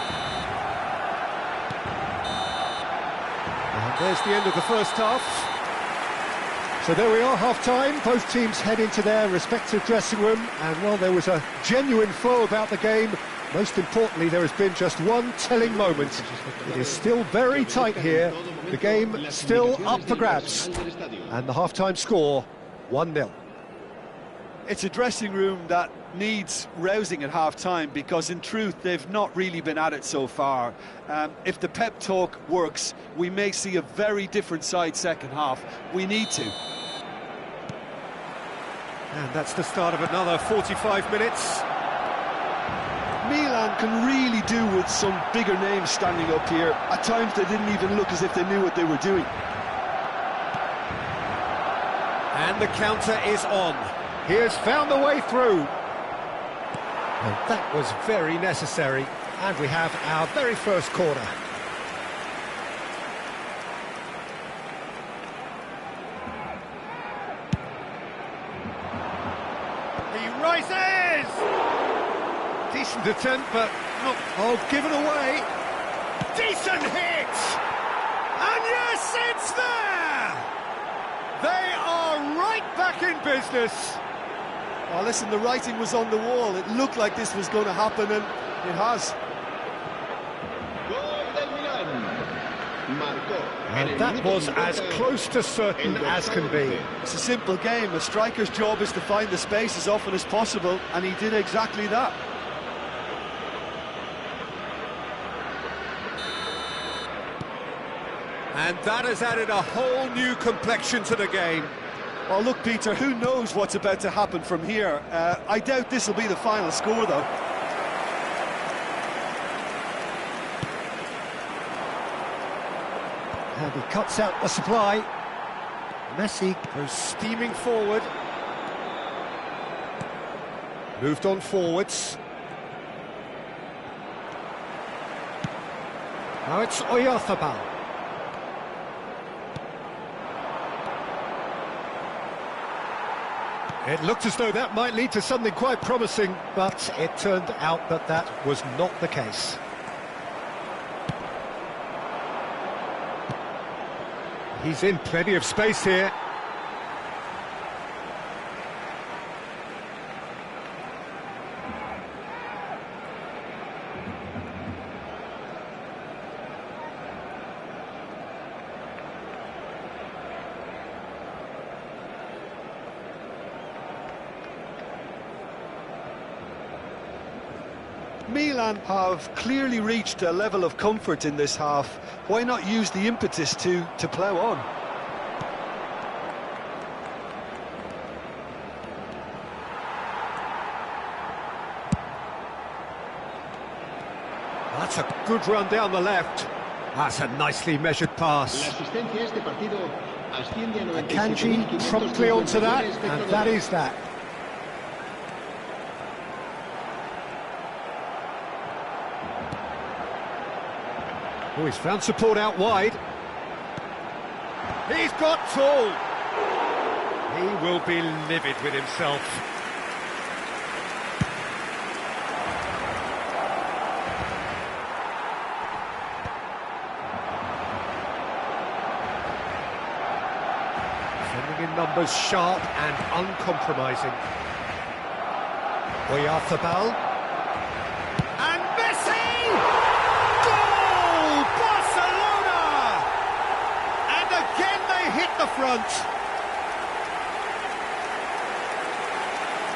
And there's the end of the first half. So there we are, half-time. Both teams head into their respective dressing room. And while there was a genuine flow about the game, most importantly, there has been just one telling moment. It is still very tight here. The game still up for grabs. And the half-time score, 1-0. It's a dressing room that needs rousing at half-time because, in truth, they've not really been at it so far. If the pep talk works, we may see a very different side second half. We need to. And that's the start of another 45 minutes. Milan can really do with some bigger names standing up here. At times they didn't even look as if they knew what they were doing. And the counter is on. He has found the way through. And that was very necessary. And we have our very first corner. He rises! Decent attempt, but not given away. Decent hit! And yes, it's there! They are right back in business. Oh, listen, the writing was on the wall. It looked like this was going to happen, and it has. And that was as close to certain as can be. It's a simple game. A striker's job is to find the space as often as possible, and he did exactly that. And that has added a whole new complexion to the game. Well, look, Peter, who knows what's about to happen from here? I doubt this will be the final score, though. And he cuts out the supply. Messi goes steaming forward. Moved on forwards. Now it's Oyarzabal. It looked as though that might lead to something quite promising, but it turned out that that was not the case. He's in plenty of space here. Milan have clearly reached a level of comfort in this half. Why not use the impetus to plough on? That's a good run down the left. That's a nicely measured pass. Kanji promptly onto that, and that is that. Oh, he's found support out wide. He's got tall. He will be livid with himself. Sending in numbers sharp and uncompromising. Oyarzabal. And Messi! Goal! Barcelona! And again they hit the front.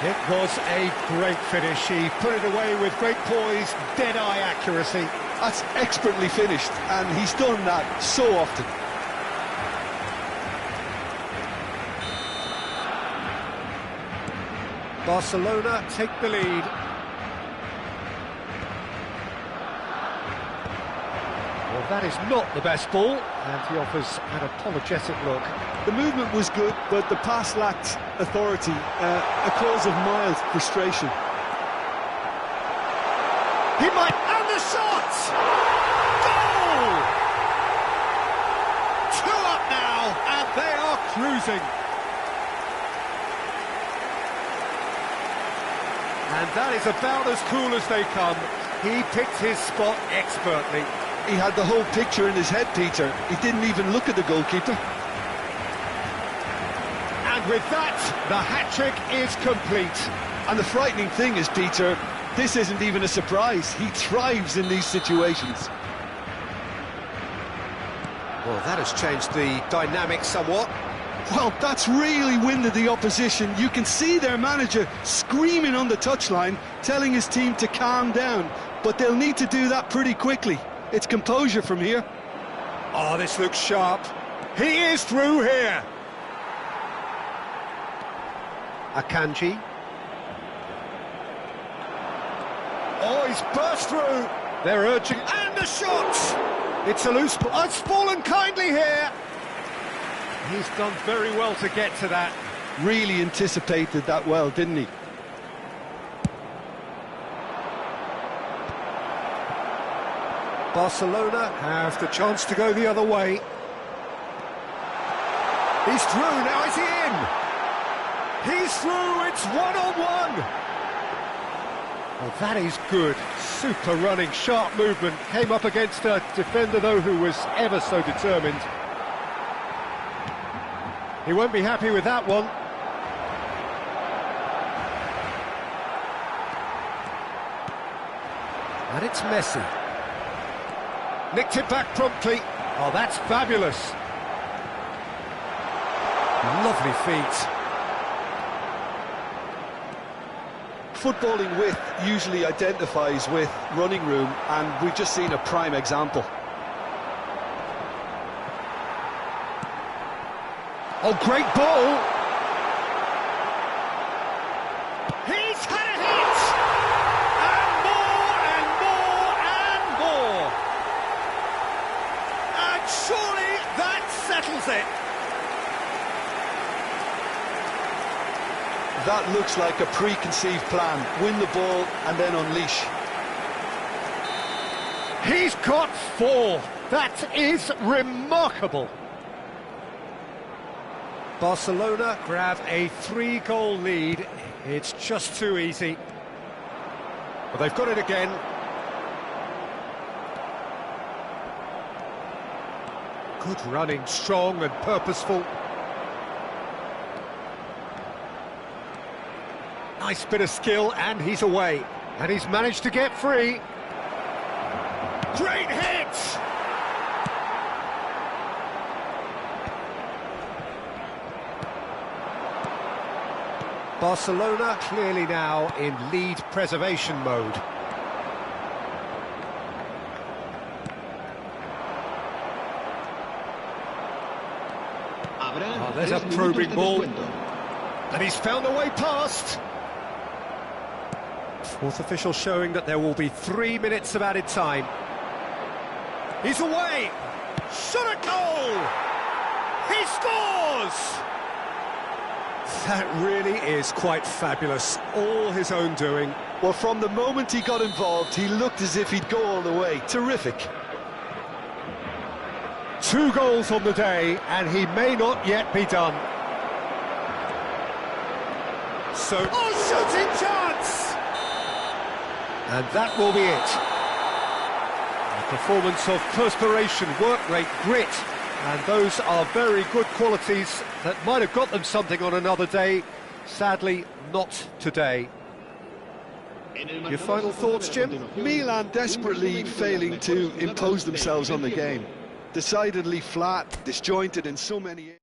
It was a great finish. He put it away with great poise, dead-eye accuracy. That's expertly finished, and he's done that so often. Barcelona take the lead. Well, that is not the best ball, and he offers an apologetic look. The movement was good, but the pass lacked authority, a cause of mild frustration. He might, and the shot! Goal! 2 up now, and they are cruising. And that is about as cool as they come. He picked his spot expertly. He had the whole picture in his head, Peter. He didn't even look at the goalkeeper. And with that, the hat-trick is complete. And the frightening thing is, Peter, this isn't even a surprise. He thrives in these situations. Well, that has changed the dynamic somewhat. Well, that's really winded the opposition. You can see their manager screaming on the touchline, telling his team to calm down. But they'll need to do that pretty quickly. It's composure from here. Oh, this looks sharp. He is through here. Akanji. Oh, he's burst through. They're urging, and the shot! It's a loose ball. Oh, it's fallen kindly here. He's done very well to get to that. Really anticipated that well, didn't he? Barcelona have the chance to go the other way. He's through, now is he in? He's through, it's one-on-one! Well, that is good. Super running, sharp movement. Came up against a defender, though, who was ever so determined. He won't be happy with that one. And it's Messi. Nicked it back promptly. Oh, that's fabulous. Lovely feet. Footballing width usually identifies with running room, and we've just seen a prime example. Oh, great ball! He's had a hit! And more, and more, and more! And surely that settles it! That looks like a preconceived plan. Win the ball and then unleash. He's got 4! That is remarkable! Barcelona grab a 3-goal lead. It's just too easy. But they've got it again. Good running, strong and purposeful. Nice bit of skill, and he's away. And he's managed to get free. Great hit! Barcelona clearly now in lead preservation mode. Oh, there's a probing ball. And he's found a way past. Fourth official showing that there will be 3 minutes of added time. He's away! Shot a goal! He scores! That really is quite fabulous, all his own doing. Well, from the moment he got involved, he looked as if he'd go all the way. Terrific. 2 goals on the day, and he may not yet be done. So, oh, shooting chance! And that will be it. A performance of perspiration, work rate, grit. And those are very good qualities that might have got them something on another day. Sadly, not today. Your final thoughts, Jim? Milan desperately failing to impose themselves on the game. Decidedly flat, disjointed in so many areas.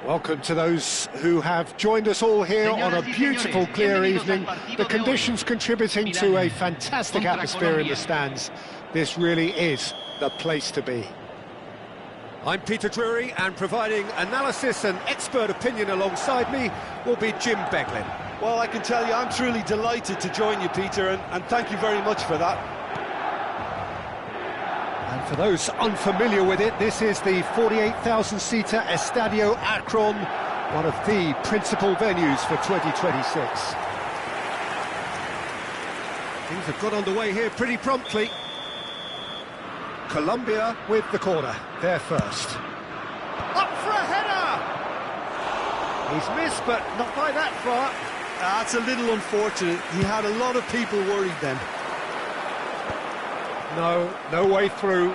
Welcome to those who have joined us all here on a beautiful, clear evening. The conditions contributing to a fantastic atmosphere in the stands. This really is the place to be. I'm Peter Drury, and providing analysis and expert opinion alongside me will be Jim Beglin. Well, I can tell you I'm truly delighted to join you, Peter, and thank you very much for that. And for those unfamiliar with it, this is the 48,000-seater Estadio Akron, one of the principal venues for 2026. Things have got underway here pretty promptly. Colombia with the corner, they're first. Up for a header! He's missed, but not by that far. That's a little unfortunate. He had a lot of people worried then. No way through.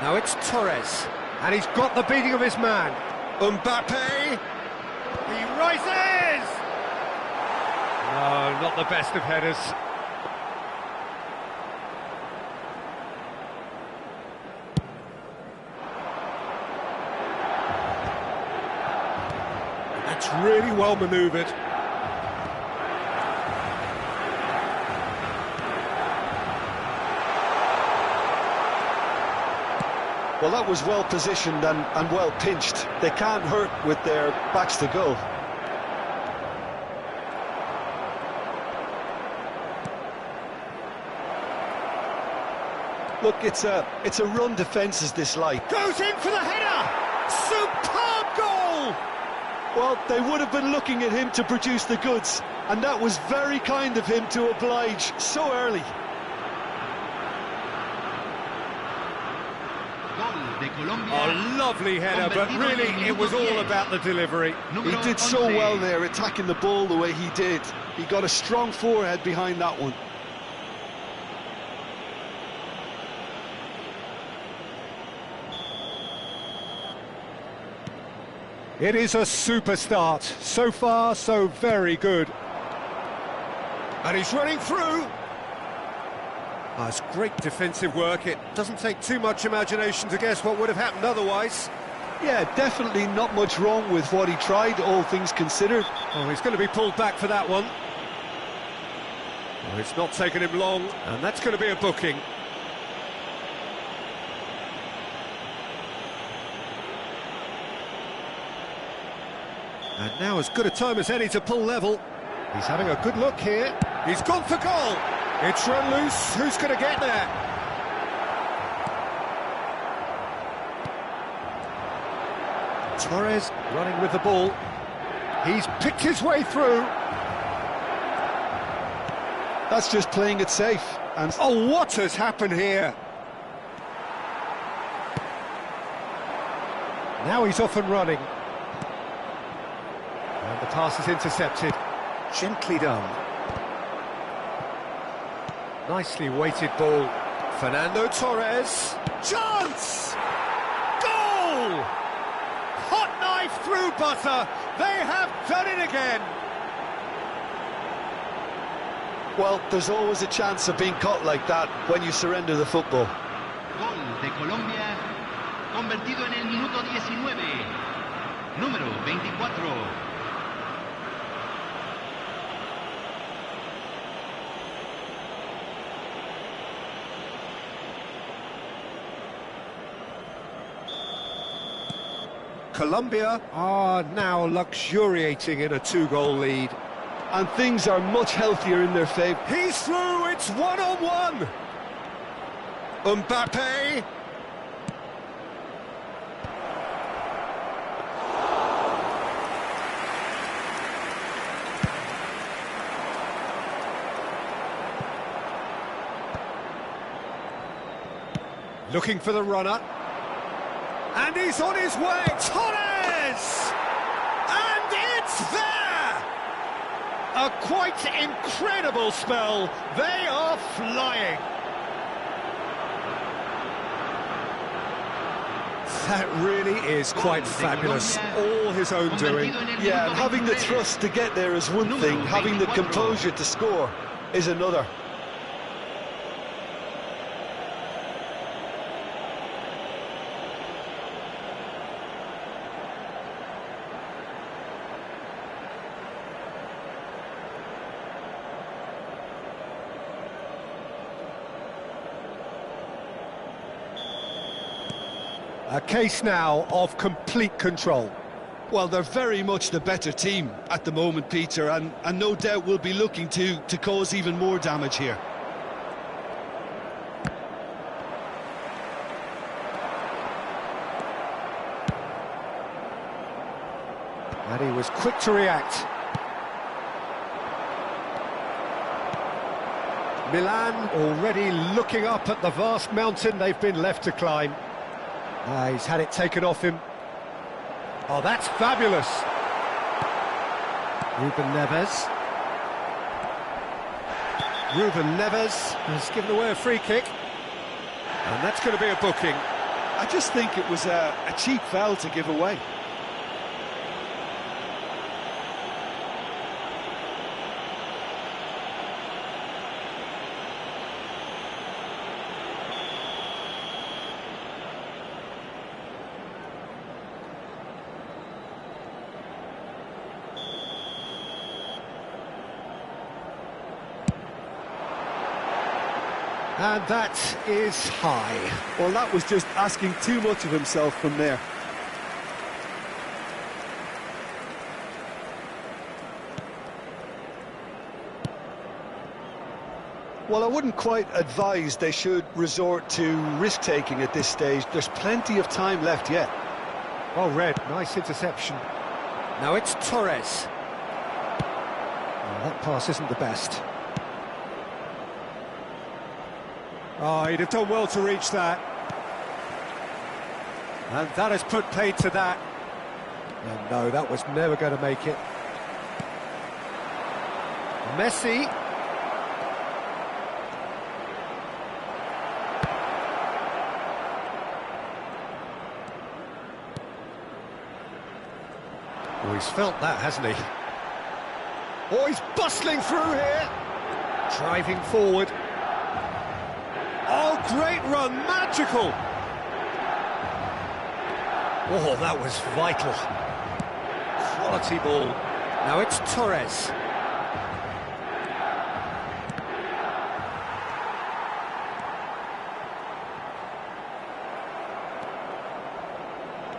Now it's Torres, and he's got the beating of his man. Mbappe, he rises! No, not the best of headers. That's really well manoeuvred. Well, that was well positioned and well pinched. They can't hurt with their backs to goal. Look, it's a run defence is this light. Goes in for the header! Superb goal! Well, they would have been looking at him to produce the goods, and that was very kind of him to oblige so early. A lovely header, but really it was all about the delivery. He did so well there, attacking the ball the way he did. He got a strong forehead behind that one. It is a super start. So far, so very good. And he's running through. That's great defensive work. It doesn't take too much imagination to guess what would have happened otherwise. Yeah, definitely not much wrong with what he tried, all things considered. Oh, he's going to be pulled back for that one. Oh, it's not taken him long, and that's going to be a booking. And now as good a time as any to pull level. He's having a good look here. He's gone for goal. It's run loose. Who's going to get there? Torres running with the ball. He's picked his way through. That's just playing it safe. And oh, what has happened here? Now he's off and running. And the pass is intercepted. Gently done. Nicely weighted ball. Fernando Torres. Chance! Goal! Hot knife through butter. They have done it again. well, there's always a chance of being caught like that when you surrender the football. Gol de Colombia, convertido en el minuto 19, número 24. Colombia are now luxuriating in a two-goal lead. And things are much healthier in their favour. He's through, it's one-on-one. Mbappe. Looking for the runner. And he's on his way, Torres! And it's there! A quite incredible spell. They are flying. That really is quite fabulous. All his own doing. Yeah, and having the thrust to get there is one thing, having the composure to score is another. A case now of complete control. Well, they're very much the better team at the moment, Peter, and no doubt will be looking to cause even more damage here. And he was quick to react. Milan already looking up at the vast mountain they've been left to climb. He's had it taken off him. Oh, that's fabulous. Ruben Neves has given away a free kick. And that's going to be a booking. I just think it was a cheap foul to give away. And that is high. Well, that was just asking too much of himself from there. Well, I wouldn't quite advise they should resort to risk-taking at this stage. There's plenty of time left yet. Well read, nice interception. Now it's Torres. Well, that pass isn't the best. Oh, he'd have done well to reach that. And that has put paid to that. And no, that was never going to make it. Messi. Oh, he's felt that, hasn't he? Oh, he's bustling through here. Driving forward. Oh, great run, magical! Oh, that was vital. Quality ball. Now it's Torres.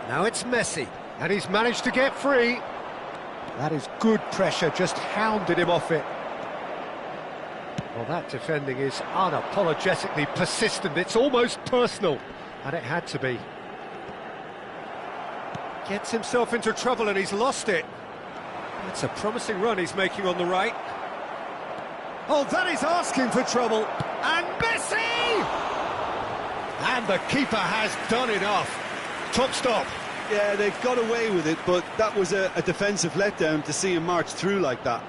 Now it's Messi, and he's managed to get free. That is good pressure, just hounded him off it. Well, that defending is unapologetically persistent. It's almost personal, and it had to be. Gets himself into trouble and he's lost it. That's a promising run he's making on the right. Oh, that is asking for trouble. And Messi! And the keeper has done enough. Top stop. Yeah, they've got away with it, but that was a defensive letdown to see him march through like that.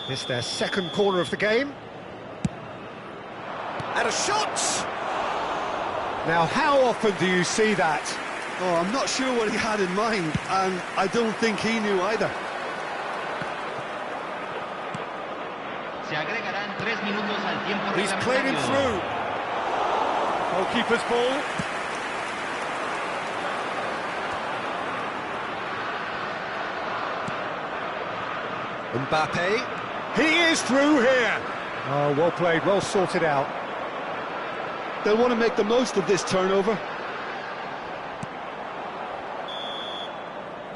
It's their second corner of the game. And a shot! Now, how often do you see that? Oh, I'm not sure what he had in mind, and I don't think he knew either. He's played him through. Goalkeeper's ball. Mbappe. He is through here. Oh, well played, well sorted out. They'll want to make the most of this turnover.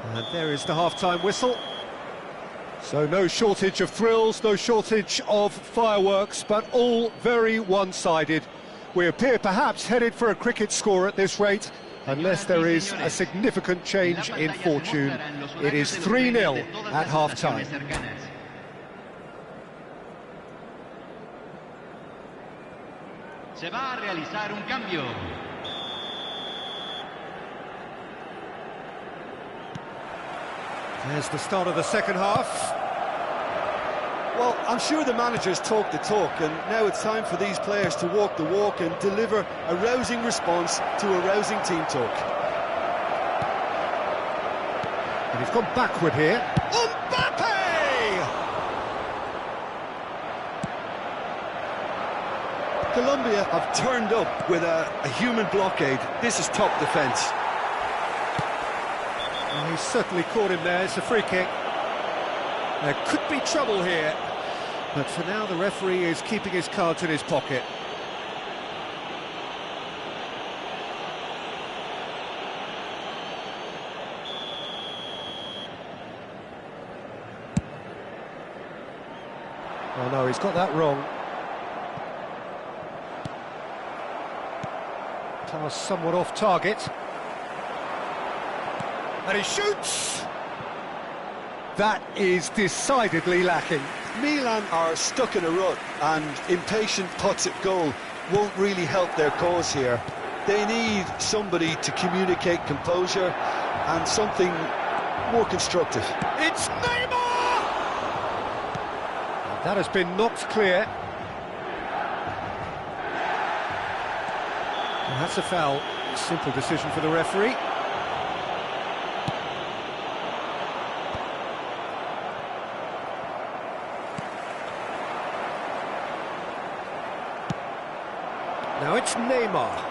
And there is the half-time whistle. So no shortage of thrills, no shortage of fireworks, but all very one-sided. We appear perhaps headed for a cricket score at this rate, unless there is a significant change in fortune. It is 3-0 at half-time. Se va a realizar un cambio. There's the start of the second half. Well, I'm sure the managers talk the talk, and now it's time for these players to walk the walk and deliver a rousing response to a rousing team talk. And he's gone backward here. Mbappe! Colombia have turned up with a human blockade. This is top defence. Well, he's certainly caught him there. It's a free kick. There could be trouble here. But for now, the referee is keeping his cards in his pocket. Oh no, he's got that wrong. Pass somewhat off target. And he shoots! That is decidedly lacking. Milan are stuck in a rut, and impatient putts at goal won't really help their cause here. They need somebody to communicate composure and something more constructive. It's Neymar! That has been knocked clear. And that's a foul. Simple decision for the referee. Now it's Neymar.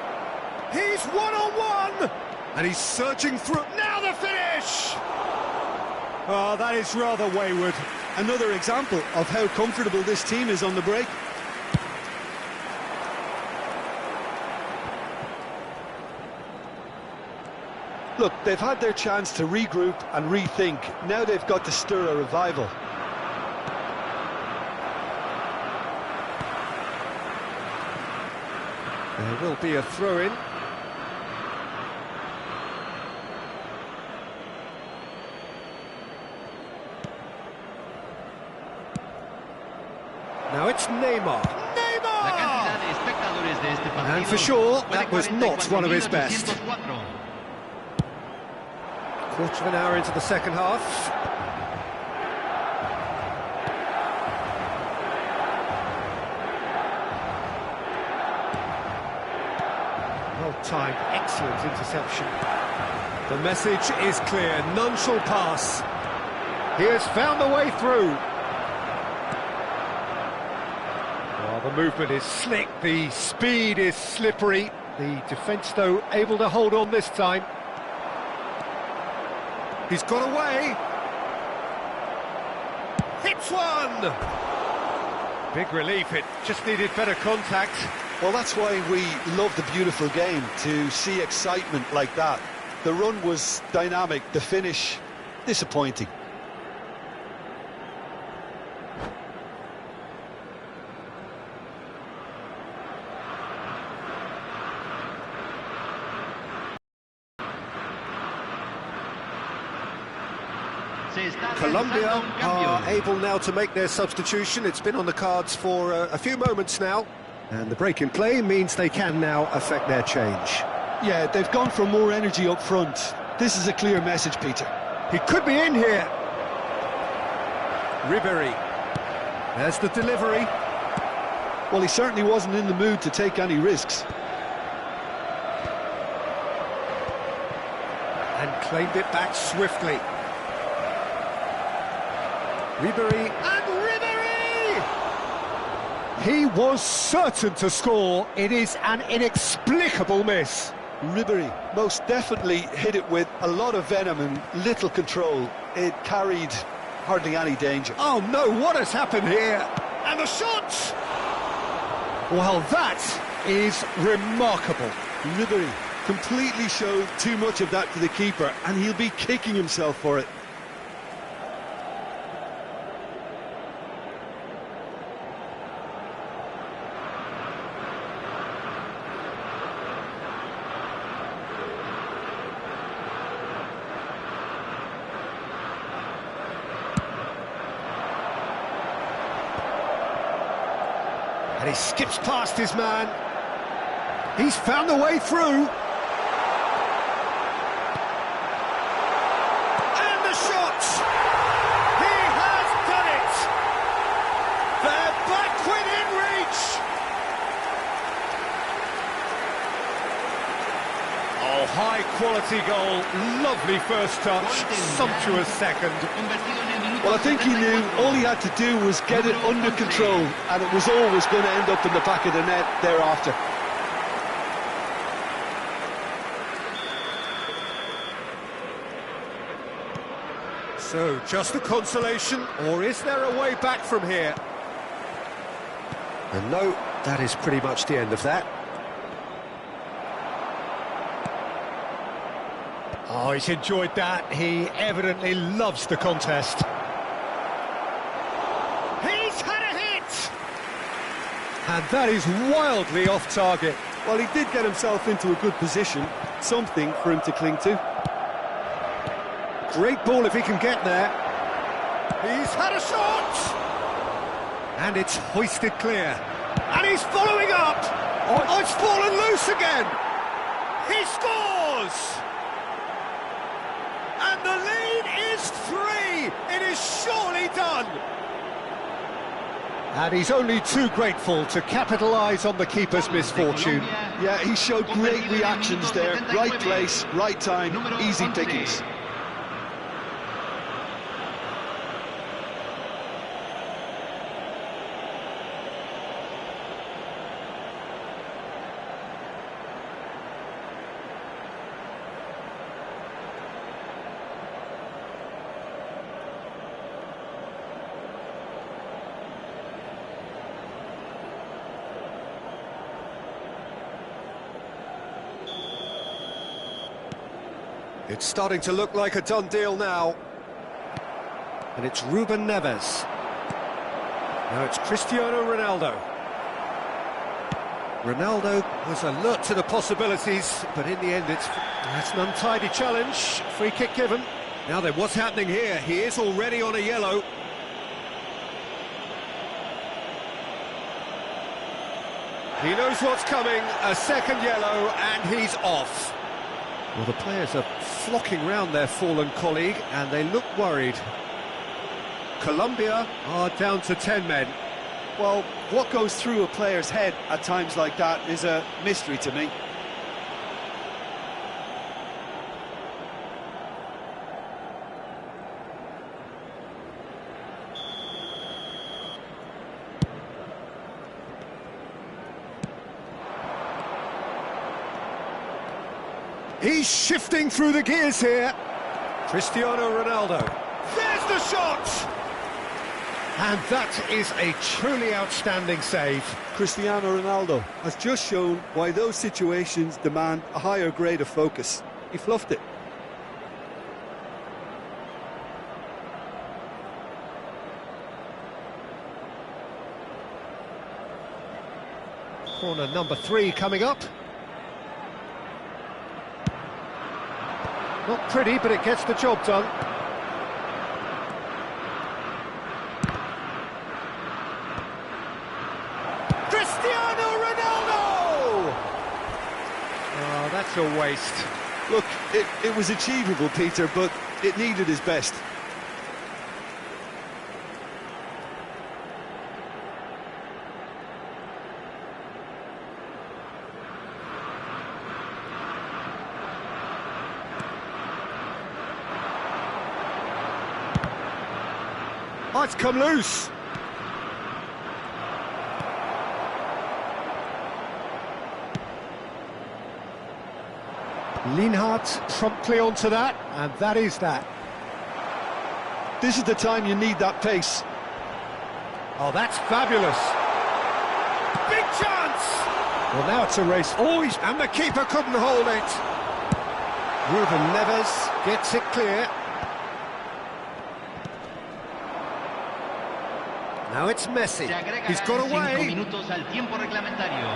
He's one-on-one! And he's surging through. Now the finish! Oh, that is rather wayward. Another example of how comfortable this team is on the break. Look, they've had their chance to regroup and rethink. Now they've got to stir a revival. There will be a throw-in. Now it's Neymar. Neymar! And for sure, that was not one of his best. Quarter of an hour into the second half. Well-timed, excellent interception. The message is clear, none shall pass. He has found the way through. Oh, the movement is slick, the speed is slippery. The defence, though, able to hold on this time. He's got away. Hits one! Big relief, it just needed better contact. Well, that's why we love the beautiful game, to see excitement like that. The run was dynamic, the finish disappointing. Colombia are able now to make their substitution. It's been on the cards for a few moments now. And the break in play means they can now affect their change. Yeah, they've gone for more energy up front. This is a clear message, Peter. He could be in here. Ribery. There's the delivery. Well, he certainly wasn't in the mood to take any risks. And claimed it back swiftly. Ribery, and Ribery! He was certain to score. It is an inexplicable miss. Ribery most definitely hit it with a lot of venom and little control. It carried hardly any danger. Oh no, what has happened here? And the shot! Well, that is remarkable. Ribery completely showed too much of that to the keeper, and he'll be kicking himself for it. And he skips past his man. He's found a way through. And the shot! He has done it! They're back within reach! Oh, high-quality goal. Lovely first touch. Sumptuous second. Well, I think he knew all he had to do was get it under control, and it was always going to end up in the back of the net thereafter. So, just a consolation, or is there a way back from here? And no, that is pretty much the end of that. Oh, he's enjoyed that. He evidently loves the contest. He's had a hit! And that is wildly off target. Well, he did get himself into a good position, something for him to cling to. Great ball if he can get there. He's had a shot! And it's hoisted clear. And he's following up! Oh, it's fallen loose again! He scores! And the lead is 3! It is surely done! And he's only too grateful to capitalise on the keeper's misfortune. Yeah, he showed great reactions there. Right place, right time, easy pickings. It's starting to look like a done deal now. And it's Ruben Neves. Now it's Cristiano Ronaldo. Ronaldo was alert to the possibilities, but in the end that's an untidy challenge. Free kick given. Now then, what's happening here? He is already on a yellow. He knows what's coming. A second yellow, and he's off. Well, the players are flocking round their fallen colleague, and they look worried. Colombia are down to 10 men. Well, what goes through a player's head at times like that is a mystery to me. He's shifting through the gears here. Cristiano Ronaldo. There's the shot! And that is a truly outstanding save. Cristiano Ronaldo has just shown why those situations demand a higher grade of focus. He fluffed it. Corner number 3 coming up. Not pretty, but it gets the job done. Cristiano Ronaldo! Oh, that's a waste. Look, it was achievable, Peter, but it needed his best. Oh, it's come loose. Lienhardt promptly onto that, and that is that. This is the time you need that pace. Oh, that's fabulous. Big chance! Well, now it's a race. Oh, and the keeper couldn't hold it. Ruben Neves gets it clear. Now it's Messi. He's got away. 5 minutos al tiempo reglamentario.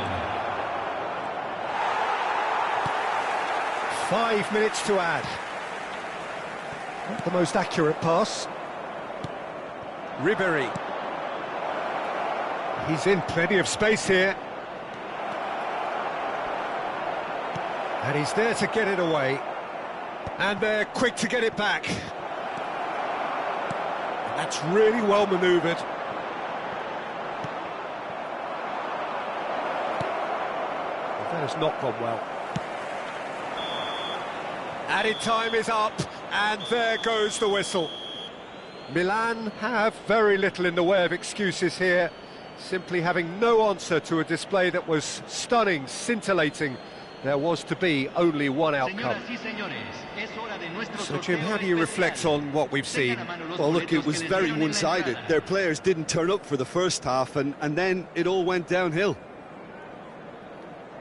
5 minutes to add. Not the most accurate pass. Ribéry. He's in plenty of space here. And he's there to get it away. And they're quick to get it back. And that's really well manoeuvred. That has not gone well. Added time is up, and there goes the whistle. Milan have very little in the way of excuses here, simply having no answer to a display that was stunning, scintillating, There was to be only one outcome. So, Jim, how do you reflect on what we've seen? Well, look, it was very one-sided. Their players didn't turn up for the first half, and then it all went downhill.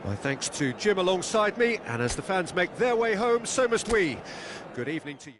My thanks to Jim alongside me, and as the fans make their way home, so must we. Good evening to you.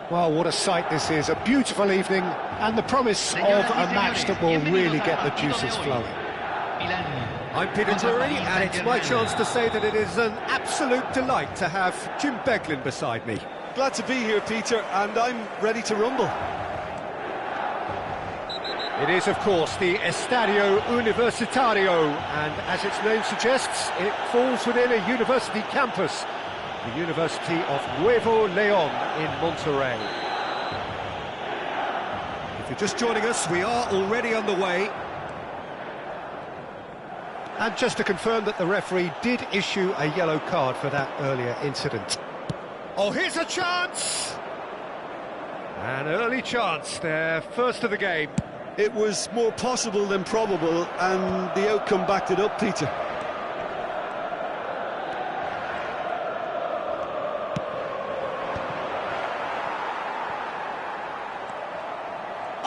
Well, what a sight this is, a beautiful evening, and the promise of a match that will really get the juices flowing. I'm Peter Drury, and it's my chance to say that it is an absolute delight to have Jim Beglin beside me. Glad to be here, Peter, and I'm ready to rumble. It is, of course, the Estadio Universitario, and as its name suggests, it falls within a university campus. The University of Nuevo León in Monterrey. If you're just joining us, we are already on the way. And just to confirm that the referee did issue a yellow card for that earlier incident. Oh, here's a chance! An early chance, their first of the game. It was more possible than probable, and the outcome backed it up, Peter.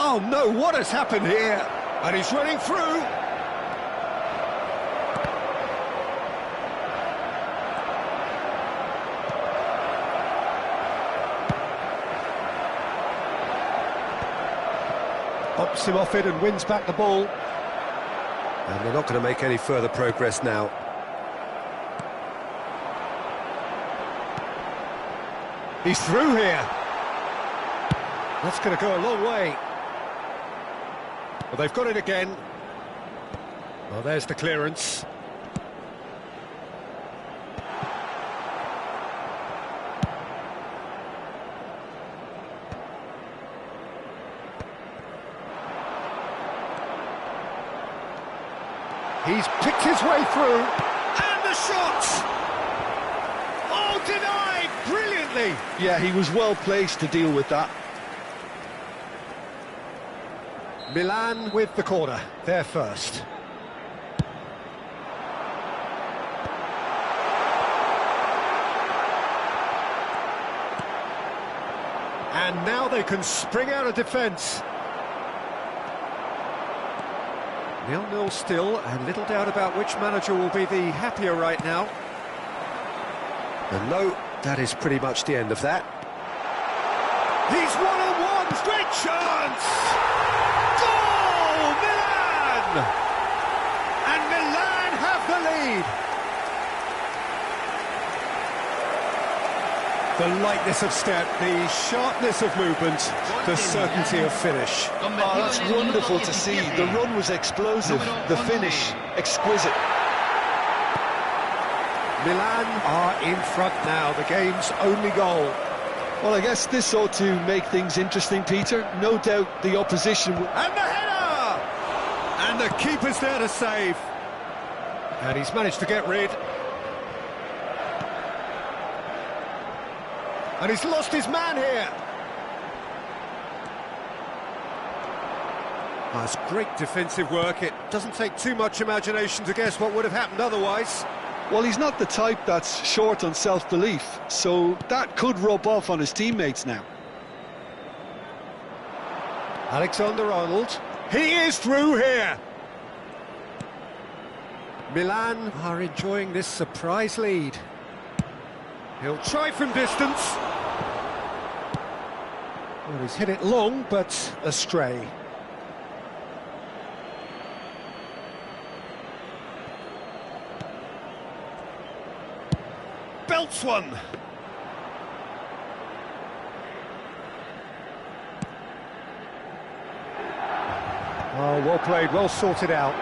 Oh no, what has happened here? And he's running through. Pops him off it and wins back the ball. And they're not going to make any further progress now. He's through here. That's going to go a long way. Well, they've got it again. Well, there's the clearance. He's picked his way through. And the shot! Oh, denied! Brilliantly! Yeah, he was well placed to deal with that. Milan with the corner, they're first. And now they can spring out of defence. 0-0 still, and little doubt about which manager will be the happier right now. And no, that is pretty much the end of that. He's one-on-one, great chance! Goal, Milan! And Milan have the lead. The lightness of step, the sharpness of movement, the certainty of finish. Oh, that's wonderful to see. The run was explosive, the finish exquisite. Milan are in front now, the game's only goal. Well, I guess this ought to make things interesting, Peter. No doubt the opposition... And the header! And the keeper's there to save. And he's managed to get rid. And he's lost his man here. That's great defensive work. It doesn't take too much imagination to guess what would have happened otherwise. Well, he's not the type that's short on self-belief, so that could rub off on his teammates now. Alexander-Arnold. He is through here. Milan are enjoying this surprise lead. He'll try from distance. Well, he's hit it long, but astray. Belts one. Oh, well played, well sorted out.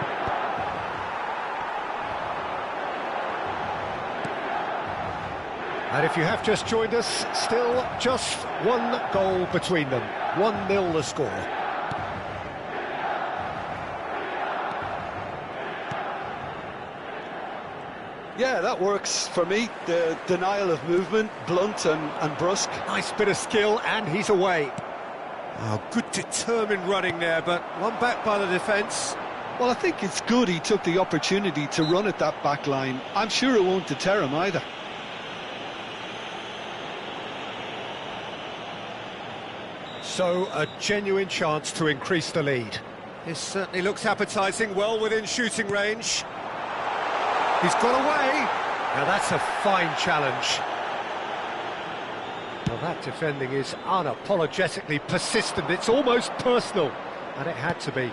And if you have just joined us, still just one goal between them. 1-0 the score. Yeah, that works for me. The denial of movement, blunt and brusque. Nice bit of skill, and he's away. Oh, good determined running there, but one back by the defence. Well, I think it's good he took the opportunity to run at that back line. I'm sure it won't deter him either. So, a genuine chance to increase the lead. This certainly looks appetising, well within shooting range. He's got away. Now that's a fine challenge. Well, that defending is unapologetically persistent. It's almost personal, and it had to be.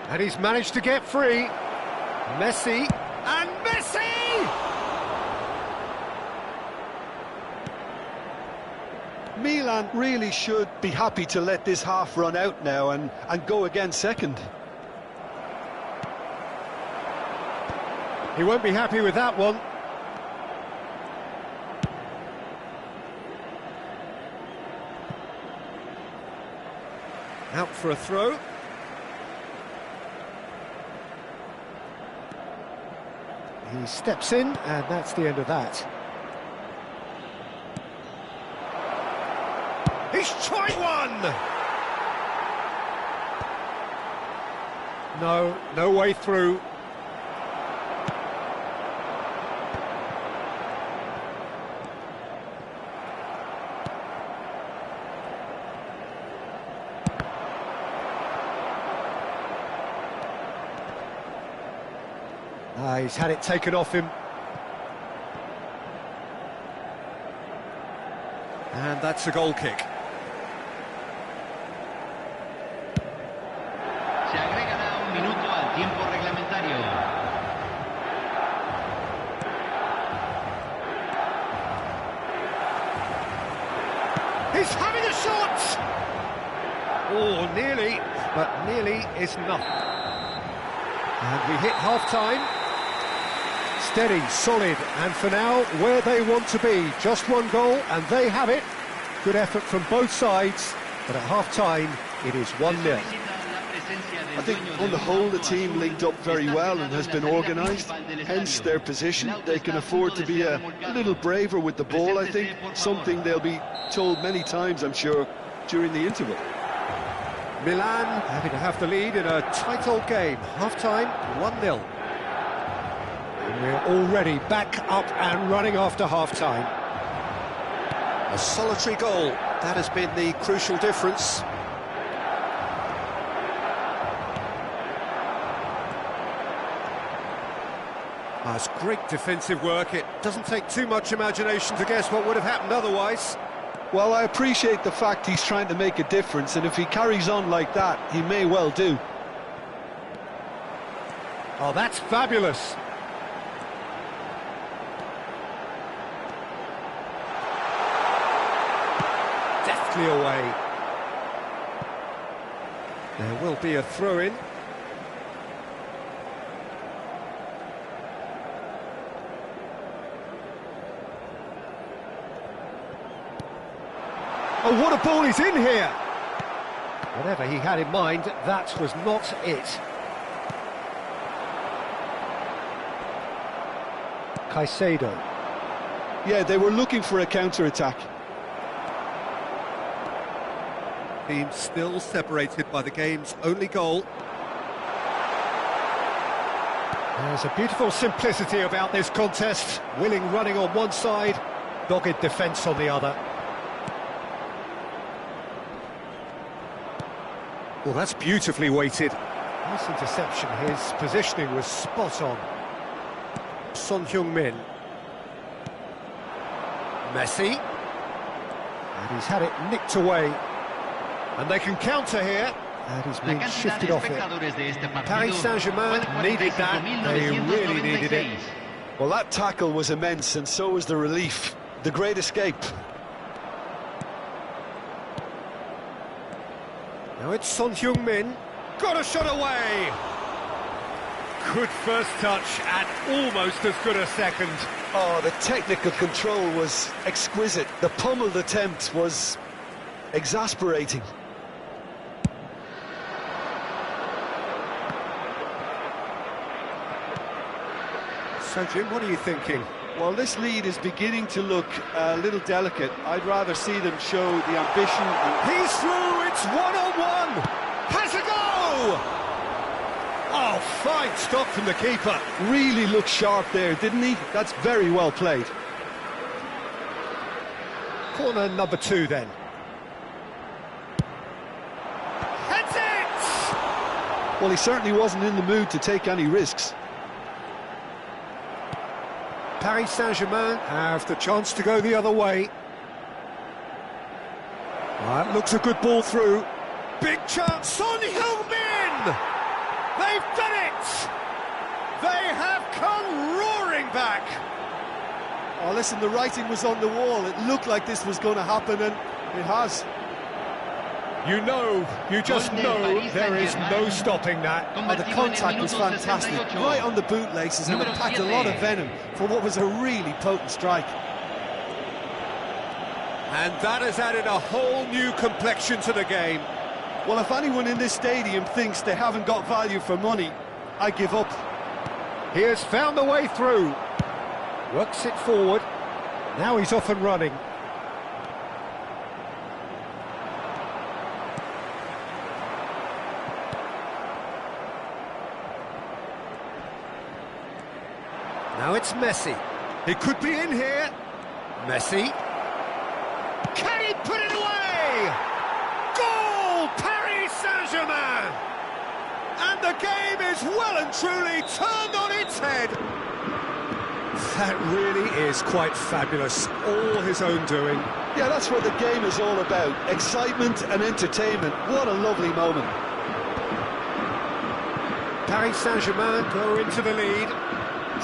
And he's managed to get free. Messi, and Messi! Milan really should be happy to let this half run out now and go again second. He won't be happy with that one. Out for a throw. He steps in, and that's the end of that. He's tried one! No way through. He's had it taken off him. And that's a goal kick. Se agregará un minuto al tiempo reglamentario. He's having a shot! Oh, nearly, but nearly is not. And we hit half-time. Steady, solid, and for now, where they want to be. Just one goal, and they have it. Good effort from both sides, but at half-time, it is 1-0. I think on the whole the team linked up very well and has been organised, hence their position. They can afford to be a little braver with the ball, I think, something they'll be told many times, I'm sure, during the interval. Milan happy to have the lead in a tight old game. Half-time, 1-0. We're already back up and running after half-time. A solitary goal, that has been the crucial difference. That's great defensive work. It doesn't take too much imagination to guess what would have happened otherwise. Well, I appreciate the fact he's trying to make a difference, and if he carries on like that, he may well do. Oh, that's fabulous. Deftly away. There will be a throw-in. Oh, what a ball he's in here! Whatever he had in mind, that was not it. Caicedo. Yeah, they were looking for a counter-attack. Team still separated by the game's only goal. There's a beautiful simplicity about this contest. Willing running on one side, dogged defence on the other. Well, that's beautifully weighted. Nice interception. His positioning was spot on. Son Heung-min. Messi. And he's had it nicked away. And they can counter here. And he's been shifted off it. Paris Saint-Germain needed that. They really needed it. Well, that tackle was immense, and so was the relief. The great escape. Now it's Son Heung-min. Got a shot away! Good first touch and almost as good a second. Oh, the technical control was exquisite. The pummeled attempt was exasperating. So, Jim, what are you thinking? Well, this lead is beginning to look a little delicate. I'd rather see them show the ambition. He's through, it's one-on-one! Has a go! Oh, fine stop from the keeper. Really looked sharp there, didn't he? That's very well played. Corner number 2, then. Heads it! Well, he certainly wasn't in the mood to take any risks. Paris Saint-Germain have the chance to go the other way. That looks a good ball through. Big chance, Son Heung-min! They've done it! They have come roaring back! Oh, listen, the writing was on the wall. It looked like this was going to happen, and it has. You just know there is no stopping that. Oh, the contact was fantastic, right on the bootlaces, and it packed a lot of venom for what was a really potent strike. And that has added a whole new complexion to the game. Well, if anyone in this stadium thinks they haven't got value for money, I give up. He has found the way through. Works it forward. Now he's off and running. Now it's Messi. He could be in here. Messi. Can he put it away? Goal! Paris Saint-Germain! And the game is well and truly turned on its head. That really is quite fabulous. All his own doing. Yeah, that's what the game is all about. Excitement and entertainment. What a lovely moment. Paris Saint-Germain go into the lead.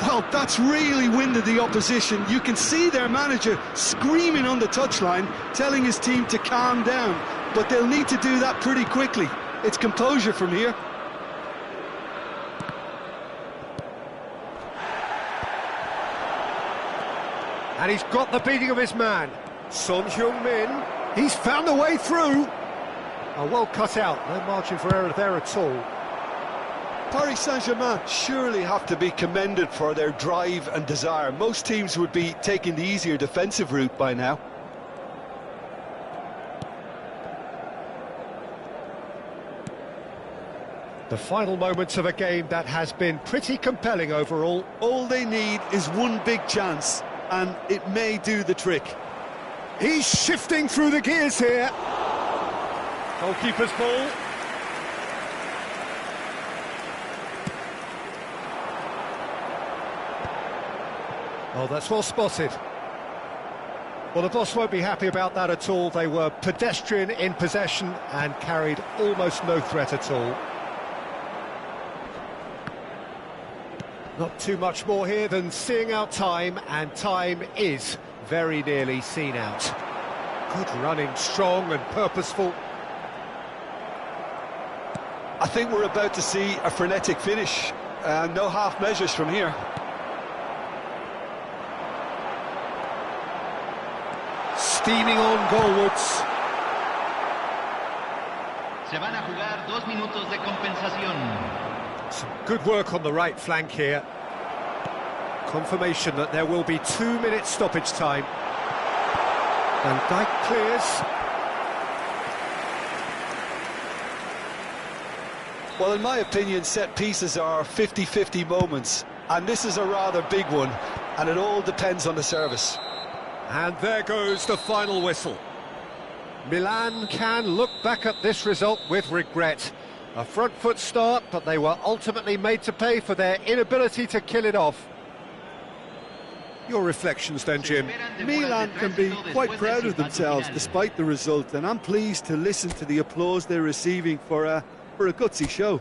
Well, that's really winded the opposition. You can see their manager screaming on the touchline, telling his team to calm down. But they'll need to do that pretty quickly. It's composure from here. And he's got the beating of his man. Son Heung-min. He's found the way through. Oh, well cut out. No margin for error there at all. Paris Saint-Germain surely have to be commended for their drive and desire. Most teams would be taking the easier defensive route by now. The final moments of a game that has been pretty compelling overall. All they need is one big chance, and it may do the trick. He's shifting through the gears here. Goalkeeper's ball. Oh, that's well spotted. Well, the boss won't be happy about that at all. They were pedestrian in possession and carried almost no threat at all. Not too much more here than seeing out time, and time is very nearly seen out. Good running, strong and purposeful. I think we're about to see a frenetic finish. No half measures from here. Steaming on goalwards. Se van a jugar 2 minutos de compensación. Some good work on the right flank here. Confirmation that there will be 2 minutes stoppage time. Van Dijk clears. Well, in my opinion, set pieces are 50-50 moments, and this is a rather big one, and it all depends on the service. And there goes the final whistle. Milan can look back at this result with regret. A front foot start, but they were ultimately made to pay for their inability to kill it off. Your reflections then, Jim? Milan can be quite proud of themselves despite the result, and I'm pleased to listen to the applause they're receiving for a gutsy show.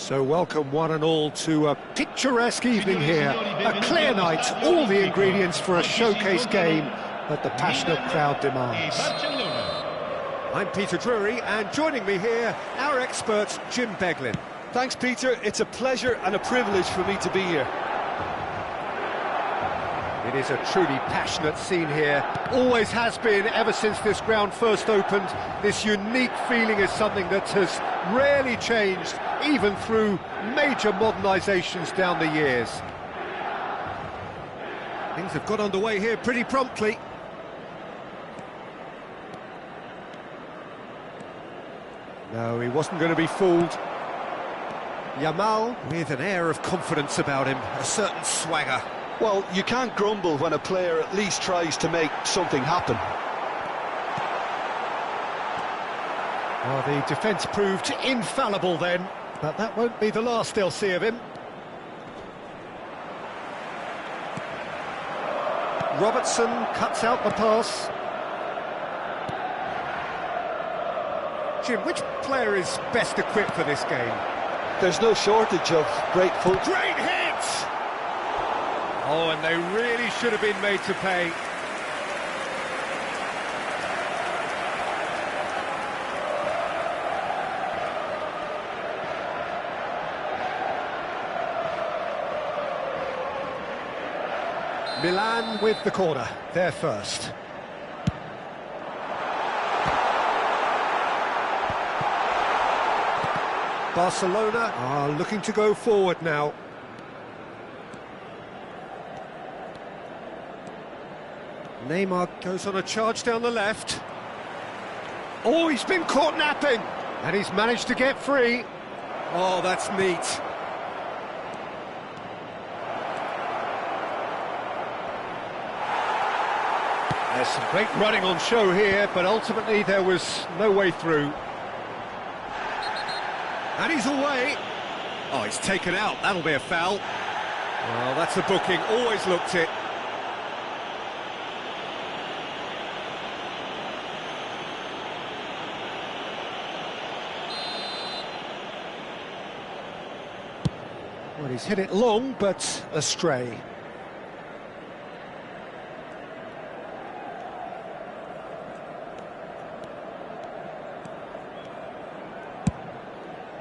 So welcome one and all to a picturesque evening here. A clear night, all the ingredients for a showcase game that the passionate crowd demands. I'm Peter Drury, and joining me here, our expert Jim Beglin. Thanks, Peter. It's a pleasure and a privilege for me to be here. It is a truly passionate scene here. Always has been ever since this ground first opened. This unique feeling is something that has rarely changed, even through major modernisations down the years. Things have got underway here pretty promptly. No, he wasn't going to be fooled. Yamal with an air of confidence about him, a certain swagger. Well, you can't grumble when a player at least tries to make something happen. Well, the defence proved infallible then, but that won't be the last they'll see of him. Robertson cuts out the pass. Jim, which player is best equipped for this game? There's no shortage of great full... Great hit! Oh, and they really should have been made to pay. Milan with the corner, they're first. Barcelona are looking to go forward now. Neymar goes on a charge down the left. Oh, he's been caught napping, and he's managed to get free. Oh, that's neat. There's some great running on show here, but ultimately there was no way through. And he's away. Oh, he's taken out. That'll be a foul. Well, that's a booking. Always looked it. Well, he's hit it long, but astray.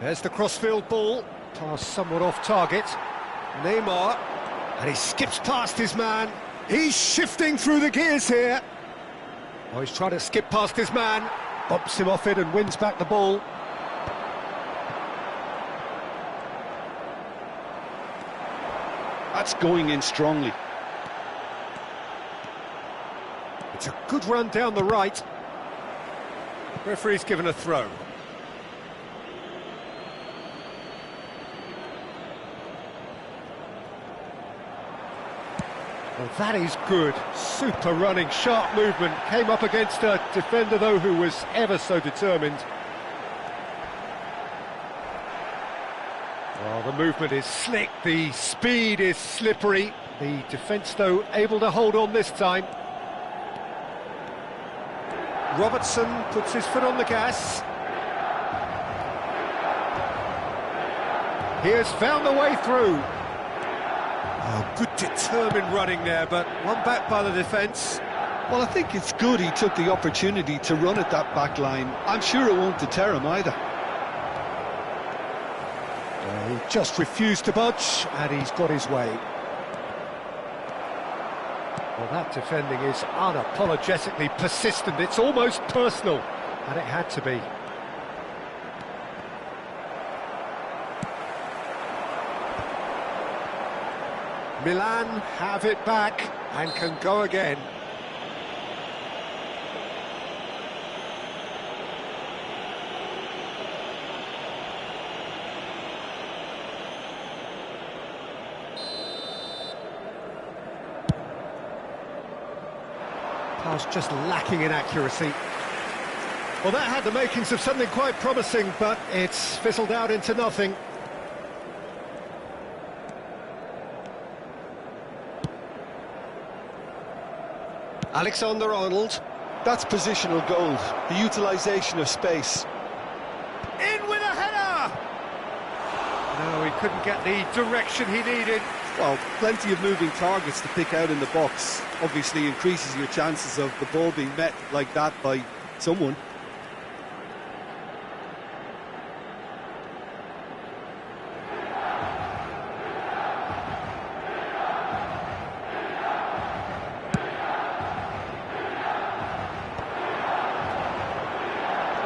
There's the crossfield ball, pass somewhat off target. Neymar, and he skips past his man. He's shifting through the gears here. Oh, he's trying to skip past his man, bumps him off it and wins back the ball. That's going in strongly. It's a good run down the right. Referee's given a throw. Well, that is good. Super running, sharp movement. Came up against a defender, though, who was ever so determined. Oh, the movement is slick, the speed is slippery. The defence, though, able to hold on this time. Robertson puts his foot on the gas. He has found the way through. Oh, good determined running there, but one back by the defence. Well, I think it's good he took the opportunity to run at that back line. I'm sure it won't deter him either. He just refused to budge, and he's got his way. Well, that defending is unapologetically persistent. It's almost personal, and it had to be. Milan have it back and can go again. Pass just lacking in accuracy. Well, that had the makings of something quite promising, but it's fizzled out into nothing. Alexander-Arnold. That's positional gold, the utilisation of space. In with a header! couldn't get the direction he needed. Well, plenty of moving targets to pick out in the box. Obviously increases your chances of the ball being met like that by someone.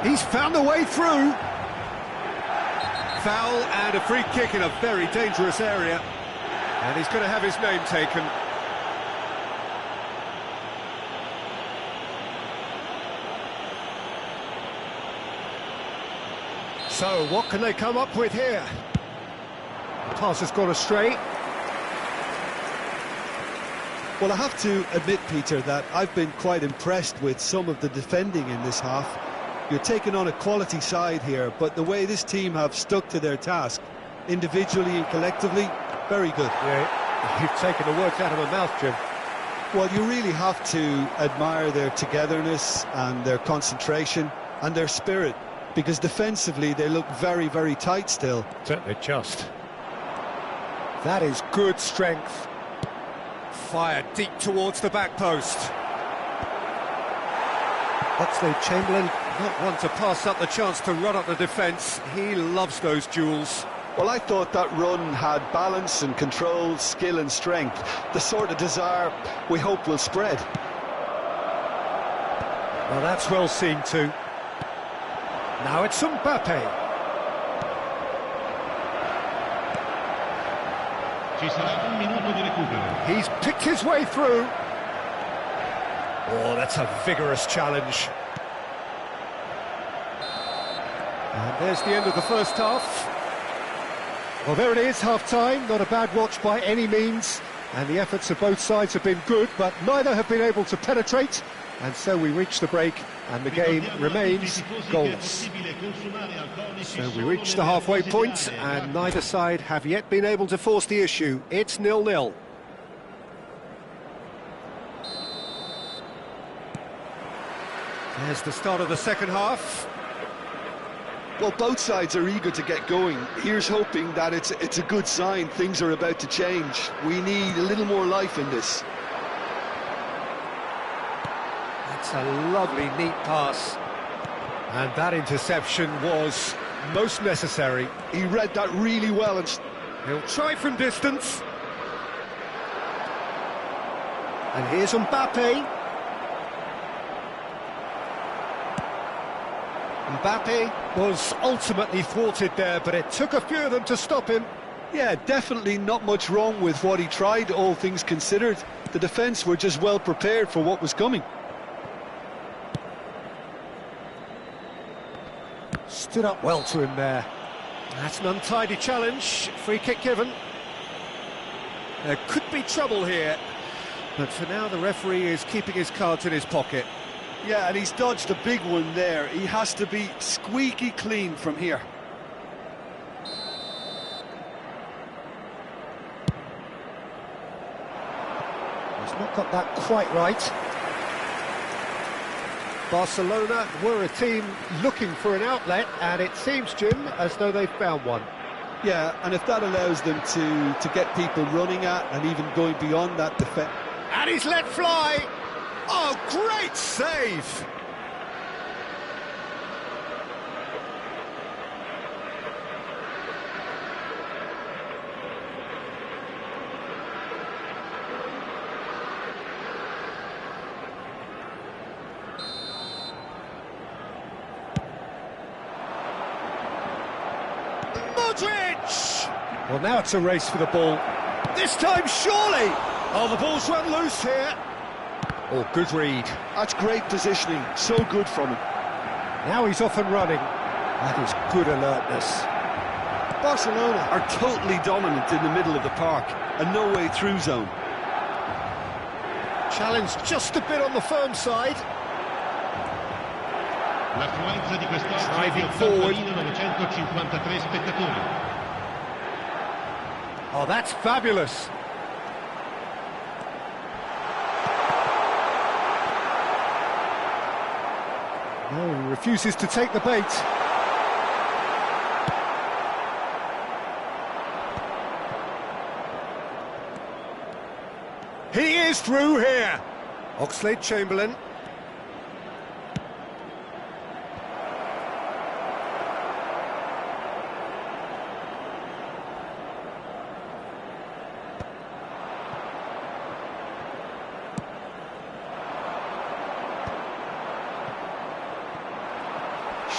He's found a way through. Foul and a free kick in a very dangerous area. And he's going to have his name taken. So, what can they come up with here? The pass has gone astray. Well, I have to admit, Peter, that I've been quite impressed with some of the defending in this half. You're taking on a quality side here, but the way this team have stuck to their task, individually and collectively, very good. Yeah, you've taken the words out of my mouth, Jim. Well, you really have to admire their togetherness and their concentration and their spirit, because defensively they look very, very tight still. Certainly just. That is good strength. Fired deep towards the back post. Oxlade-Chamberlain, not one to pass up the chance to run up the defence. He loves those duels. Well, I thought that run had balance and control, skill and strength. The sort of desire we hope will spread. Well, that's well seen too. Now it's Mbappe. Ci sarà un minuto di recupero. He's picked his way through. Oh, that's a vigorous challenge. And there's the end of the first half. Well, there it is, half-time. Not a bad watch by any means. And the efforts of both sides have been good, but neither have been able to penetrate. And so we reach the break, and the game remains goalless. So we reach the halfway point, and neither side have yet been able to force the issue. It's 0-0. There's the start of the second half. Well, both sides are eager to get going. Here's hoping that it's a good sign. Things are about to change. We need a little more life in this. That's a lovely, neat pass. And that interception was most necessary. He read that really well. And he'll try from distance. And here's Mbappe. Mbappe was ultimately thwarted there, but it took a few of them to stop him. Yeah, definitely not much wrong with what he tried, all things considered. The defence were just well prepared for what was coming. Stood up well to him there. That's an untidy challenge. Free kick given. There could be trouble here, but for now the referee is keeping his cards in his pocket. Yeah, and he's dodged a big one there. He has to be squeaky clean from here. He's not got that quite right. Barcelona were a team looking for an outlet, and it seems, Jim, as though they've found one. Yeah, and if that allows them to get people running at and even going beyond that defence. And he's let fly! Oh, great save! Modric! Well, now it's a race for the ball. This time, surely! Oh, the ball's run loose here. Oh, good read. That's great positioning, so good from him. Now he's off and running. That is good alertness. Barcelona are totally dominant in the middle of the park, a no-way-through zone. Challenge just a bit on the firm side. L'affluenza di quest'oggi è di Driving forward. 80.953 spettatori. Oh, that's fabulous. No, he refuses to take the bait. is through here. Oxlade-Chamberlain.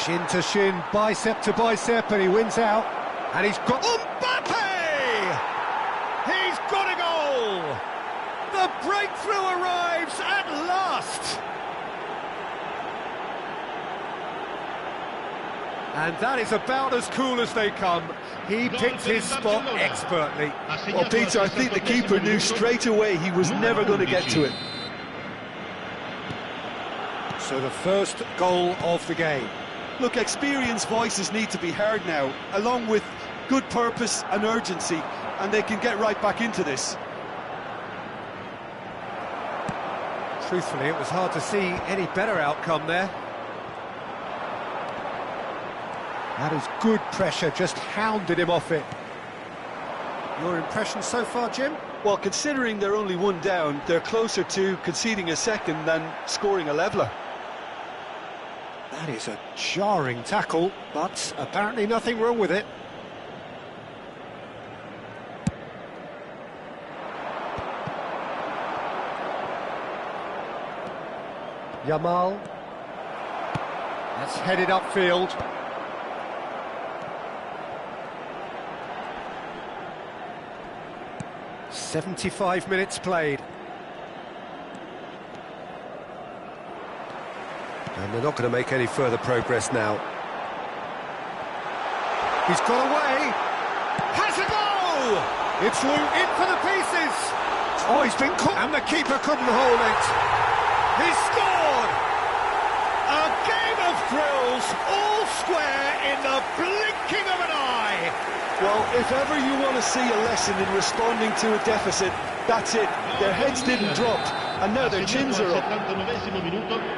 Shin to shin, bicep to bicep, and he wins out. And he's got... Mbappe! He's got a goal! The breakthrough arrives at last! And that is about as cool as they come. He picked his spot expertly. Well, Peter, I think the keeper knew straight away he was never going to get to it. So the first goal of the game. Look, experienced voices need to be heard now, along with good purpose and urgency, and they can get right back into this. Truthfully, it was hard to see any better outcome there. That is good pressure, just hounded him off it. Your impression so far, Jim? Well, considering they're only one down, they're closer to conceding a second than scoring a leveller. That is a jarring tackle, but apparently nothing wrong with it. Yamal. That's headed upfield. "75 minutes played. And they're not going to make any further progress now. He's got away. Has a goal! It's in for the pieces. Oh, he's been caught. And the keeper couldn't hold it. He's scored! A game of thrills, all square in the blinking of an eye. Well, if ever you want to see a lesson in responding to a deficit, that's it. Their heads didn't drop, and now their chins are up.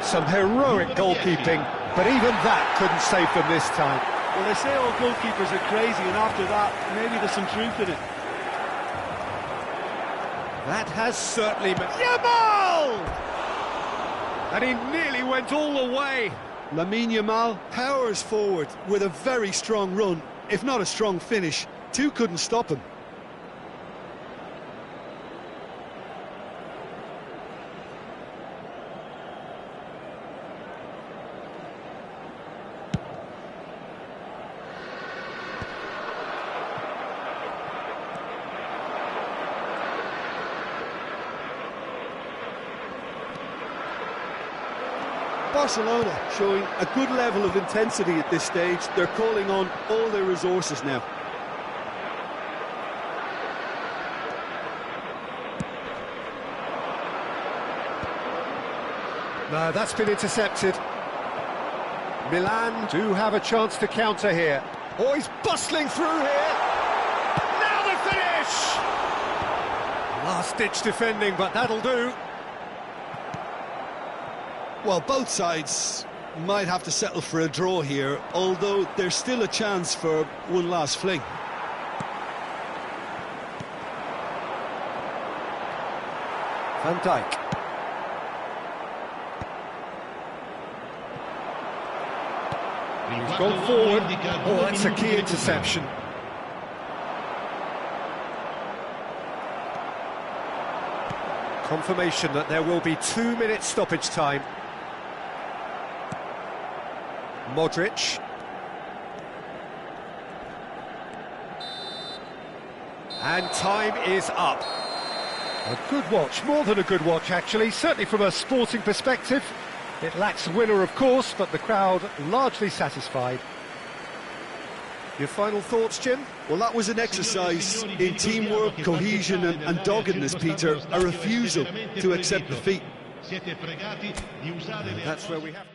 Some heroic goalkeeping, but even that couldn't save them this time. Well, they say all goalkeepers are crazy, and after that, maybe there's some truth in it. That has certainly been... Yamal! And he nearly went all the way. Lamine Yamal powers forward with a very strong run, if not a strong finish. Two couldn't stop him. Barcelona showing a good level of intensity at this stage. They're calling on all their resources now. No, that's been intercepted. Milan do have a chance to counter here. Oh, he's bustling through here. Now the finish! Last-ditch defending, but that'll do. Well, both sides might have to settle for a draw here, although there's still a chance for one last fling. Van Dijk. He's gone forward. Oh, that's a key interception. Confirmation that there will be 2 minutes stoppage time. Modric. And time is up. A good watch, more than a good watch actually, certainly from a sporting perspective. It lacks a winner of course, but the crowd largely satisfied. Your final thoughts, Jim? Well, that was an exercise in teamwork, cohesion and doggedness, Peter. A refusal to accept defeat. That's where we have...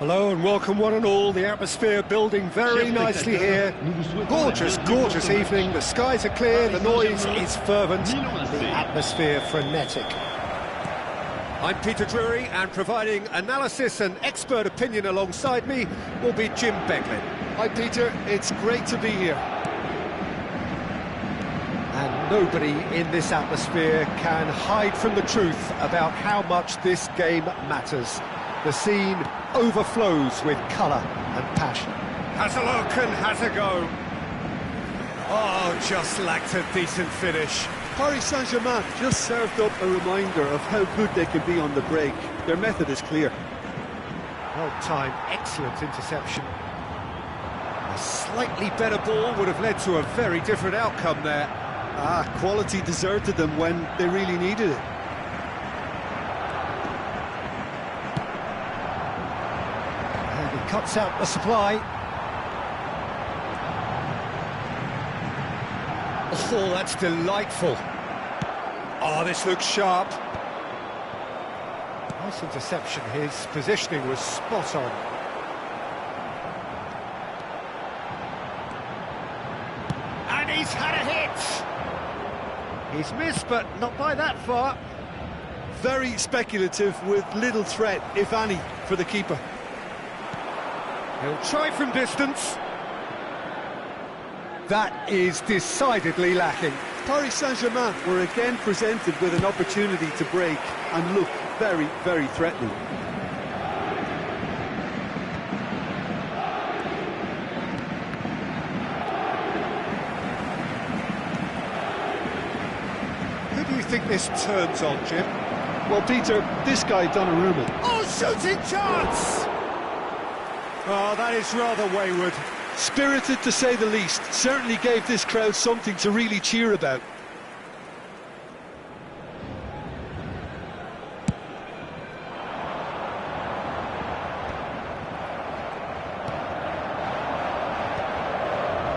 Hello and welcome one and all. The atmosphere building very nicely here. Gorgeous, gorgeous evening. The skies are clear, the noise is fervent, the atmosphere frenetic. I'm Peter Drury, and providing analysis and expert opinion alongside me will be Jim Beglin. Hi Peter, it's great to be here. And nobody in this atmosphere can hide from the truth about how much this game matters. The scene overflows with colour and passion. Has a look and has a go. Oh, just lacked a decent finish. Paris Saint-Germain just served up a reminder of how good they can be on the break. Their method is clear. Well-timed, excellent interception. A slightly better ball would have led to a very different outcome there. Quality deserted them when they really needed it. And he cuts out the supply. Oh, that's delightful. Oh, this looks sharp. Nice interception. His positioning was spot on. And he's had a hit. He's missed, but not by that far. Very speculative with little threat, if any, for the keeper. He'll try from distance. That is decidedly lacking. Paris Saint-Germain were again presented with an opportunity to break and look very, very threatening. Who do you think this turns on, Jim? Well, Peter, this guy Donnarumma. Oh, shooting chance! Oh, that is rather wayward. Spirited to say the least, certainly gave this crowd something to really cheer about.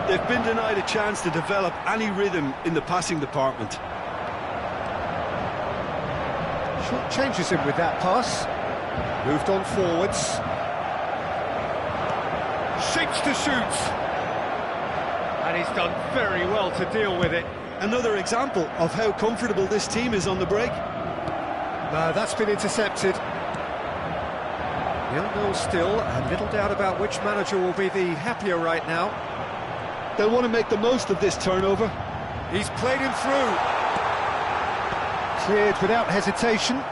They've been denied a chance to develop any rhythm in the passing department. Short changes him with that pass. Moved on forwards. Shapes to shoot. And he's done very well to deal with it. Another example of how comfortable this team is on the break. No, that's been intercepted. 0-0 still, and little doubt about which manager will be the happier right now. They'll want to make the most of this turnover. He's played him through. Cleared without hesitation.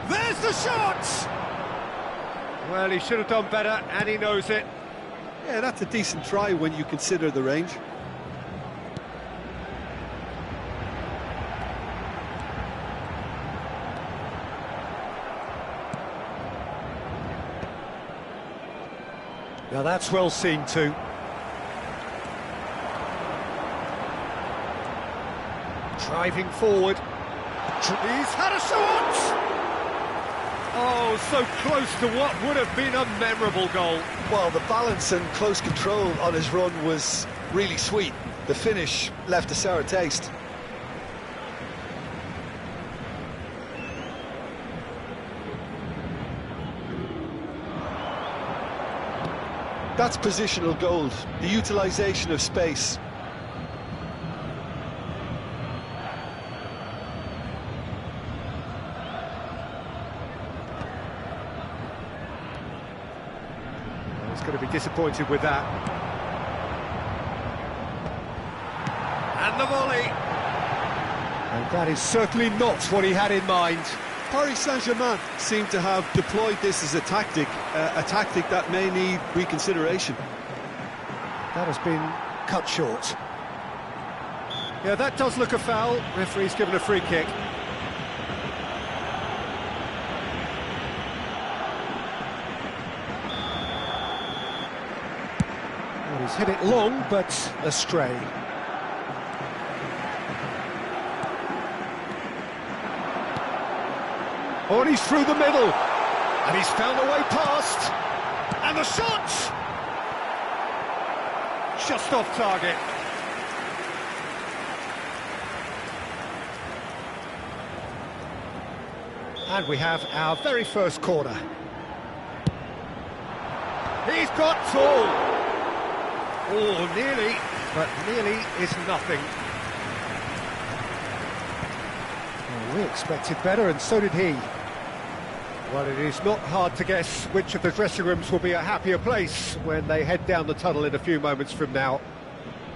There's the shot! Well, he should have done better, and he knows it. Yeah, that's a decent try when you consider the range. Now that's well seen too. Driving forward. He's had a shot! Oh, so close to what would have been a memorable goal. Well, the balance and close control on his run was really sweet. The finish left a sour taste. That's positional gold, the utilisation of space. He's going to be disappointed with that. And the volley. And that is certainly not what he had in mind. Paris Saint-Germain seem to have deployed this as a tactic that may need reconsideration. That has been cut short. Yeah, that does look a foul. Referee's given a free kick. Well, he's hit it long, but astray. Oh, and he's through the middle. And he's found a way past. And the shot! Just off target. And we have our very first corner. He's got tall. Oh, nearly, but nearly is nothing. Well, we expected better, and so did he. Well, it is not hard to guess which of the dressing rooms will be a happier place when they head down the tunnel in a few moments from now.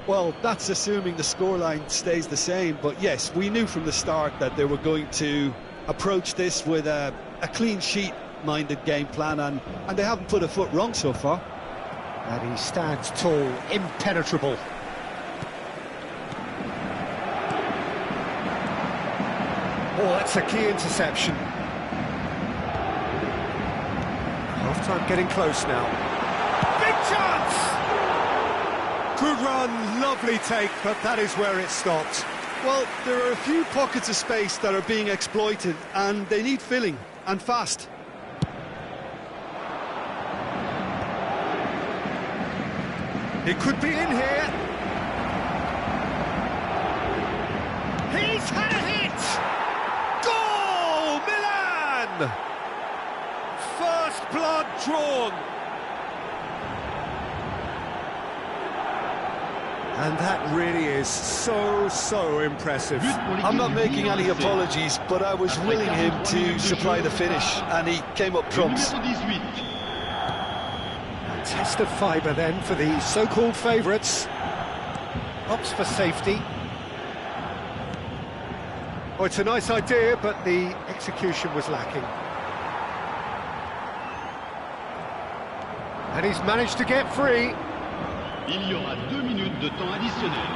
Well, that's assuming the scoreline stays the same, but yes, we knew from the start that they were going to approach this with a clean sheet-minded game plan, and they haven't put a foot wrong so far. And he stands tall, impenetrable. Oh, that's a key interception. Half-time getting close now. Big chance! Good run, lovely take, but that is where it stopped. Well, there are a few pockets of space that are being exploited, and they need filling, and fast. It could be in here. He's had a hit! Goal! Milan! First blood drawn. And that really is so impressive. I'm not making any apologies, but I was willing him to supply the finish, and he came up trumps. A test of fibre then for the so-called favourites. Opts for safety. Oh, it's a nice idea, but the execution was lacking. And he's managed to get free. Il y aura 2 minutes de temps additionnel.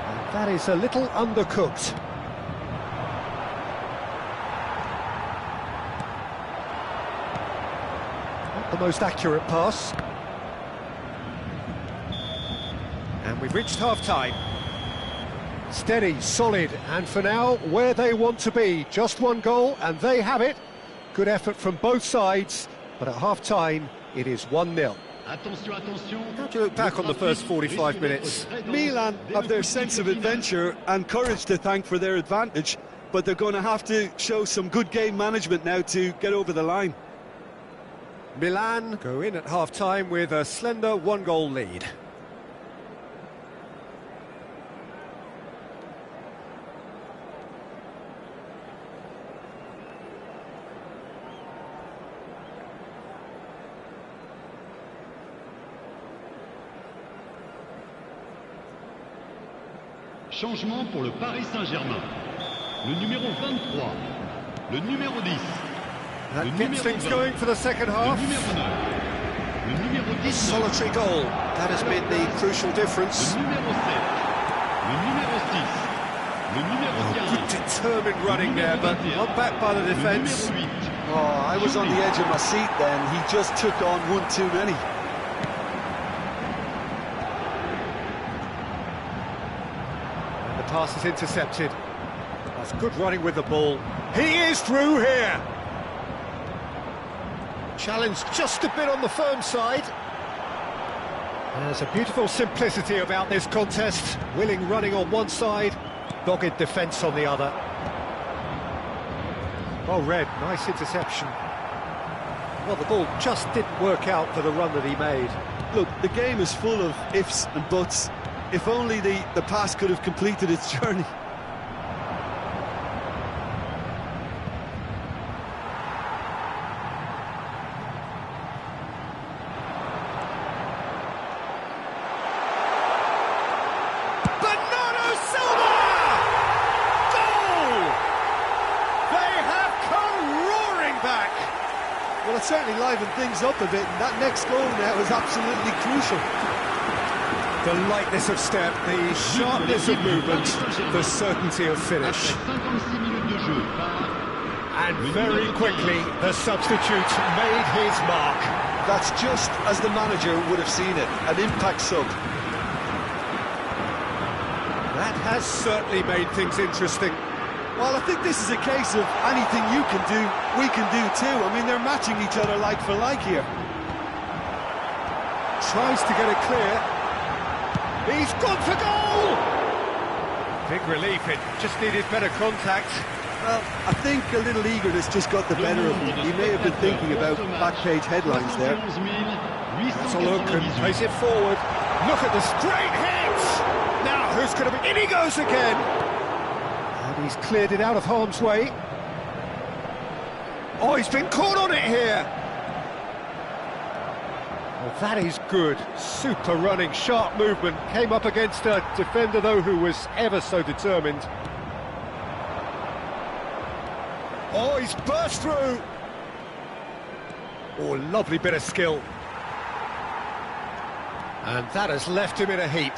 And that is a little undercooked. Not the most accurate pass. And we've reached half-time. Steady, solid, and for now, where they want to be. Just one goal, and they have it. Good effort from both sides, but at half-time, it is 1-0. How do you look back on the first 45 minutes? Milan have their sense of adventure and courage to thank for their advantage, but they're going to have to show some good game management now to get over the line. Milan go in at half-time with a slender one-goal lead. Changement pour le Paris Saint-Germain. Le numéro 23, le numéro 10. That gets things going for the second half. Le numéro 9, le numéro 10. Solitary goal. That has been the crucial difference. Le numéro 7, le numéro 6, le numéro 15. Good determined running there, but not back by the defence. Oh, I was on the edge of my seat then. He just took on one too many. Pass is intercepted. That's good running with the ball. He is through here. Challenged just a bit on the firm side. There's a beautiful simplicity about this contest. Willing running on one side, dogged defence on the other. Well read, nice interception. Well, the ball just didn't work out for the run that he made. Look, the game is full of ifs and buts. If only the pass could have completed its journey. Bernardo Silva! Goal! They have come roaring back. Well, it certainly livened things up a bit, and that next goal now is absolutely crucial. The lightness of step, the sharpness of movement, the certainty of finish. And very quickly, the substitute made his mark. That's just as the manager would have seen it, an impact sub. That has certainly made things interesting. Well, I think this is a case of anything you can do, we can do too. I mean, they're matching each other like for like here. Tries to get it clear. He's gone for goal! Big relief, it just needed better contact. Well, I think a little eagerness just got the better of him. He may have been thinking about back-page headlines there. Let's a look and plays it forward. Look at this great hit! Now, who's going to be... In he goes again! And he's cleared it out of harm's way. Oh, he's been caught on it here! Well, that is good. Super running, sharp movement. Came up against a defender, though, who was ever so determined. Oh, he's burst through! Oh, lovely bit of skill. And that has left him in a heap.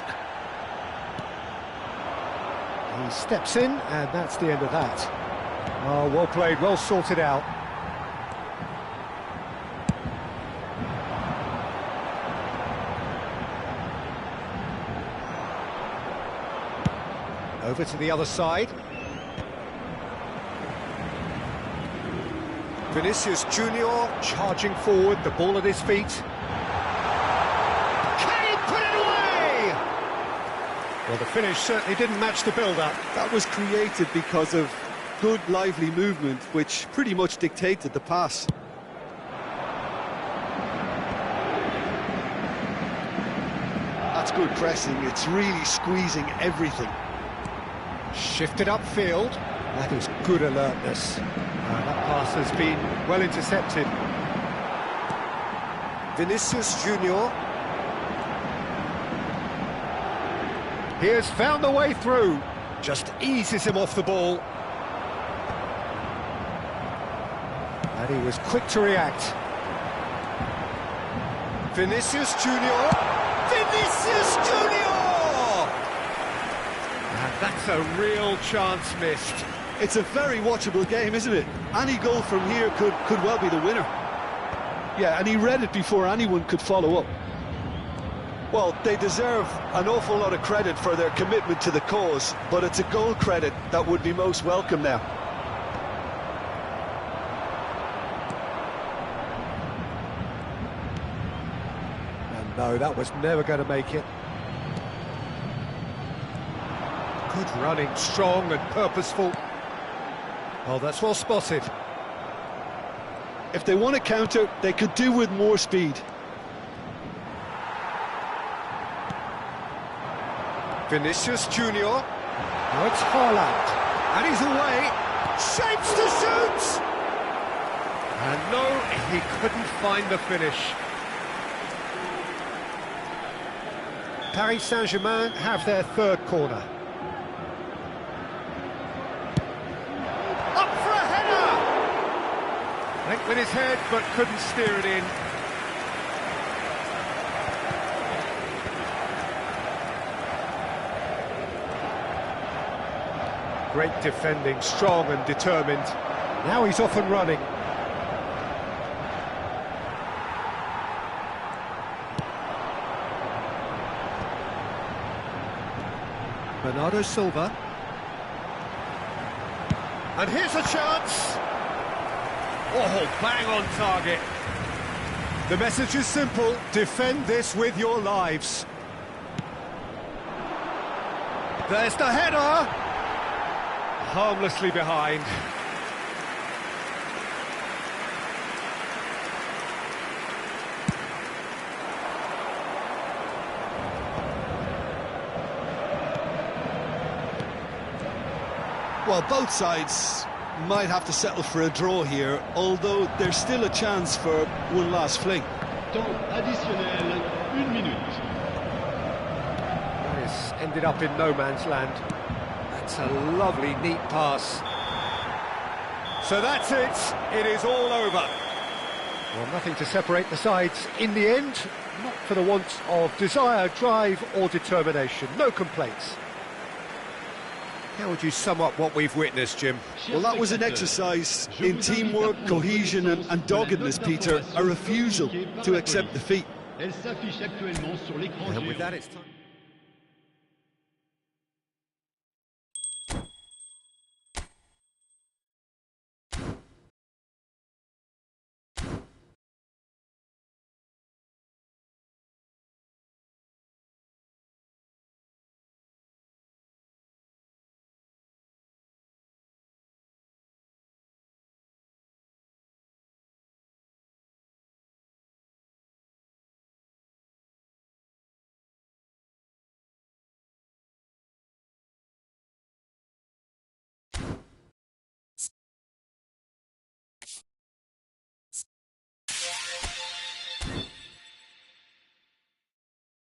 He steps in, and that's the end of that. Oh, well played, well sorted out. Over to the other side. Vinicius Junior charging forward, the ball at his feet. Can he put it away? Well, the finish certainly didn't match the build-up. That was created because of good, lively movement, which pretty much dictated the pass. That's good pressing, it's really squeezing everything. Shifted upfield. That is good alertness. That pass has been well intercepted. Vinicius Junior. He has found the way through. Just eases him off the ball. And he was quick to react. Vinicius Junior. Vinicius Junior! And that's a real chance missed. It's a very watchable game, isn't it? Any goal from here could well be the winner. Yeah, and he read it before anyone could follow up. Well, they deserve an awful lot of credit for their commitment to the cause, but it's a goal credit that would be most welcome now. And no, that was never going to make it. Good running, strong and purposeful. Oh, that's well spotted. If they want to counter, they could do with more speed. Vinicius Junior. Now it's Haaland. And he's away. Shapes to shoot! And no, he couldn't find the finish. Paris Saint-Germain have their third corner. Went with his head, but couldn't steer it in. Great defending, strong and determined. Now he's off and running. Bernardo Silva. And here's a chance. Oh, bang on target. The message is simple. Defend this with your lives. There's the header. Harmlessly behind. Well, both sides might have to settle for a draw here, although there's still a chance for one last fling. Temps additionnel, 1 minute. This ended up in no man's land. That's a lovely, neat pass. So that's it. It is all over. Well, nothing to separate the sides in the end. Not for the want of desire, drive or determination. No complaints. How would you sum up what we've witnessed, Jim? Well, that was an exercise in teamwork, cohesion and doggedness, Peter. A refusal to accept defeat. Elle s'affiche actuellement sur l'écran And with géant. that, it's time.